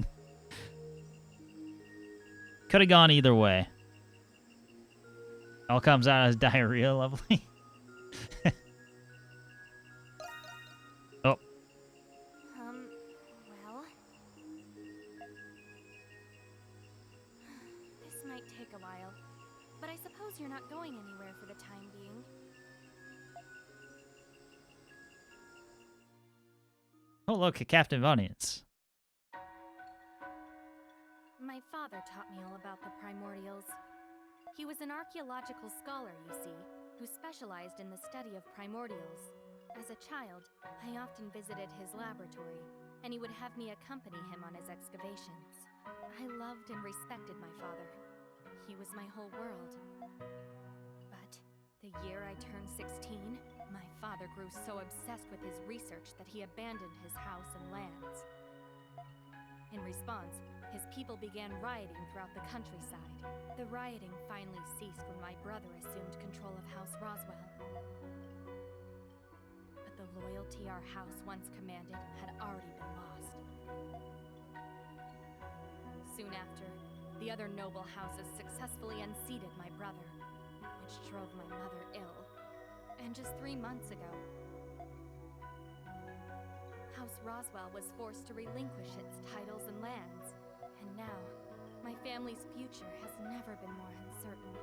Could have gone either way. All comes out as diarrhea, lovely. Oh. Well... This might take a while, but I suppose you're not going anywhere for the time being. Oh, look, a captain of audience. My father taught me all about the primordials. He was an archaeological scholar, you see, who specialized in the study of primordials. As a child, I often visited his laboratory, and he would have me accompany him on his excavations. I loved and respected my father. He was my whole world. But The year I turned 16, my father grew so obsessed with his research that he abandoned his house and lands. In response, his people began rioting throughout the countryside. The rioting finally ceased when my brother assumed control of House Roswell. But the loyalty our house once commanded had already been lost. Soon after, the other noble houses successfully unseated my brother, which drove my mother ill. And just 3 months ago, House Roswell was forced to relinquish its titles and lands. And now, my family's future has never been more uncertain.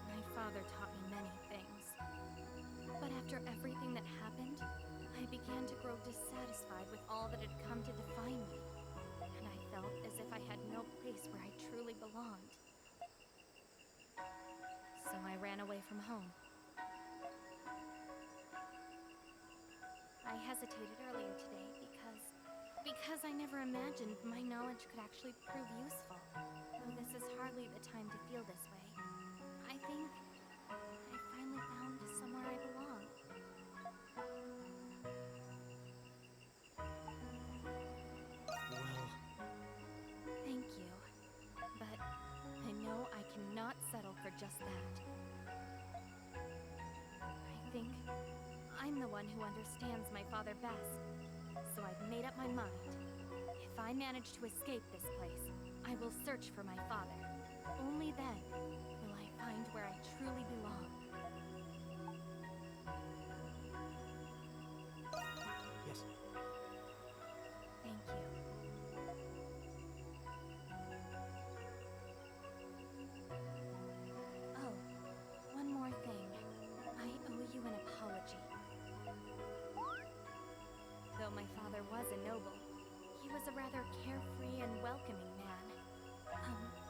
My father taught me many things. But after everything that happened, I began to grow dissatisfied with all that had come to define me. And I felt as if I had no place where I truly belonged. So I ran away from home. I hesitated earlier today because I never imagined my knowledge could actually prove useful. Though this is hardly the time to feel this way. I think I finally found somewhere I belong. Well, Thank you. But I know I cannot settle for just that. I think I'm the one who understands my father best. So I've made up my mind. If I manage to escape this place, I will search for my father. Only then will I find where I truly belong. yes. Thank you. Oh, one more thing. I owe you an apology. Though my father was a noble, he was a rather carefree and welcoming man.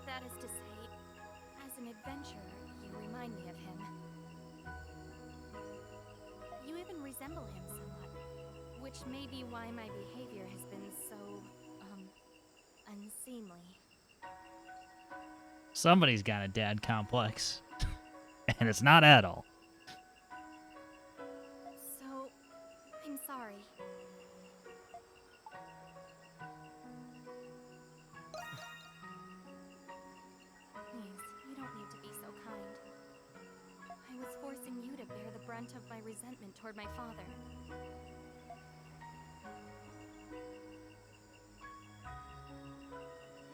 That is to say, as an adventurer, you remind me of him. You even resemble him somewhat, which may be why my behavior has been so, unseemly. Somebody's got a dad complex. And it's not Adol. So, I'm sorry. Please, you don't need to be so kind. I was forcing you to bear the brunt of my resentment toward my father.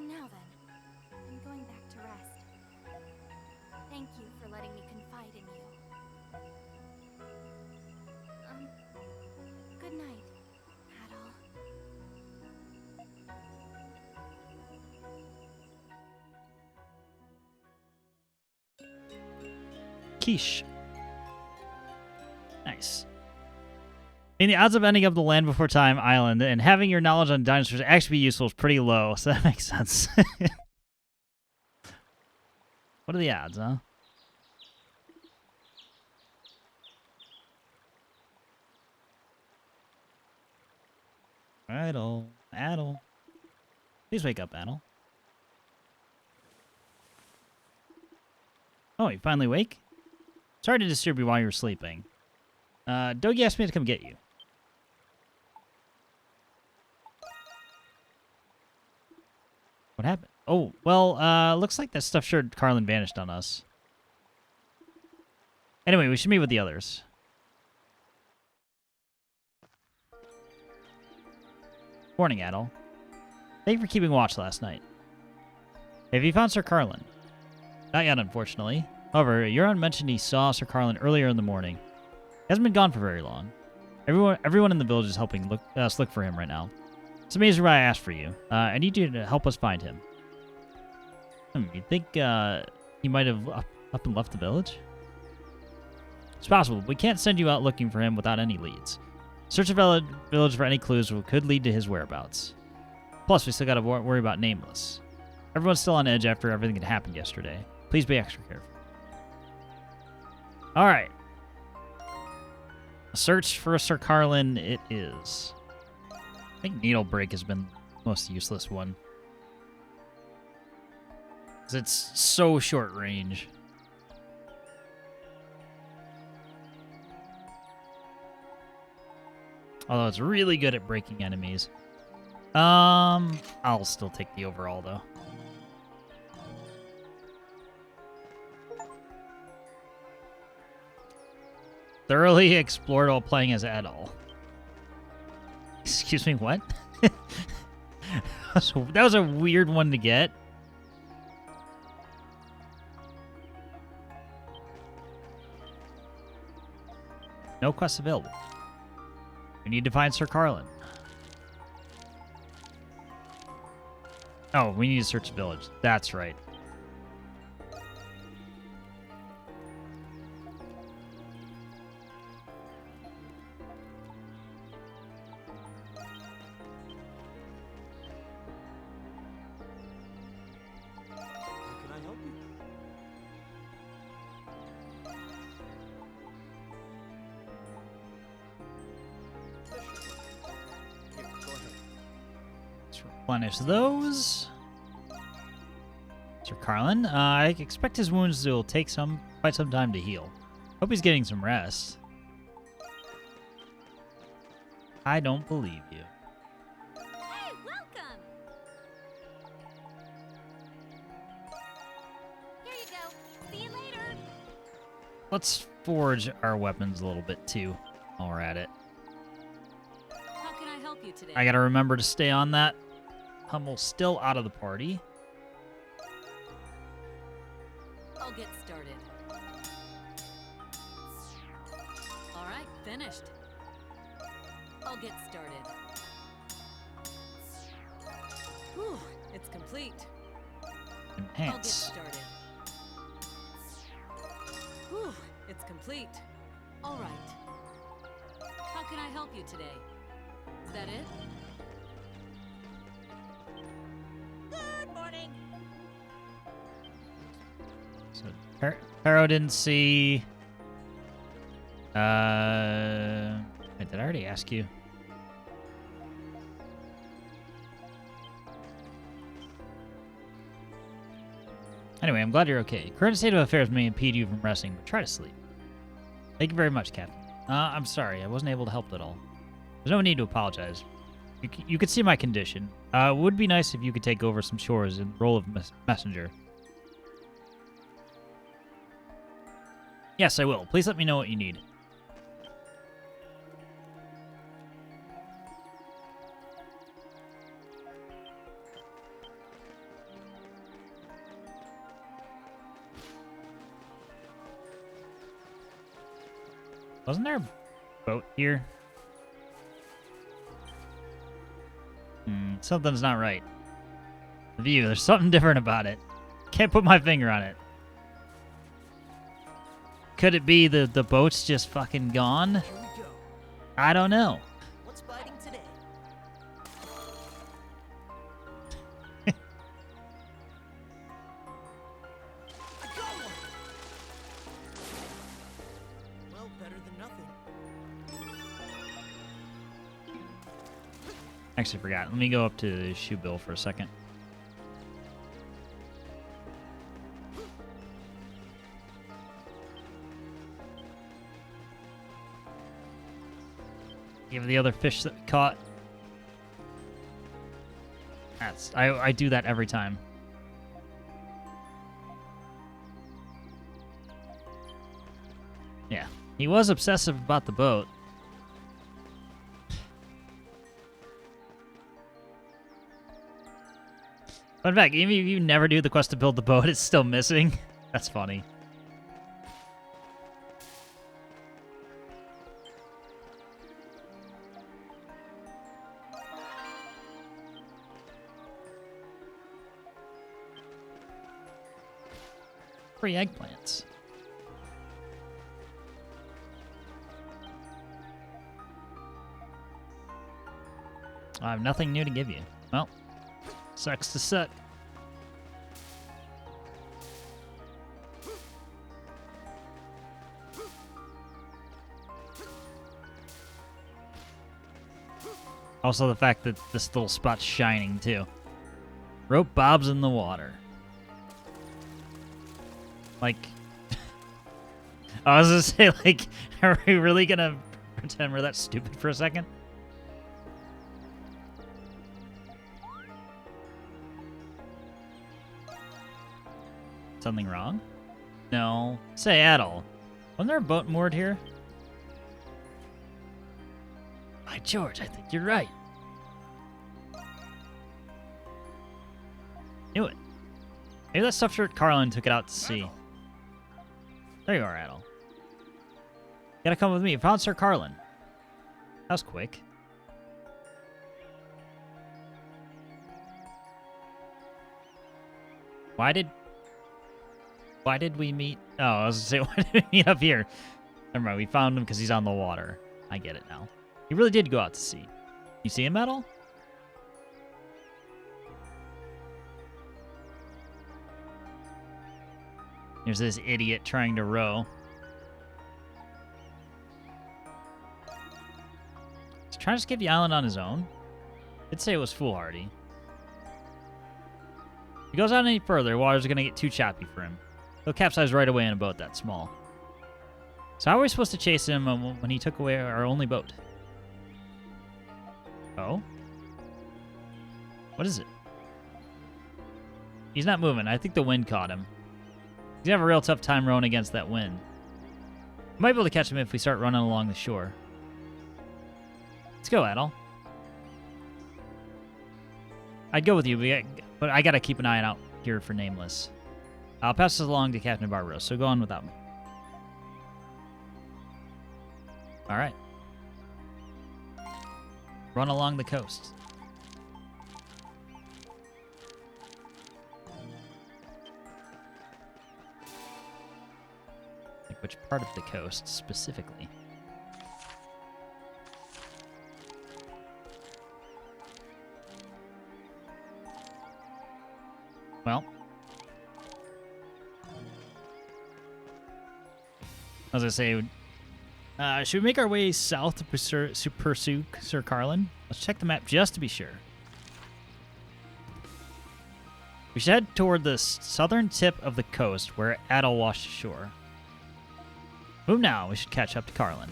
Now then, I'm going back to rest. Thank you for letting me confide in you. Good night, Adol. Quiche. Nice. I mean, the odds of ending up the Land Before Time island and having your knowledge on dinosaurs actually be useful is pretty low, so that makes sense. What are the odds, huh? Adol. Adol. Please wake up, Adol. Oh, you finally wake? Sorry to disturb you while you were sleeping. Dogi asked me to come get you. What happened? Oh, well, looks like that stuff sure Carlin vanished on us. Anyway, we should meet with the others. Morning, Adol. Thank you for keeping watch last night. Have you found Sir Carlin? Not yet, unfortunately. However, Euron mentioned he saw Sir Carlin earlier in the morning. He hasn't been gone for very long. Everyone in the village is helping us look for him right now. It's amazing why I asked for you. I need you to help us find him. You think he might have up and left the village? It's possible. We can't send you out looking for him without any leads. Search the village for any clues that could lead to his whereabouts. Plus, we still got to worry about Nameless. Everyone's still on edge after everything that happened yesterday. Please be extra careful. All right. A search for Sir Carlin it is. I think Needle Break has been the most useless one. 'Cause it's so short range. Although it's really good at breaking enemies. I'll still take the overall though. Thoroughly explored while playing as Edel. Excuse me, what? That was a weird one to get. No quests available. We need to find Sir Carlin. Oh, we need to search the village. That's right. How can I help you? Here, go ahead. Let's replenish those. Sir Carlin, I expect his wounds will take quite some time to heal. Hope he's getting some rest. I don't believe you. Hey, welcome! Here you go. See you later. Let's forge our weapons a little bit too while we're at it. How can I help you today? I gotta remember to stay on that. Hummel's still out of the party. I'll get started. All right, finished. I'll get started. Whew, it's complete. I'll get Enhance. started. Whew, it's complete. All right. How can I help you today? Is that it? Good morning. So Pharaoh didn't see. Wait, did I already ask you? Anyway, I'm glad you're okay. Current state of affairs may impede you from resting, but try to sleep. Thank you very much, Captain. I'm sorry, I wasn't able to help at all. There's no need to apologize. You could see my condition. It would be nice if you could take over some chores in the role of messenger. Yes, I will. Please let me know what you need. Wasn't there a boat here? Something's not right. The view, there's something different about it. Can't put my finger on it. Could it be the boat's just fucking gone? Here we go. I don't know. What's biting today? I got one. Well, better than nothing. Actually forgot. Let me go up to Shoe Bill for a second. Give the other fish that we caught. I do that every time. Yeah. He was obsessive about the boat. Fun fact, even if you never do the quest to build the boat, it's still missing. That's funny. Free eggplants. I have nothing new to give you. Well, sucks to suck. Also the fact that this little spot's shining too. Rope bobs in the water. Like, I was gonna say, like, are we really gonna pretend we're that stupid for a second? Something wrong? No. Say, Adel, wasn't there a boat moored here? By George, I think you're right. Knew it. Maybe that stuffed shirt Carlin took it out to sea. There you are, Adel. You gotta come with me. Found Sir Carlin. That was quick. Why did we meet? Oh, I was gonna say, why did we meet up here? Never mind, we found him because he's on the water. I get it now. He really did go out to sea. You see him at all? There's this idiot trying to row. He's trying to escape the island on his own. I'd say it was foolhardy. If he goes out any further, water's gonna get too choppy for him. He'll capsize right away in a boat that small. So how are we supposed to chase him when he took away our only boat? Oh? What is it? He's not moving. I think the wind caught him. He's gonna have a real tough time rowing against that wind. We might be able to catch him if we start running along the shore. Let's go, Adel. I'd go with you, but I gotta keep an eye out here for Nameless. I'll pass this along to Captain Barbaros, so go on without me. Alright. Run along the coast. Like which part of the coast specifically? Well, as I say, should we make our way south to pursue Sir Carlin? Let's check the map just to be sure. We should head toward the southern tip of the coast where Adel washed ashore. Move now, we should catch up to Carlin.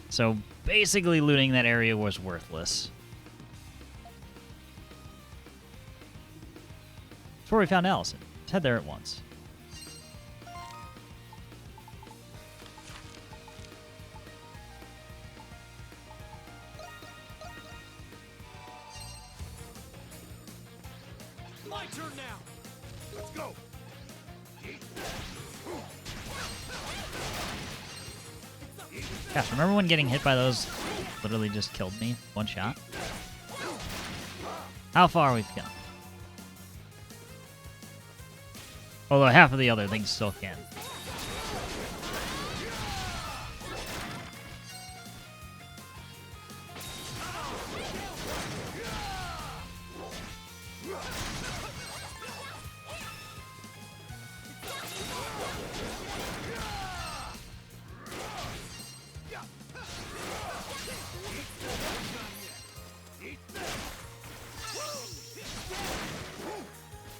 So basically looting that area was worthless. That's where we found Allison. Let's head there at once. My turn now. Let's go. Gosh, remember when getting hit by those literally just killed me? One shot? How far we've gone. Although half of the other things still can.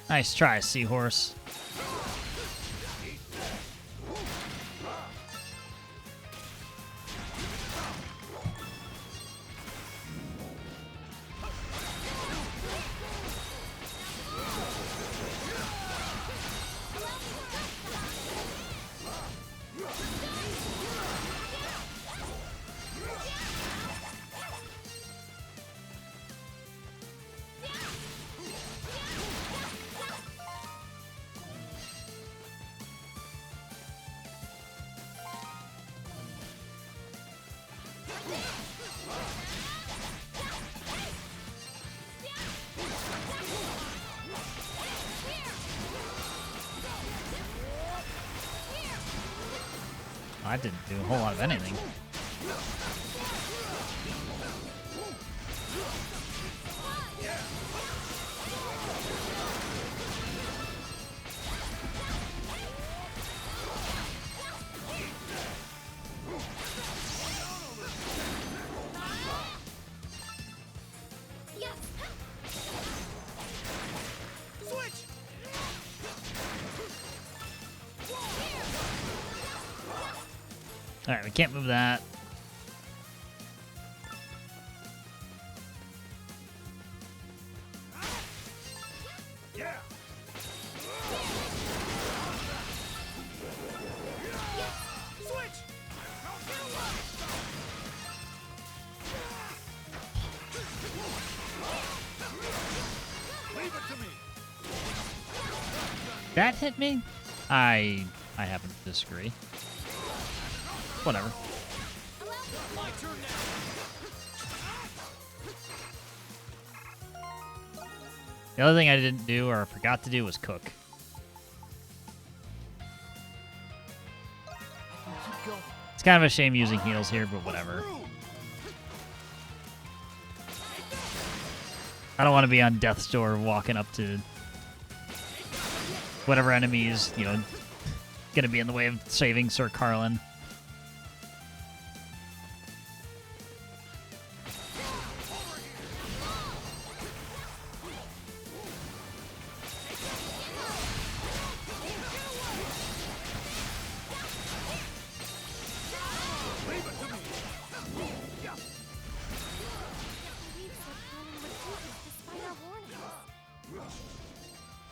Nice try, Seahorse. I didn't do a whole lot of anything. Alright, we can't move that. Yeah. Switch! Leave it to me. That hit me? I happen to disagree. Whatever. My turn now. The other thing I didn't do or forgot to do was cook. It's kind of a shame using heals here, but whatever. I don't want to be on death's door walking up to whatever enemies, you know, gonna be in the way of saving Sir Carlin.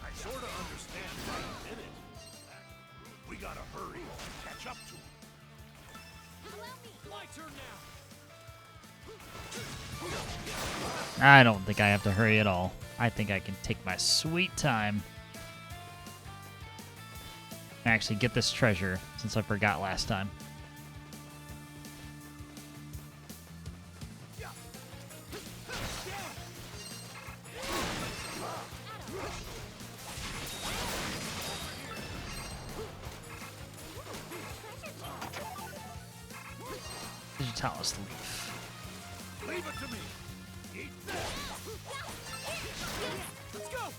I sort of understand why he did it. We gotta hurry, catch up to him. My turn now. I don't think I have to hurry at all. I think I can take my sweet time. Actually get this treasure, since I forgot last time. Digitalis leaf. Leave it to me. Eat that. Let's go.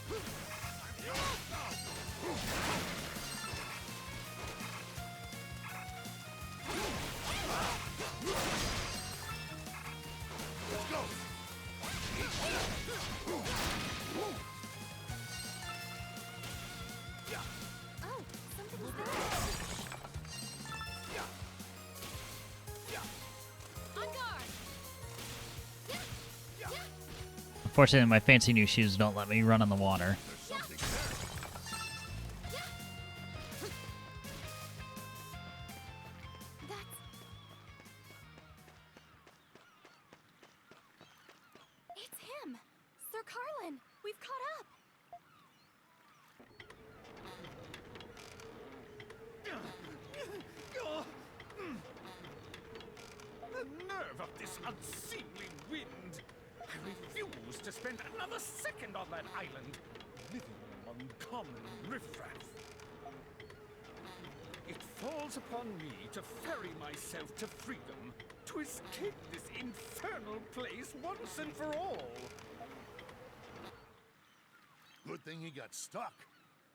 Let's go. Oh, something's there. On guard. Unfortunately, my fancy new shoes don't let me run on the water. It's him! Sir Carlin! We've caught up! The nerve of this unseemly wind! I refuse to spend another second on that island, living among common riffraff. It falls upon me to ferry myself to freedom, to escape this infernal place once and for all. Good thing he got stuck.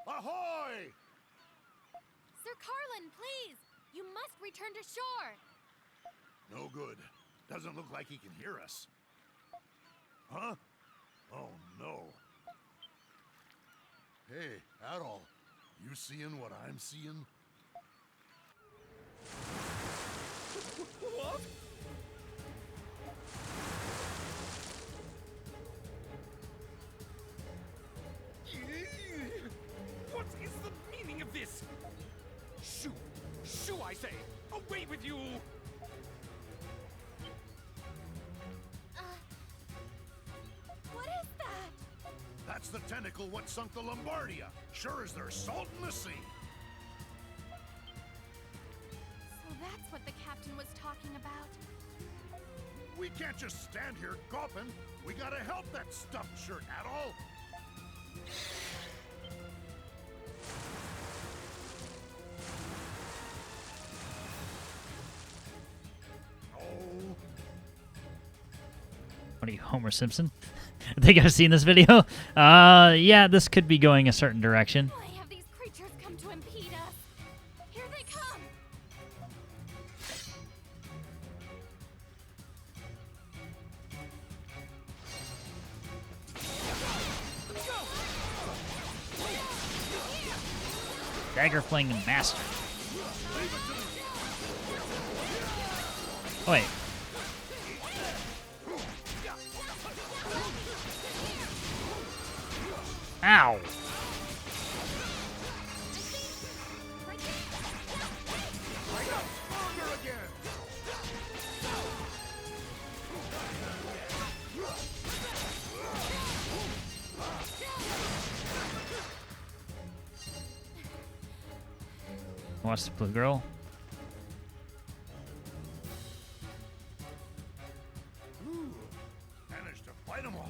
Ahoy! Sir Carlin, please! You must return to shore! No good. Doesn't look like he can hear us. Huh? Oh, no. Hey, Adol, you seeing what I'm seeing? What? What is the meaning of this? Shoo! Shoo, I say! Away with you! What is that? That's the tentacle what sunk the Lombardia. Sure as there's salt in the sea. So that's what the captain was talking about. We can't just stand here gawping. We gotta help that stuffed shirt, Adol. Oh. What are you, Homer Simpson? I think I've seen this video. Yeah, this could be going a certain direction. Why have these creatures come to impede us? Here they come! Dagger Fling Master. Oh, wait. Ow! Watch the blue girl. Managed to fight them all.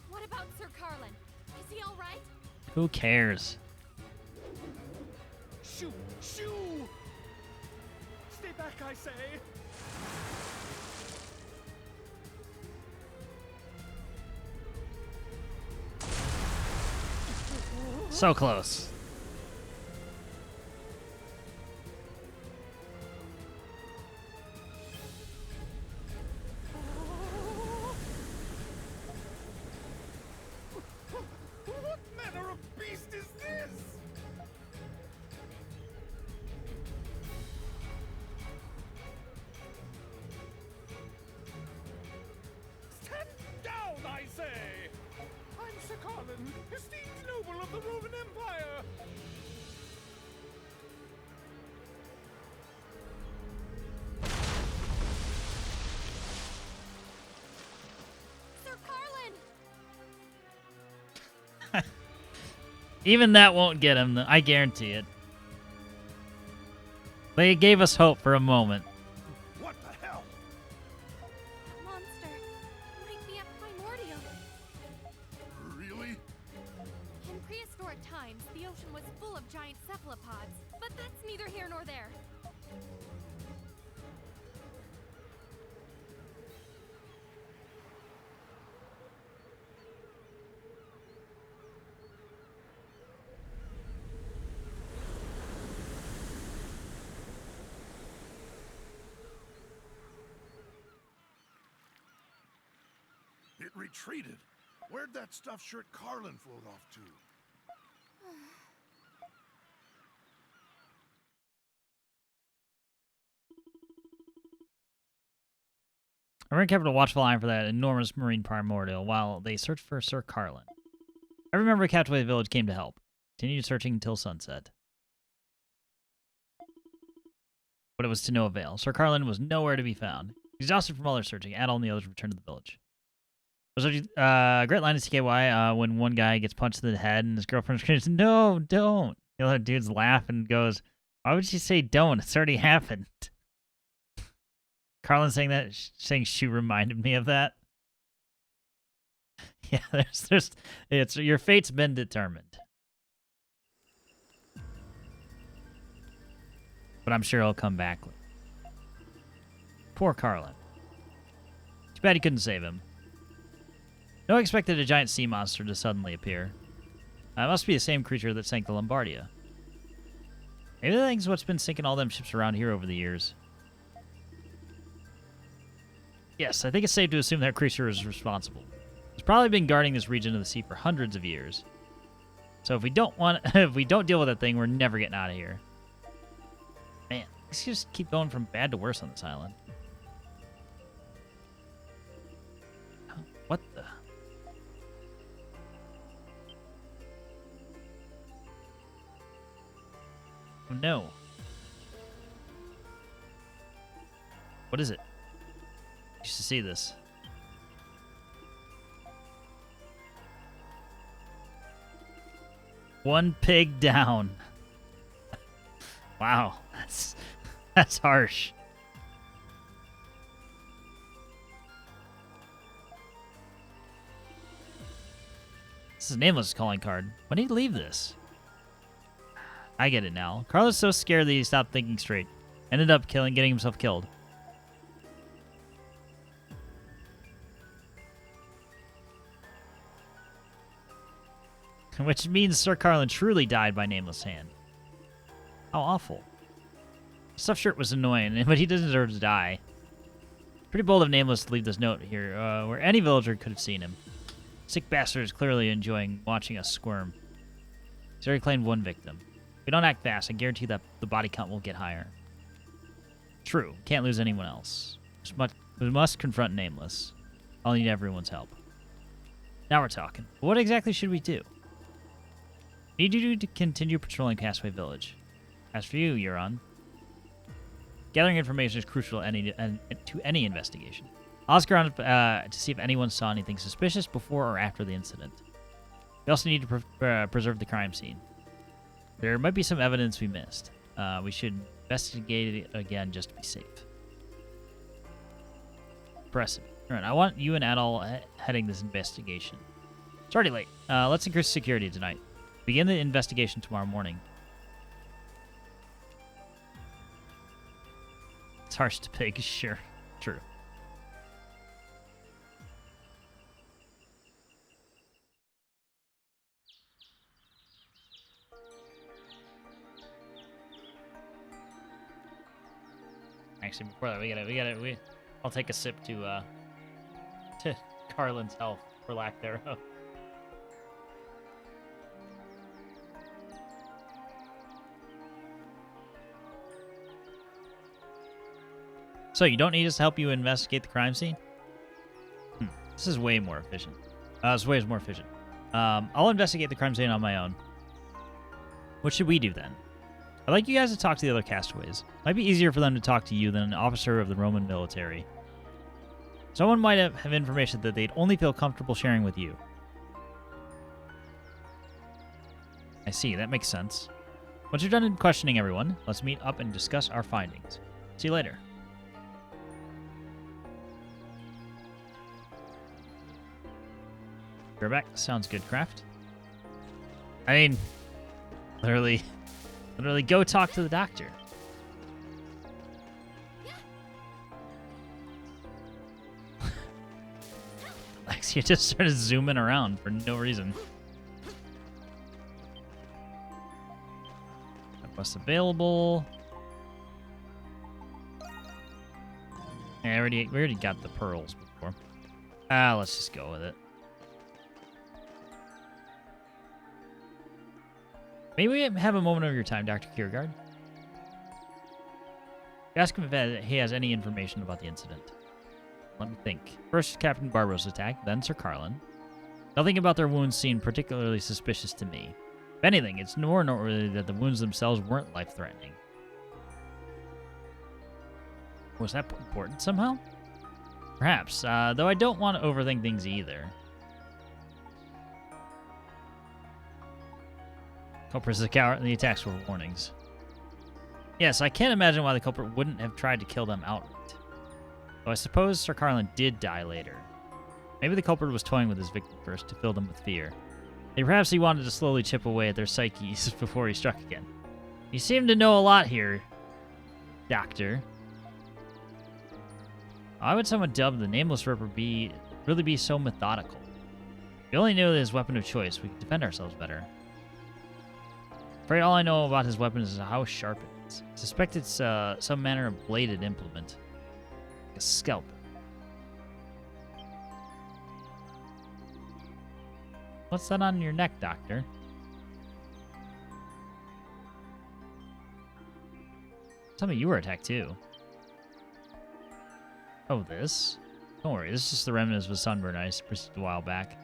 What about Sir Carlin? Is he all right? Who cares? Shoo! Shoo! Stay back, I say! So close. What manner of beast is this? Stand down, I say! I'm Sir Carlin, esteemed noble of the Roman Empire! Sir Carlin! Even that won't get him, I guarantee it. They gave us hope for a moment. What the hell? That monster might be a primordial. Really? In prehistoric times, the ocean was full of giant cephalopods, but that's neither here nor there. It retreated. Where'd that stuffed shirt Carlin float off to? Everyone kept a watchful eye for that enormous marine primordial while they searched for Sir Carlin. Every member of Captivated Village came to help. Continued searching until sunset. But it was to no avail. Sir Carlin was nowhere to be found. Exhausted from all their searching, Adol and the others returned to the village. There's a great line in CKY when one guy gets punched in the head and his girlfriend screams, "No, don't!" The other dude's laugh and goes, "Why would she say don't? It's already happened." Carlin saying she reminded me of that. Yeah, it's your fate's been determined. But I'm sure he'll come back. Poor Carlin. Too bad he couldn't save him. No one expected a giant sea monster to suddenly appear. It must be the same creature that sank the Lombardia. Maybe that thing's what's been sinking all them ships around here over the years. Yes, I think it's safe to assume that creature is responsible. It's probably been guarding this region of the sea for hundreds of years. So if we don't deal with that thing, we're never getting out of here. Man, let's just keep going from bad to worse on this island. What the? Oh no. What is it? I used to see this. One pig down. Wow, that's harsh. This is Nameless calling card. When did he leave this? I get it now. Carlos so scared that he stopped thinking straight. Ended up getting himself killed. Which means Sir Carlin truly died by Nameless hand. How awful. Stuffed shirt was annoying, but he doesn't deserve to die. Pretty bold of Nameless to leave this note here, where any villager could have seen him. Sick bastard is clearly enjoying watching us squirm. He's already claimed one victim. If we don't act fast, I guarantee that the body count will get higher. True. Can't lose anyone else. We must confront Nameless. I'll need everyone's help. Now we're talking. What exactly should we do? Need you to continue patrolling Castaway Village. As for you, Euron, gathering information is crucial to any investigation. I'll ask around to see if anyone saw anything suspicious before or after the incident. We also need to preserve the crime scene. There might be some evidence we missed. We should investigate it again just to be safe. Impressive. All right, I want you and Adol heading this investigation. It's already late. Let's increase security tonight. Begin the investigation tomorrow morning. It's harsh to pick, sure. True. Actually, before that, I'll take a sip to Carlin's health, for lack thereof. So, you don't need us to help you investigate the crime scene? This is way more efficient. This way is more efficient. I'll investigate the crime scene on my own. What should we do then? I'd like you guys to talk to the other castaways. Might be easier for them to talk to you than an officer of the Roman military. Someone might have information that they'd only feel comfortable sharing with you. I see, that makes sense. Once you're done questioning everyone, let's meet up and discuss our findings. See you later. We're back. Sounds good, Kraft. I mean, literally go talk to the doctor. Alexia just started zooming around for no reason. Quest available. Yeah, we already got the pearls before. Let's just go with it. Maybe we have a moment of your time, Dr. Kiergaard. Ask him if he has any information about the incident. Let me think. First, Captain Barbaros's attack, then Sir Carlin. Nothing about their wounds seemed particularly suspicious to me. If anything, it's more noteworthy that the wounds themselves weren't life-threatening. Was that important somehow? Perhaps, though I don't want to overthink things either. Culprit is a coward, and the attacks were warnings. Yes, I can't imagine why the culprit wouldn't have tried to kill them outright. Though I suppose Sir Carlin did die later. Maybe the culprit was toying with his victim first to fill them with fear. And perhaps he wanted to slowly chip away at their psyches before he struck again. You seem to know a lot here, Doctor. Why would someone dub the Nameless Ripper really be so methodical? If we only knew his weapon of choice, we could defend ourselves better. Afraid all I know about his weapon is how sharp it is. I suspect it's some manner of bladed implement. Like a scalpel. What's that on your neck, Doctor? Tell me you were attacked too. Oh, this? Don't worry, this is just the remnants of a sunburn I received a while back.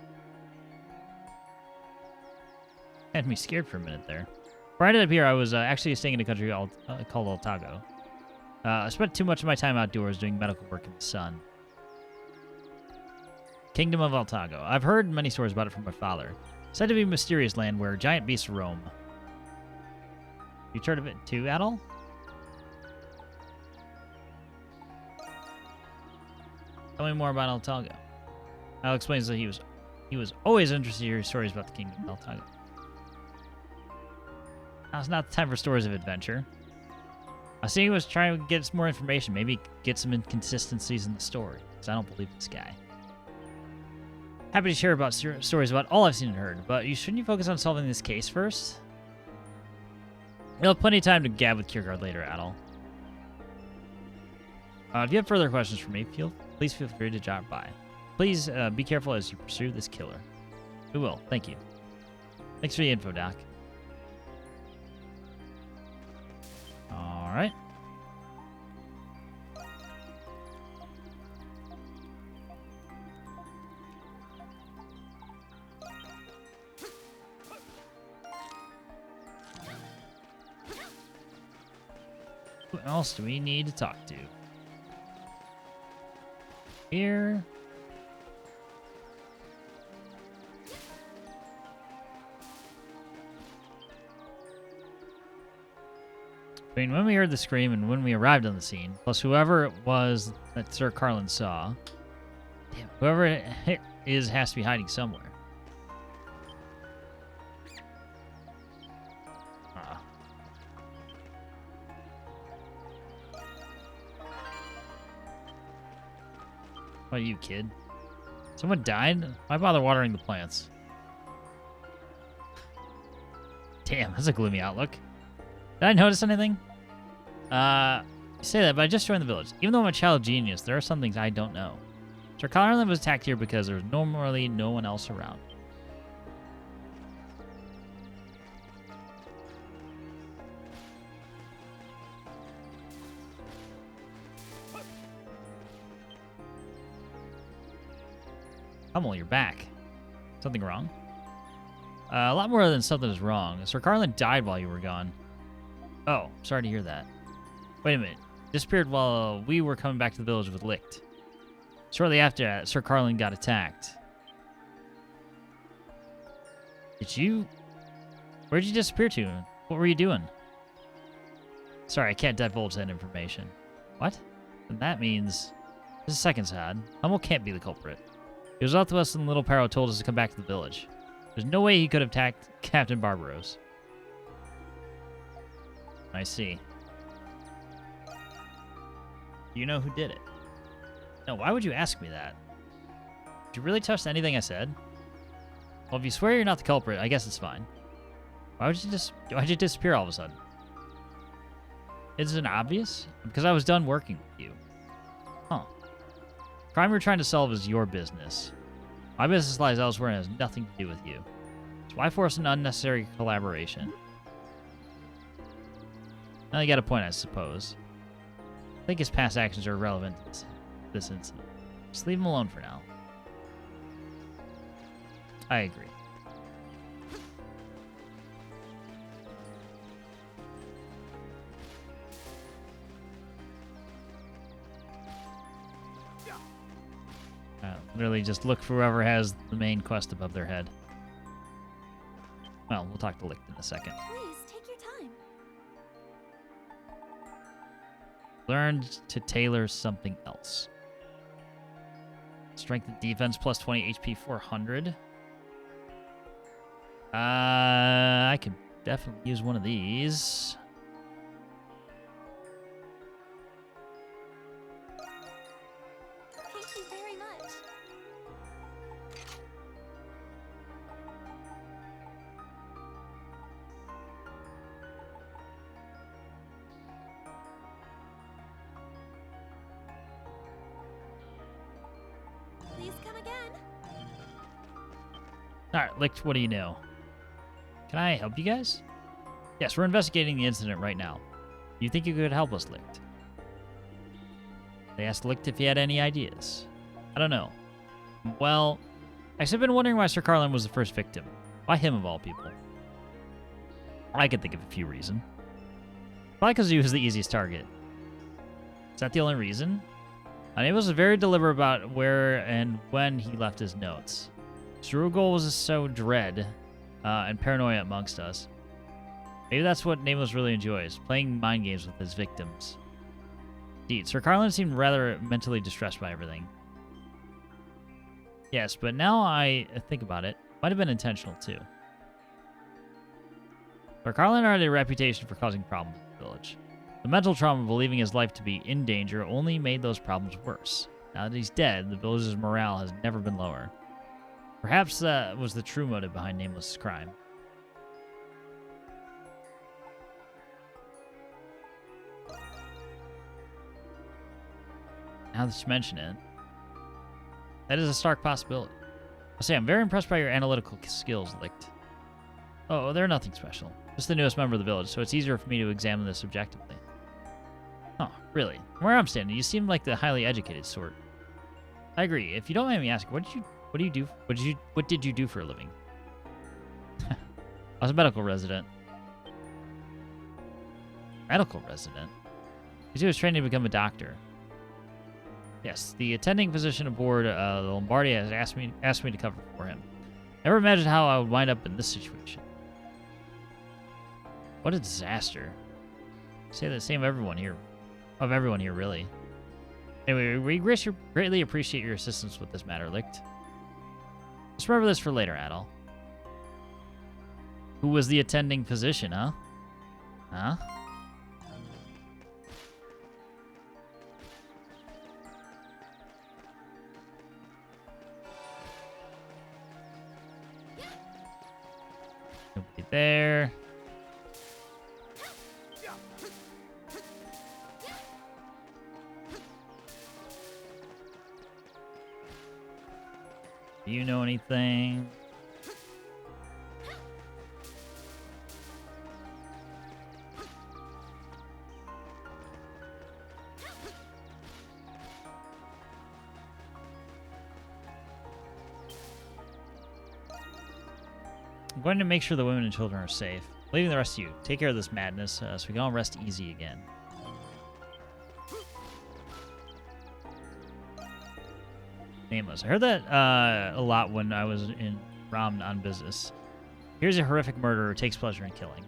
Had me scared for a minute there. Before I ended up here, I was actually staying in a country called Altago. I spent too much of my time outdoors doing medical work in the sun. Kingdom of Altago. I've heard many stories about it from my father. Said to be a mysterious land where giant beasts roam. You heard of it too, Adol? Tell me more about Altago. Al explains that he was always interested to hear stories about the Kingdom of Altago. Now it's not the time for stories of adventure. I see he was trying to get some more information, maybe get some inconsistencies in the story, because I don't believe this guy. Happy to share about stories about all I've seen and heard, but shouldn't you focus on solving this case first? You'll have plenty of time to gab with Kiergaard later, Adol. If you have further questions for me, please feel free to drop by. Please be careful as you pursue this killer. We will. Thank you. Thanks for the info, Doc. All right. Who else do we need to talk to? Here. I mean, when we heard the scream and when we arrived on the scene, plus whoever it was that Sir Carlin saw, damn, whoever it is has to be hiding somewhere. What about you, kid? Someone died? Why bother watering the plants? Damn, that's a gloomy outlook. Did I notice anything? You say that, but I just joined the village. Even though I'm a child genius, there are some things I don't know. Sir Carlin was attacked here because there's normally no one else around. Hummel, you're back. Something wrong? A lot more than something is wrong. Sir Carlin died while you were gone. Oh, sorry to hear that. Wait a minute. Disappeared while we were coming back to the village with Licht. Shortly after that, Sir Carlin got attacked. Where'd you disappear to? What were you doing? Sorry, I can't divulge that information. What? Then that means... This is second sad. Hummel can't be the culprit. He was out to us and Little Paro told us to come back to the village. There's no way he could have attacked Captain Barbaros. I see. You know who did it? No, why would you ask me that? Did you really trust anything I said? Well, if you swear you're not the culprit, I guess it's fine. Why'd you disappear all of a sudden? Isn't it obvious? Because I was done working with you. Huh. The crime you're trying to solve is your business. My business lies elsewhere and has nothing to do with you. So why force an unnecessary collaboration? Now you got a point, I suppose. I think his past actions are irrelevant to this incident. Just leave him alone for now. I agree. Literally just look for whoever has the main quest above their head. Well, we'll talk to Licht in a second. Please, take your time. Learned to tailor something else. Strength and defense plus 20 HP 400. I could definitely use one of these. Thank you very much. Please come again. Alright, Licht, what do you know? Can I help you guys? Yes, we're investigating the incident right now. You think you could help us, Licht? They asked Licht if he had any ideas. I don't know. Well, actually, I've been wondering why Sir Carlin was the first victim. Why him of all people? I could think of a few reasons. Probably because he was the easiest target. Is that the only reason? And was very deliberate about where and when he left his notes. Strugol was so dread and paranoia amongst us. Maybe that's what Nameless really enjoys, playing mind games with his victims. Indeed, Sir Carlin seemed rather mentally distressed by everything. Yes, but now I think about it, might have been intentional too. Sir Carlin had a reputation for causing problems in the village. The mental trauma of believing his life to be in danger only made those problems worse. Now that he's dead, the village's morale has never been lower. Perhaps that was the true motive behind Nameless' crime. Now that you mention it, that is a stark possibility. I'll say I'm very impressed by your analytical skills, Licht. Oh, they're nothing special. Just the newest member of the village, so it's easier for me to examine this objectively. Oh, really? From where I'm standing, you seem like the highly educated sort. I agree. If you don't mind me asking, what did you do for a living? I was a medical resident. Medical resident? He was training to become a doctor. Yes, the attending physician aboard the Lombardi has asked me to cover for him. Never imagined how I would wind up in this situation. What a disaster. I say the same of everyone here. Really. Anyway, we greatly appreciate your assistance with this matter, Licht. Just remember this for later, Adol. Who was the attending physician, huh? Huh? Nobody there. Do you know anything? I'm going to make sure the women and children are safe. Leaving the rest of you. Take care of this madness so we can all rest easy again. Nameless. I heard that a lot when I was in Rom on business. Here's a horrific murderer who takes pleasure in killing.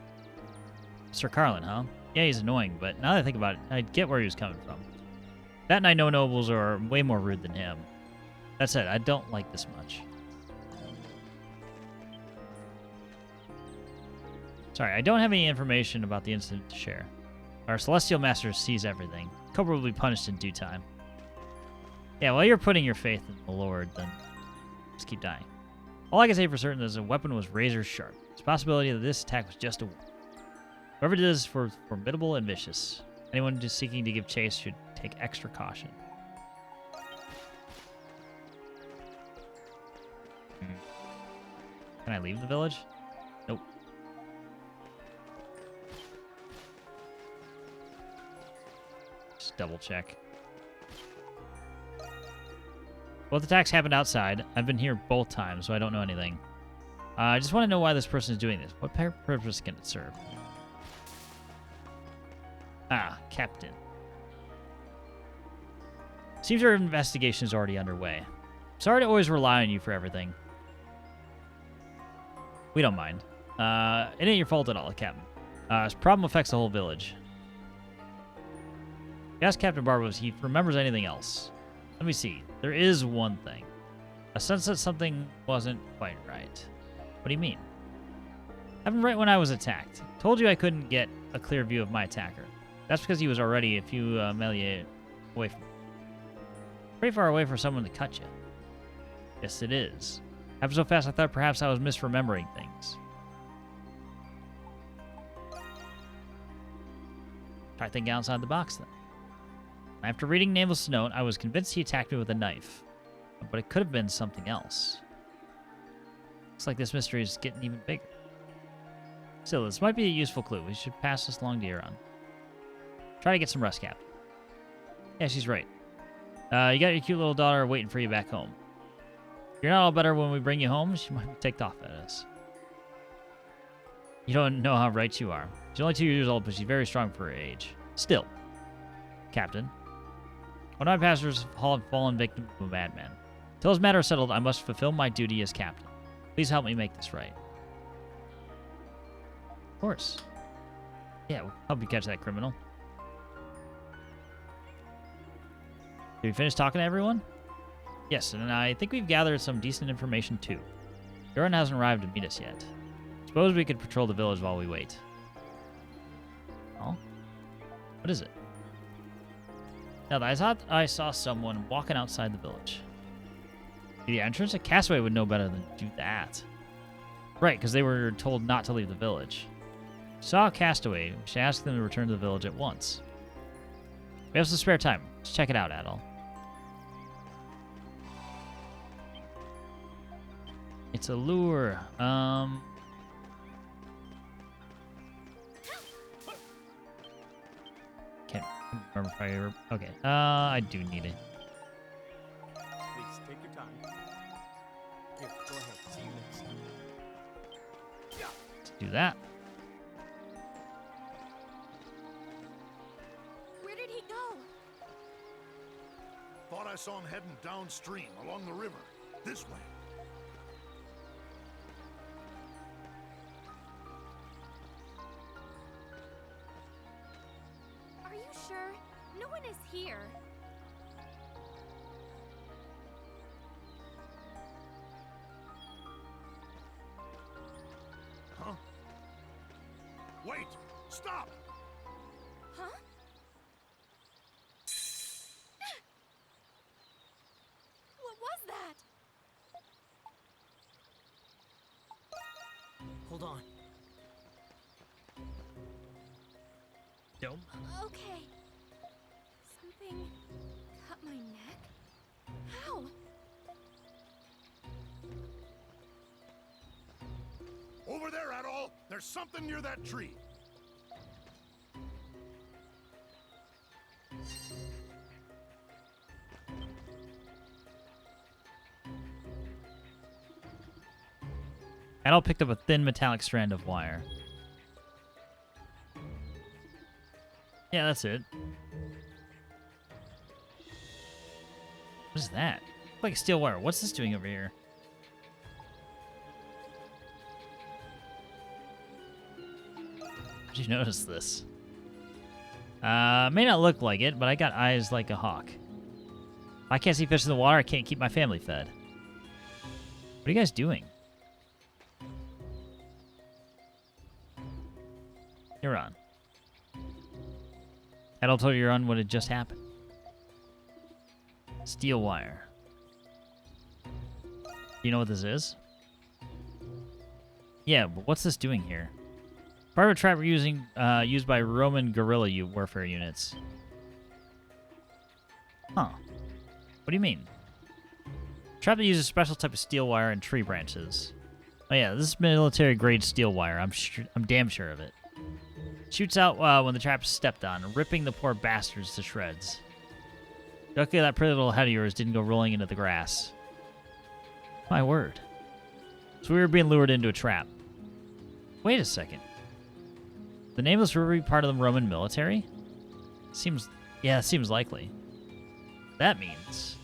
Sir Carlin, huh? Yeah, he's annoying, but now that I think about it, I get where he was coming from. That and I know nobles are way more rude than him. That said, I don't like this much. Sorry, I don't have any information about the incident to share. Our Celestial Master sees everything. Cobra will be punished in due time. Yeah, while you're putting your faith in the Lord, then just keep dying. All I can say for certain is the weapon was razor sharp. It's a possibility that this attack was just a wound. Whoever did this is formidable and vicious. Anyone just seeking to give chase should take extra caution. Can I leave the village? Nope. Just double check. Both attacks happened outside. I've been here both times, so I don't know anything. I just want to know why this person is doing this. What purpose can it serve? Ah, Captain. Seems our investigation is already underway. Sorry to always rely on you for everything. We don't mind. It ain't your fault at all, Captain. This problem affects the whole village. Ask Captain Barber if he remembers anything else. Let me see. There is one thing. A sense that something wasn't quite right. What do you mean? Happened right when I was attacked. Told you I couldn't get a clear view of my attacker. That's because he was already a few melee away from me. Pretty far away for someone to cut you. Yes, it is. Happened so fast I thought perhaps I was misremembering things. Try thinking outside the box then. After reading Nameless' note, I was convinced he attacked me with a knife. But it could have been something else. Looks like this mystery is getting even bigger. Still, this might be a useful clue. We should pass this along to Euron. Try to get some rest, Captain. Yeah, she's right. You got your cute little daughter waiting for you back home. If you're not all better when we bring you home, she might be ticked off at us. You don't know how right you are. She's only 2 years old, but she's very strong for her age. Still, Captain, one of my passengers has fallen victim to a madman. Till this matter is settled, I must fulfill my duty as captain. Please help me make this right. Of course. Yeah, we'll help you catch that criminal. Did we finish talking to everyone? Yes, and I think we've gathered some decent information too. Euron hasn't arrived to meet us yet. Suppose we could patrol the village while we wait. Oh? What is it? Now, I thought I saw someone walking outside the village. The entrance? A castaway would know better than to do that. Right, because they were told not to leave the village. Saw a castaway. We should ask them to return to the village at once. We have some spare time. Let's check it out, Adol. It's a lure. Can't remember if I ever... Okay, I do need it. Please, take your time. Here, go ahead. See you next. Let's do that. Where did he saw him heading downstream along the river. This way. Are you sure? No one is here. Huh? Wait! Stop! Huh? What was that? Hold on. Nope. Okay. Something cut my neck? How? Over there, Adol! There's something near that tree. Adol picked up a thin metallic strand of wire. Yeah, that's it. What is that? Like a steel wire. What's this doing over here? How'd you notice this? May not look like it, but I got eyes like a hawk. If I can't see fish in the water, I can't keep my family fed. What are you guys doing? You're on. Adol told you what had just happened. Steel wire. You know what this is? Yeah, but what's this doing here? Part of a trap used by Roman guerrilla warfare units. Huh. What do you mean? Trap that uses a special type of steel wire and tree branches. Oh yeah, this is military grade steel wire. I'm damn sure of it. Shoots out when the trap's stepped on, ripping the poor bastards to shreds. Luckily that pretty little head of yours didn't go rolling into the grass. My word. So we were being lured into a trap. Wait a second. The Nameless River be part of the Roman military? Seems likely. That means...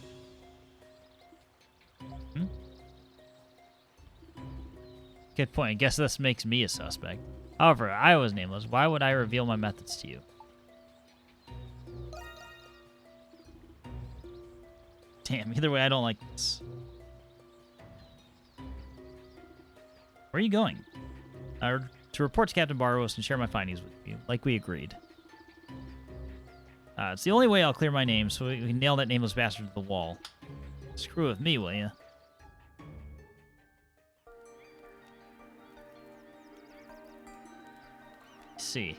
Good point. I guess this makes me a suspect. However, I was nameless. Why would I reveal my methods to you? Damn, either way, I don't like this. Where are you going? To report to Captain Barbaros and share my findings with you, like we agreed. It's the only way I'll clear my name, so we can nail that nameless bastard to the wall. Screw with me, will ya? See.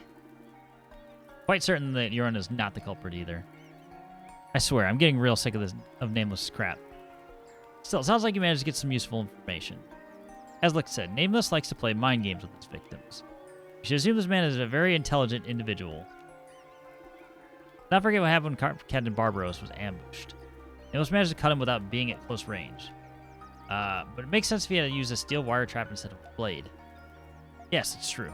Quite certain that Euron is not the culprit either. I swear, I'm getting real sick of this nameless crap. Still, it sounds like you managed to get some useful information. As Lick said, Nameless likes to play mind games with his victims. You should assume this man is a very intelligent individual. Not forget what happened when Captain Barbaros was ambushed. Nameless managed to cut him without being at close range. But it makes sense if he had to use a steel wire trap instead of a blade. Yes, it's true.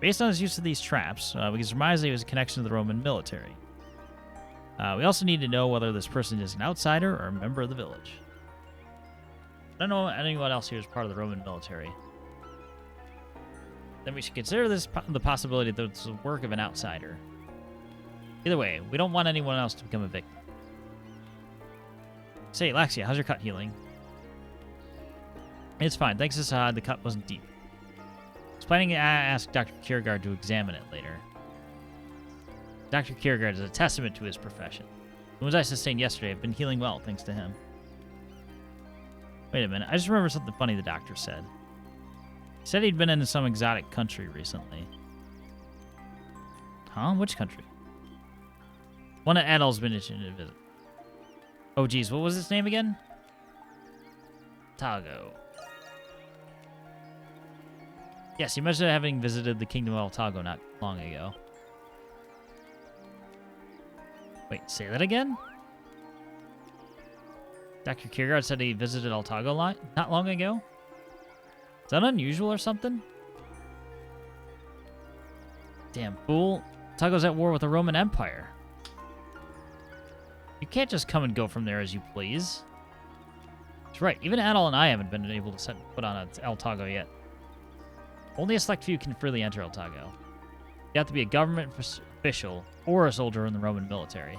Based on his use of these traps, we can surmise that he was a connection to the Roman military. We also need to know whether this person is an outsider or a member of the village. I don't know anyone else here is part of the Roman military. Then we should consider this the possibility that it's the work of an outsider. Either way, we don't want anyone else to become a victim. Say, Laxia, how's your cut healing? It's fine. Thanks to Sahad, the cut wasn't deep. I was planning to ask Dr. Kiergaard to examine it later. Dr. Kiergaard is a testament to his profession. The wounds I sustained yesterday have been healing well, thanks to him. Wait a minute, I just remembered something funny the doctor said. He said he'd been in some exotic country recently. Huh? Which country? One that Adol's been itching to visit. Oh geez, what was its name again? Tago. Yes, he mentioned having visited the Kingdom of Altago not long ago. Wait, say that again? Dr. Kiergaard said he visited Altago not long ago? Is that unusual or something? Damn fool. Altago's at war with the Roman Empire. You can't just come and go from there as you please. That's right. Even Adol and I haven't been able to set foot on El Tago yet. Only a select few can freely enter El Tago. You have to be a government official or a soldier in the Roman military.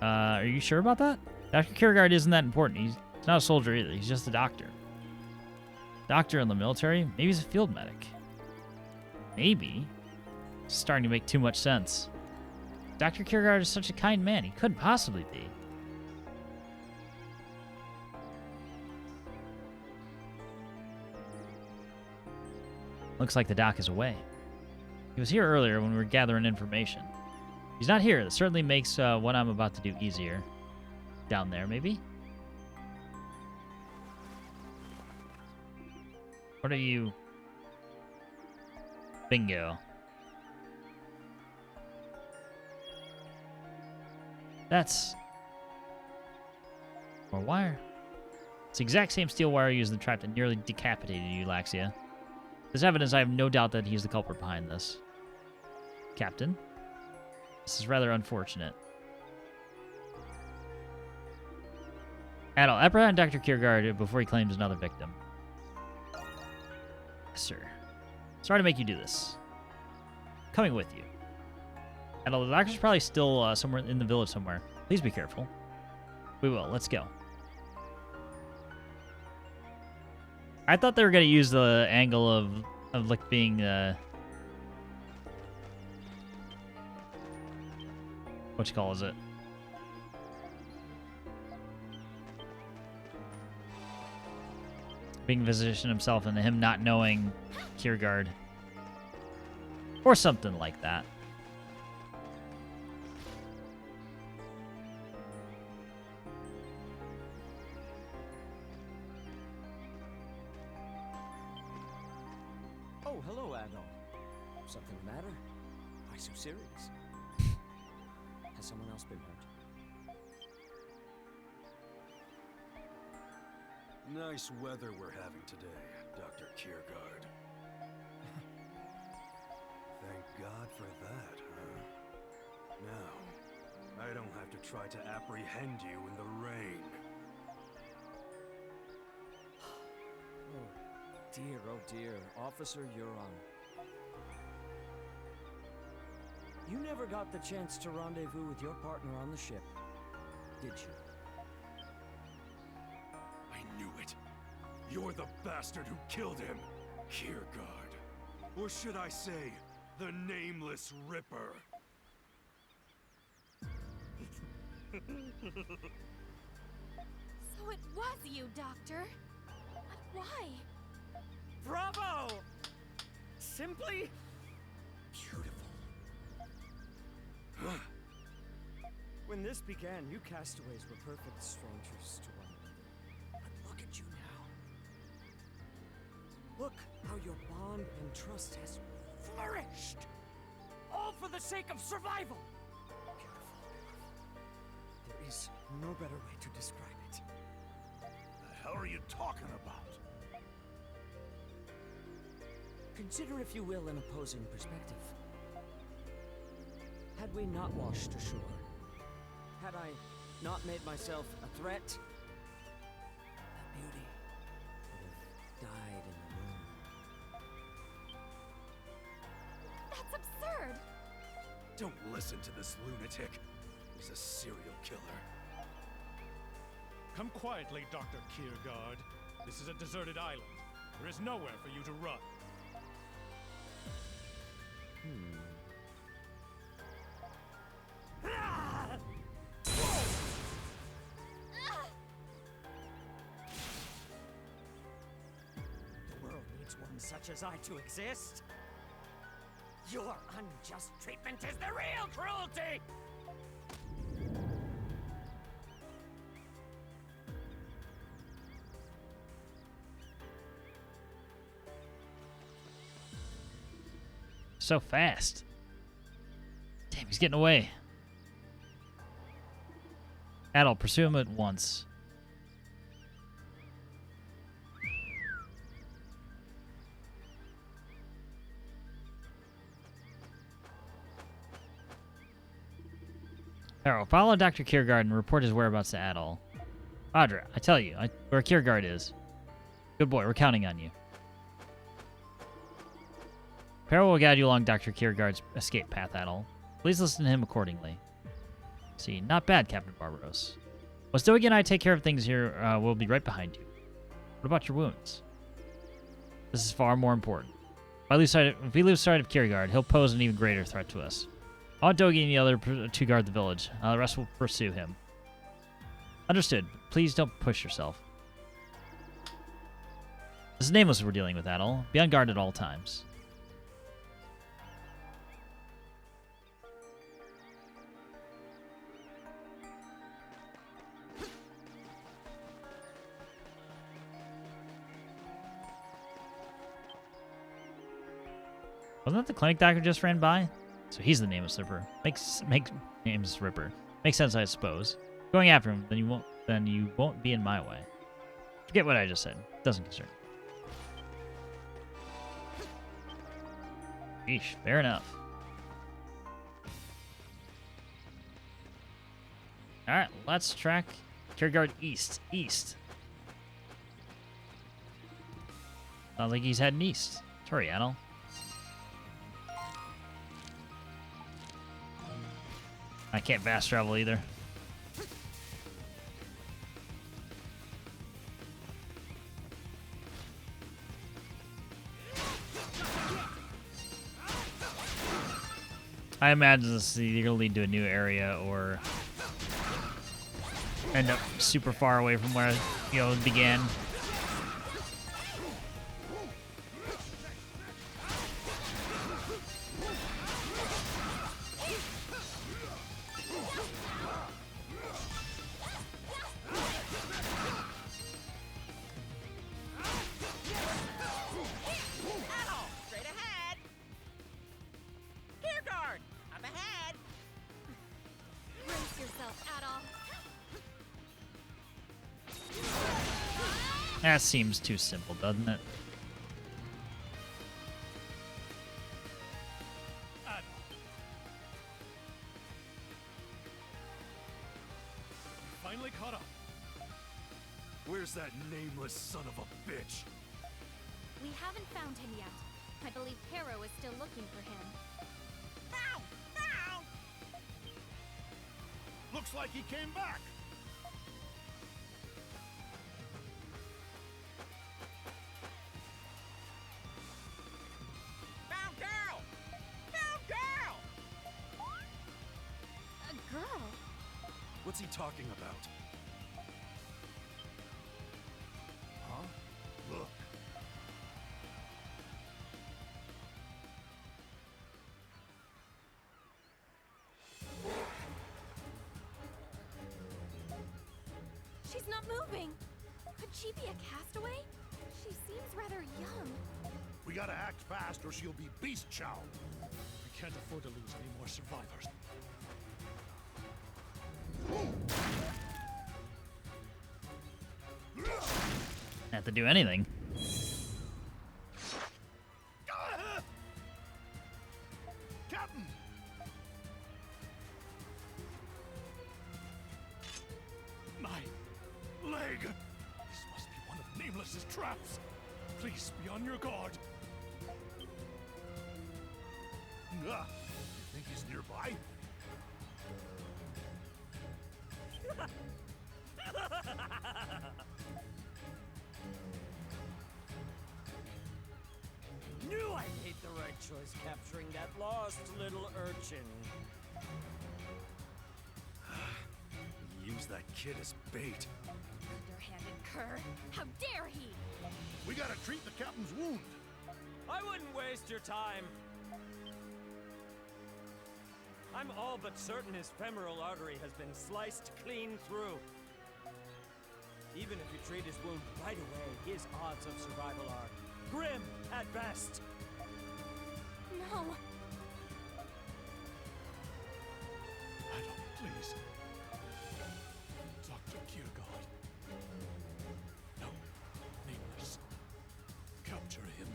Are you sure about that? Dr. Kierkegaard isn't that important. He's not a soldier either. He's just a doctor. Doctor in the military? Maybe he's a field medic. Maybe. It's starting to make too much sense. Dr. Kierkegaard is such a kind man. He couldn't possibly be. Looks like the doc is away. He was here earlier when we were gathering information. He's not here. That certainly makes what I'm about to do easier. Down there, maybe? What are you? Bingo. That's more wire. It's the exact same steel wire used in the trap that nearly decapitated you, Laxia. There's evidence. I have no doubt that he's the culprit behind this. Captain, this is rather unfortunate. Adol, apprehend Dr. Kierkegaard before he claims another victim. Yes, sir. Sorry to make you do this. Coming with you. Adol, the doctor's probably still somewhere in the village somewhere. Please be careful. We will. Let's go. I thought they were going to use the angle of like being what you call is it? Being a physician himself and him not knowing Kierkegaard. Or something like that. Oh, hello, Adol. Something the matter? Why so serious? Has someone else been hurt? Nice weather we're having today, Dr. Kierkegaard. Thank God for that, huh? Now, I don't have to try to apprehend you in the rain. Oh dear, Officer Euron. You never got the chance to rendezvous with your partner on the ship, did you? I knew it. You're the bastard who killed him, Kierkegaard. Or should I say, the Nameless Ripper. So it was you, Doctor. But why? Bravo! Simply Beautiful. when this began, you castaways were perfect strangers to one another. But look at you now. Look how your bond and trust has flourished. All for the sake of survival. Beautiful. There is no better way to describe it. The hell are you talking about? Consider, if you will, an opposing perspective. Had we not washed ashore, had I not made myself a threat, that beauty would have died in the moon. That's absurd. Don't listen to this lunatic. He's a serial killer. Come quietly, Dr. Kierkegaard. This is a deserted island. There is nowhere for you to run. The world needs one such as I to exist. Your unjust treatment is the real cruelty! So fast. Damn, he's getting away. Adol, pursue him at once. Arrow, follow Dr. Kiergaard and report his whereabouts to Adol. Audra, I tell you, where Kiergaard is. Good boy, we're counting on you. Peril will guide you along Dr. Kiergaard's escape path, Adol. Please listen to him accordingly. See, not bad, Captain Barbaros. While Stoic and I take care of things here, we'll be right behind you. What about your wounds? This is far more important. If we lose sight of Kiergaard, he'll pose an even greater threat to us. I want Dogi and the other to guard the village. The rest will pursue him. Understood. Please don't push yourself. This is Nameless we're dealing with, Adol. Be on guard at all times. Wasn't that the clinic doctor just ran by? So he's the Nameless Ripper. Makes Nameless Ripper. Makes sense, I suppose. Going after him, then you won't be in my way. Forget what I just said. Doesn't concern me. Eesh, fair enough. Alright, let's track Kiergaard east. East. Sounds like he's heading east. Hurry, Adol. I can't fast travel either. I imagine this is either gonna lead to a new area or end up super far away from where it began. That seems too simple, doesn't it? Finally caught up. Where's that nameless son of a bitch? We haven't found him yet. I believe Pero is still looking for him. Ow! Ow! Looks like he came back. Found girl! Found girl! A girl? What's he talking about? Huh? Look. She's not moving. Could she be a castaway? She seems rather young. We gotta act fast or she'll be beast chow. We can't afford to lose any more survivors. Have to do anything. Captain! My leg! This must be one of Nameless's traps. Please be on your guard. You think he's nearby? Knew I made the right choice capturing that lost little urchin. Use that kid as bait. Underhanded cur. How dare he? We gotta treat the captain's wound. I wouldn't waste your time. I'm all but certain his femoral artery has been sliced clean through. Even if you treat his wound right away, his odds of survival are grim at best. No. Adol, please. Dr. Kiergaard. No. Nameless. Capture him.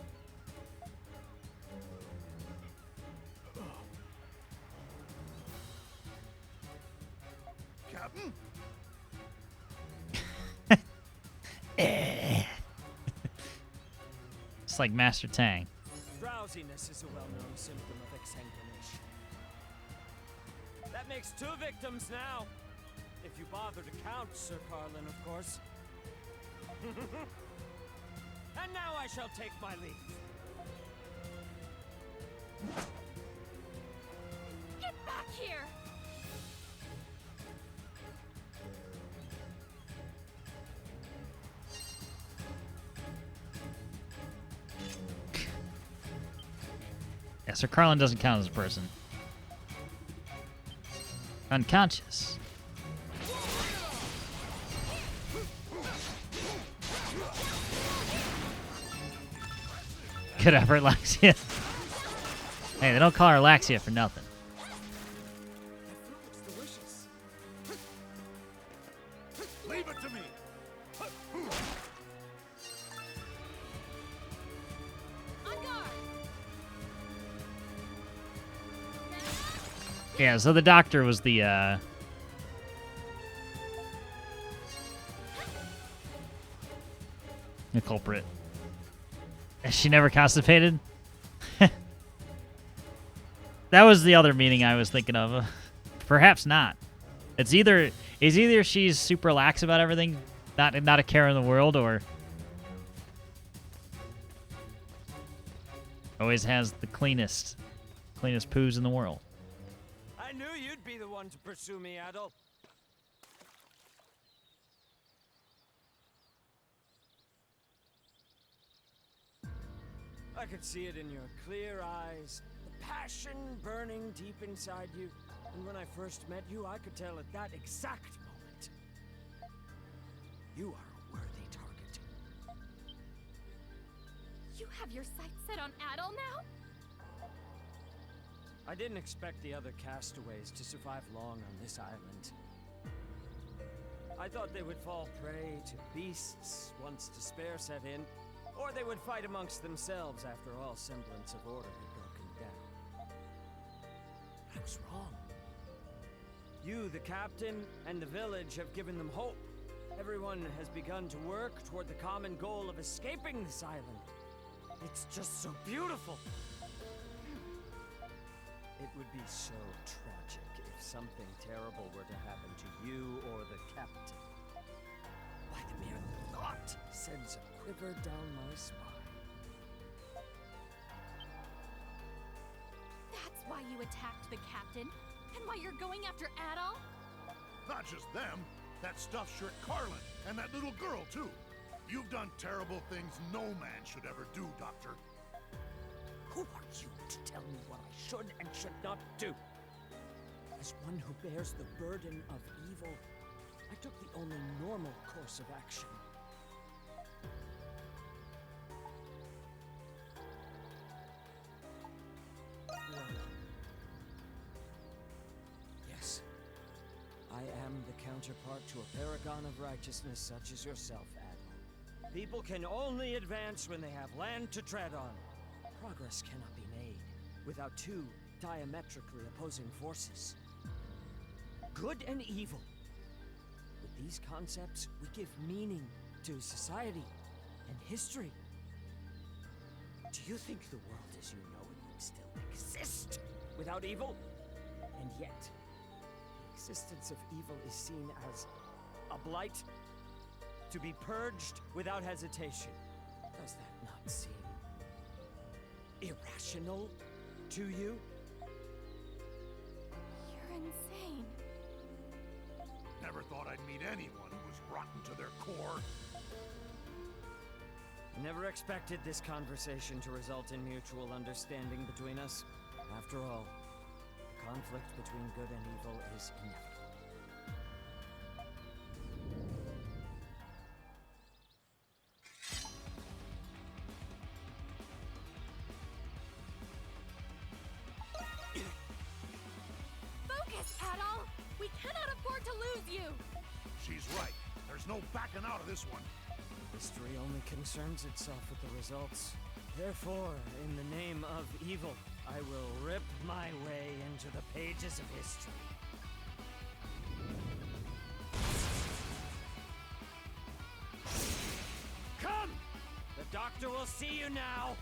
It's like Master Tang. Drowsiness is a well-known symptom of exsanguination. That makes 2 victims now. If you bother to count, Sir Carlin, of course. And now I shall take my leave. Get back here! Yeah, Sir Carlin doesn't count as a person. Unconscious. Good effort, Laxia. Hey, they don't call her Laxia for nothing. It's delicious. Leave it to me. On guard! Yeah, so the doctor was the culprit. Is she never constipated? That was the other meaning I was thinking of. Perhaps not. It's either she's super lax about everything, not a care in the world, or always has the cleanest poos in the world. I knew you'd be the one to pursue me, Adol. I could see it in your clear eyes, the passion burning deep inside you. And when I first met you, I could tell at that exact moment, you are a worthy target. You have your sights set on Adol now? I didn't expect the other castaways to survive long on this island. I thought they would fall prey to beasts once despair set in, or they would fight amongst themselves after all semblance of order had broken down. I was wrong. You, the captain, and the village have given them hope. Everyone has begun to work toward the common goal of escaping this island. It's just so beautiful. It would be so tragic if something terrible were to happen to you or the captain. Why, the mere thought sends a quiver down my spine. That's why you attacked the captain? And why you're going after Adol? Not just them. That stuffed shirt Carlin and that little girl, too. You've done terrible things no man should ever do, Doctor. Who are you to tell me what I should and should not do? As one who bears the burden of evil, I took the only normal course of action. Yes, I am the counterpart to a paragon of righteousness such as yourself, Adol. People can only advance when they have land to tread on. Progress cannot be made without two diametrically opposing forces. Good and evil. With these concepts, we give meaning to society and history. Do you think the world as you know it would still exist without evil? And yet, the existence of evil is seen as a blight to be purged without hesitation. Does that not seem irrational to you? You're insane. Never thought I'd meet anyone who was rotten to their core. Never expected this conversation to result in mutual understanding between us. After all, the conflict between good and evil is inevitable. Focus, Adol! We cannot afford to lose you! She's right. There's no backing out of this one. History only concerns itself with the results. Therefore, in the name of evil, I will rip my way into the pages of history. Master will see you now.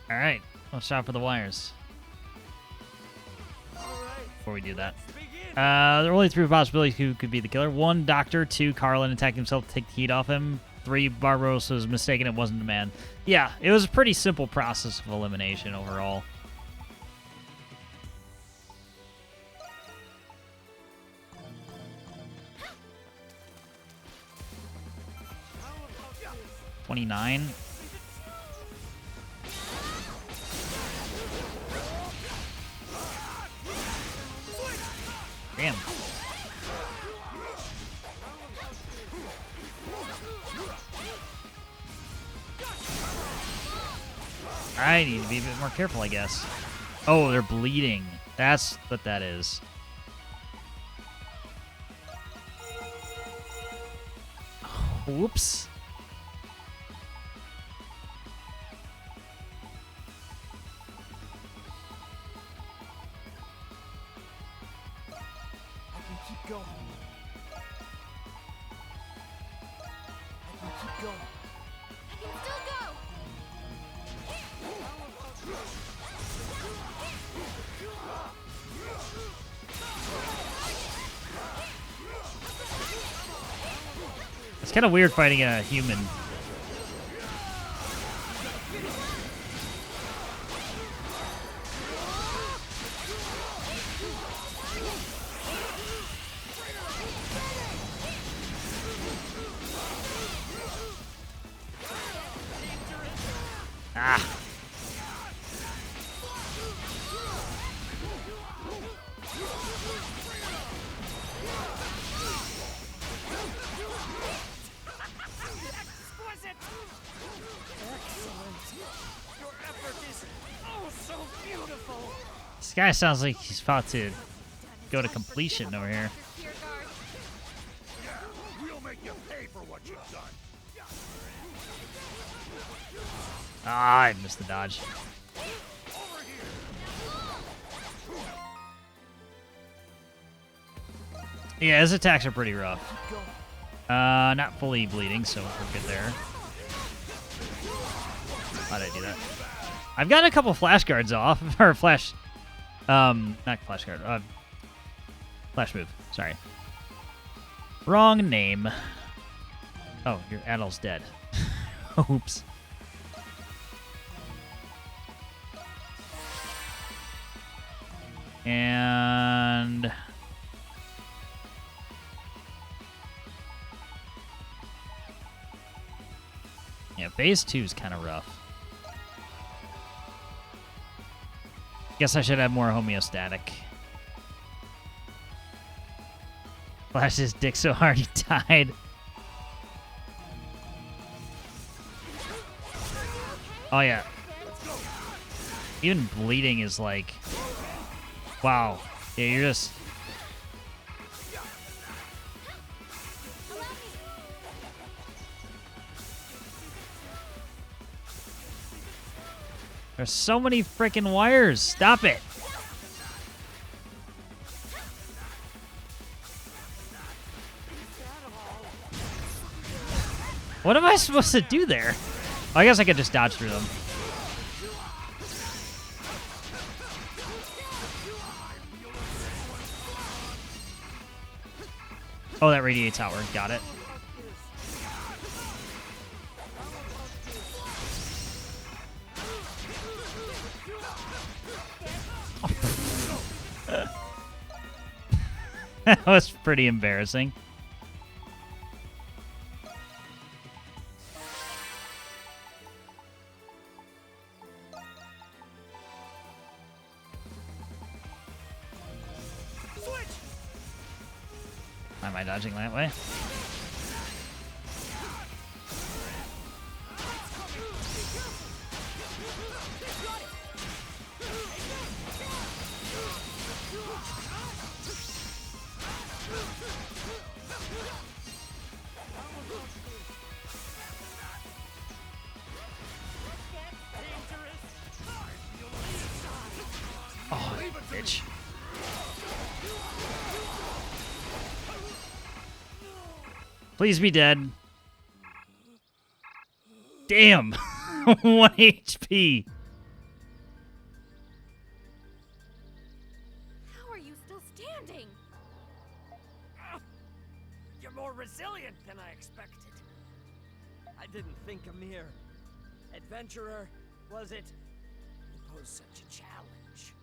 All right, let's shop for the wires. All right. Before we do that, Begin. there are only 3 possibilities who could be the killer. 1, Doctor. 2, Carlin attacked himself to take the heat off him. 3, Barbarossa was mistaken. It wasn't the man. Yeah, it was a pretty simple process of elimination overall. $29. Damn. I need to be a bit more careful, I guess. Oh, they're bleeding. That's what that is. Whoops. Keep going. I can keep going. I can still go! It's kind of weird fighting a human. Ah. Exquisite! Excellent! Your effort is oh so beautiful! This guy sounds like he's about to go to completion over here. We'll make you pay for what you've done. Ah, I missed the dodge. Yeah, his attacks are pretty rough. Not fully bleeding, so we're good there. How'd I do that? I've gotten a couple flash guards off, or flash, not flash guard, flash move, sorry. Wrong name. Oh, your Adol's dead. Oops. And yeah, phase 2 is kind of rough. Guess I should have more homeostatic. Flashed his dick so hard he died. Oh yeah. Even bleeding is like, wow. Yeah, you're just... There's so many freaking wires. Stop it. What am I supposed to do there? Oh, I guess I could just dodge through them. Oh, that radiates outward. Got it. That was pretty embarrassing. Why am I dodging that way? Oh, bitch. Please be dead. Damn. 1 HP. How are you still standing? You're more resilient than I expected. I didn't think a mere adventurer, was it, would pose such a challenge.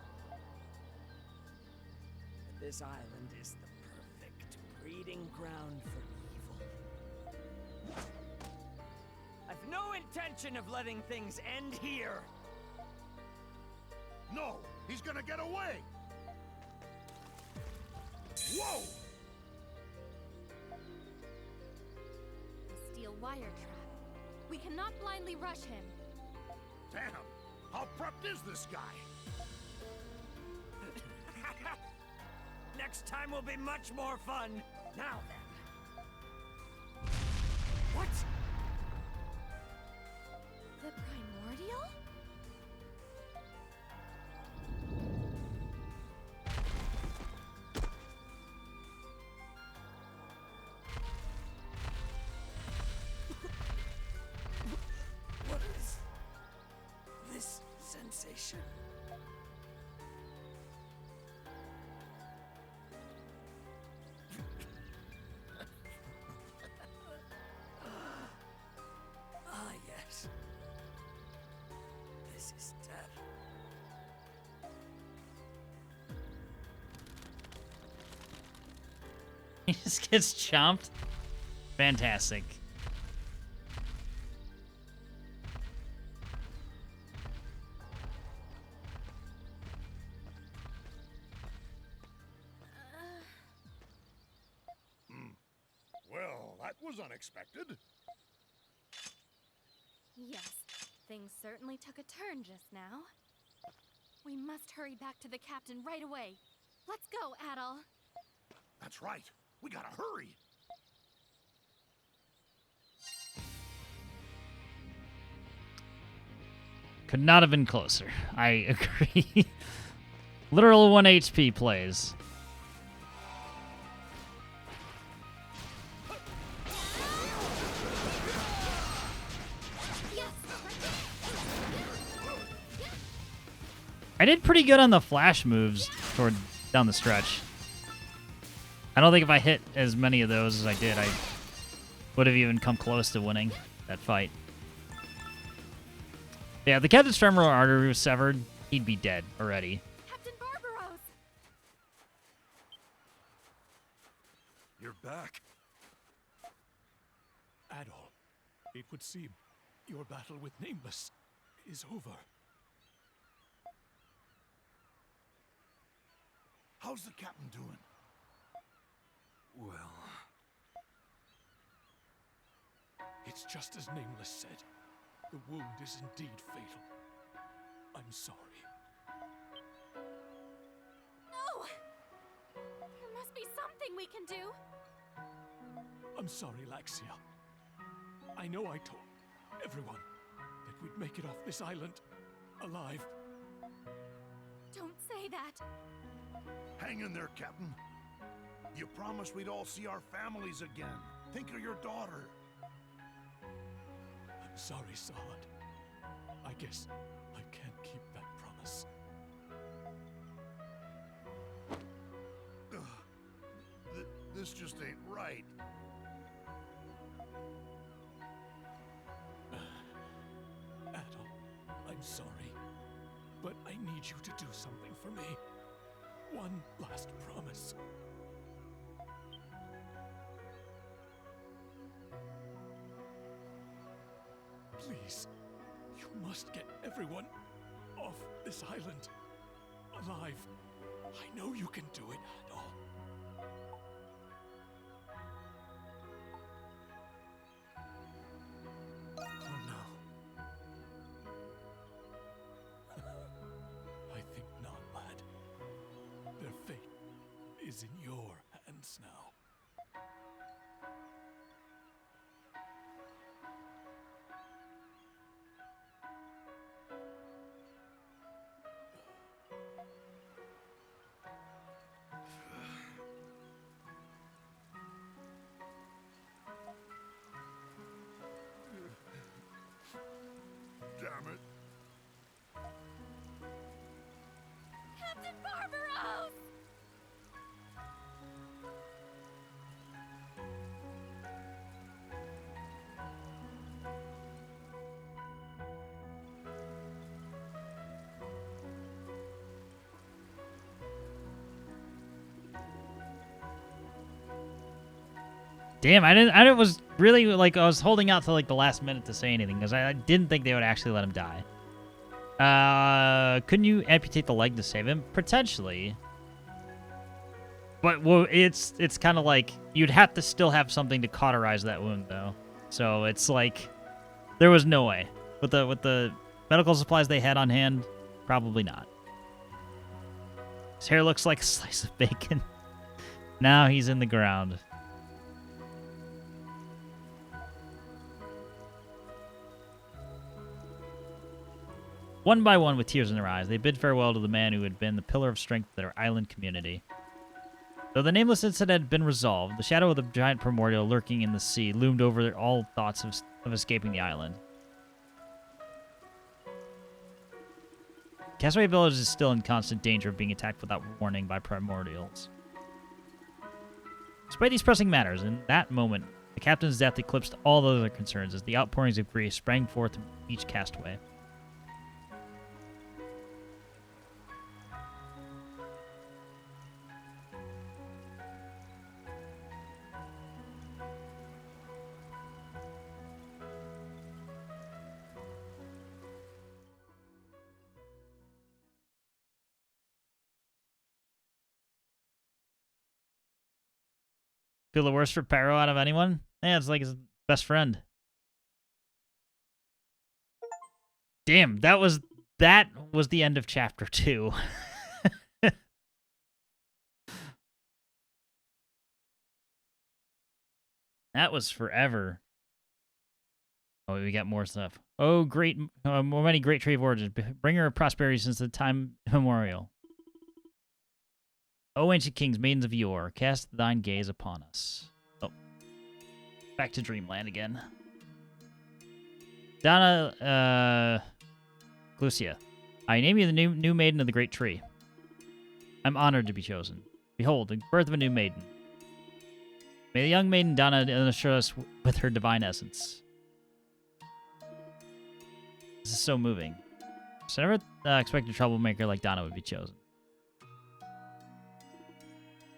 But this island is the perfect breeding ground for evil. I've no intention of letting things end here. No, he's gonna get away. Whoa! The steel wire trap. We cannot blindly rush him. Damn, how prepped is this guy? Next time will be much more fun. Now then. What? The primordial? What is this sensation? Ah, yes. This is death. He just gets chomped. Fantastic. Well, that was unexpected. Yes, things certainly took a turn just now. We must hurry back to the captain right away. Let's go, Adol. That's right. We gotta hurry. Could not have been closer. I agree. Literal 1 HP plays. I did pretty good on the flash moves toward down the stretch. I don't think if I hit as many of those as I did, I would have even come close to winning that fight. Yeah, if the captain's femoral artery was severed, he'd be dead already. Captain Barbaros! You're back. Adol, it would seem your battle with Nameless is over. How's the captain doing? Well, It's just as Nameless said. The wound is indeed fatal. I'm sorry. No! There must be something we can do. I'm sorry, Laxia. I know I told everyone that we'd make it off this island alive. Don't say that. Hang in there, Captain. You promised we'd all see our families again. Think of your daughter. I'm sorry, Sahad. I guess I can't keep that promise. This just ain't right. Adol, I'm sorry, but I need you to do something for me. One last promise. Please, you must get everyone off this island alive. I know you can do it, Adol. oh no. I think not, lad. Their fate is in your hands now. Damn, I was really, like, I was holding out till, like, the last minute to say anything, because I didn't think they would actually let him die. Couldn't you amputate the leg to save him? Potentially. But, well, it's kind of like, you'd have to still have something to cauterize that wound, though. So, it's like, there was no way. With the medical supplies they had on hand, probably not. His hair looks like a slice of bacon. Now he's in the ground. One by one, with tears in their eyes, they bid farewell to the man who had been the pillar of strength of their island community. Though the nameless incident had been resolved, the shadow of the giant primordial lurking in the sea loomed over all thoughts of escaping the island. Castaway Village is still in constant danger of being attacked without warning by primordials. Despite these pressing matters, in that moment, the captain's death eclipsed all other concerns as the outpourings of grief sprang forth from each castaway. Feel the worst for Perro out of anyone? Yeah, it's like his best friend. Damn, that was the end of chapter 2. That was forever. Oh, we got more stuff. Oh, great, many great tree of origins, bringer of prosperity since the time immemorial. O ancient kings, maidens of yore, cast thine gaze upon us. Oh. Back to dreamland again. Donna, Glucia, I name you the new maiden of the great tree. I'm honored to be chosen. Behold, the birth of a new maiden. May the young maiden Donna assure us with her divine essence. This is so moving. So I never expected a troublemaker like Donna would be chosen.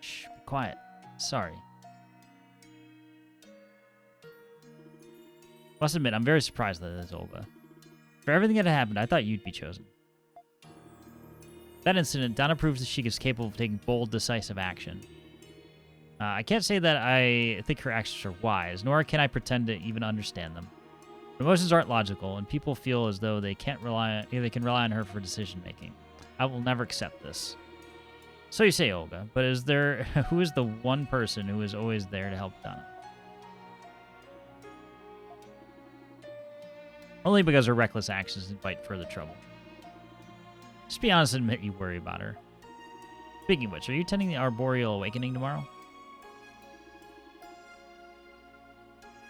Shh, be quiet. Sorry. Must admit, I'm very surprised that it's Olga. For everything that had happened, I thought you'd be chosen. That incident, Donna proves that she is capable of taking bold, decisive action. I can't say that I think her actions are wise, nor can I pretend to even understand them. Emotions aren't logical, and people feel as though they can rely on her for decision making. I will never accept this. So you say, Olga, but who is the one person who is always there to help Donna? Only because her reckless actions invite further trouble. Just be honest and admit you worry about her. Speaking of which, are you attending the Arboreal Awakening tomorrow?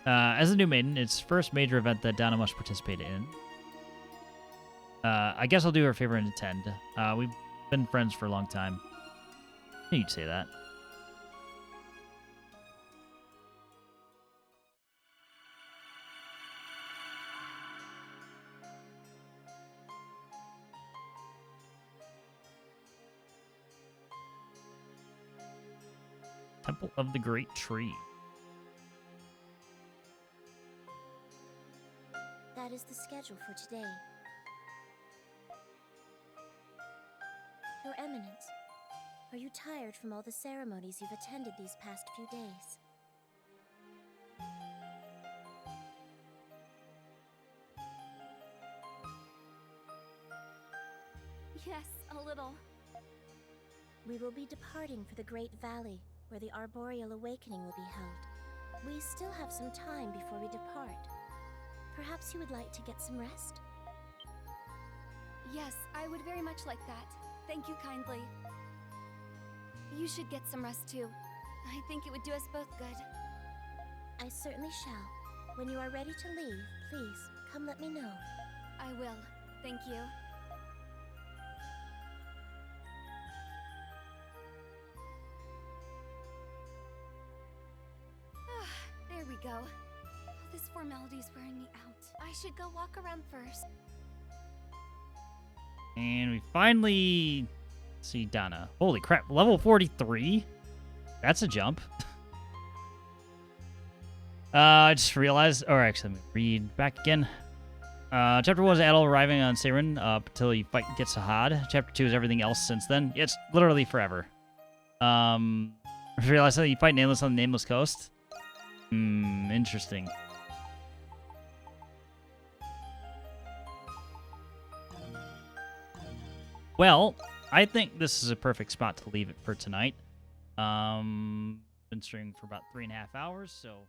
As a new maiden, it's first major event that Donna must participate in. I guess I'll do her a favor and attend. We've been friends for a long time. I knew you'd say that. Temple of the Great Tree. That is the schedule for today. Your Eminence, are you tired from all the ceremonies you've attended these past few days? Yes, a little. We will be departing for the Great Valley, where the Arboreal Awakening will be held. We still have some time before we depart. Perhaps you would like to get some rest? Yes, I would very much like that. Thank you kindly. You should get some rest too. I think it would do us both good. I certainly shall. When you are ready to leave, please, come let me know. I will. Thank you. There we go. All this formality's wearing me out. I should go walk around first. And we finally see Donna. Holy crap, level 43? That's a jump. I just realized, or actually, let me read back again. Chapter 1 is Adol arriving on Seirin up until he gets to Had. Chapter 2 is everything else since then. It's literally forever. I realized that you fight Nameless on the Nameless Coast. Interesting. Well, I think this is a perfect spot to leave it for tonight. Been streaming for about 3.5 hours, so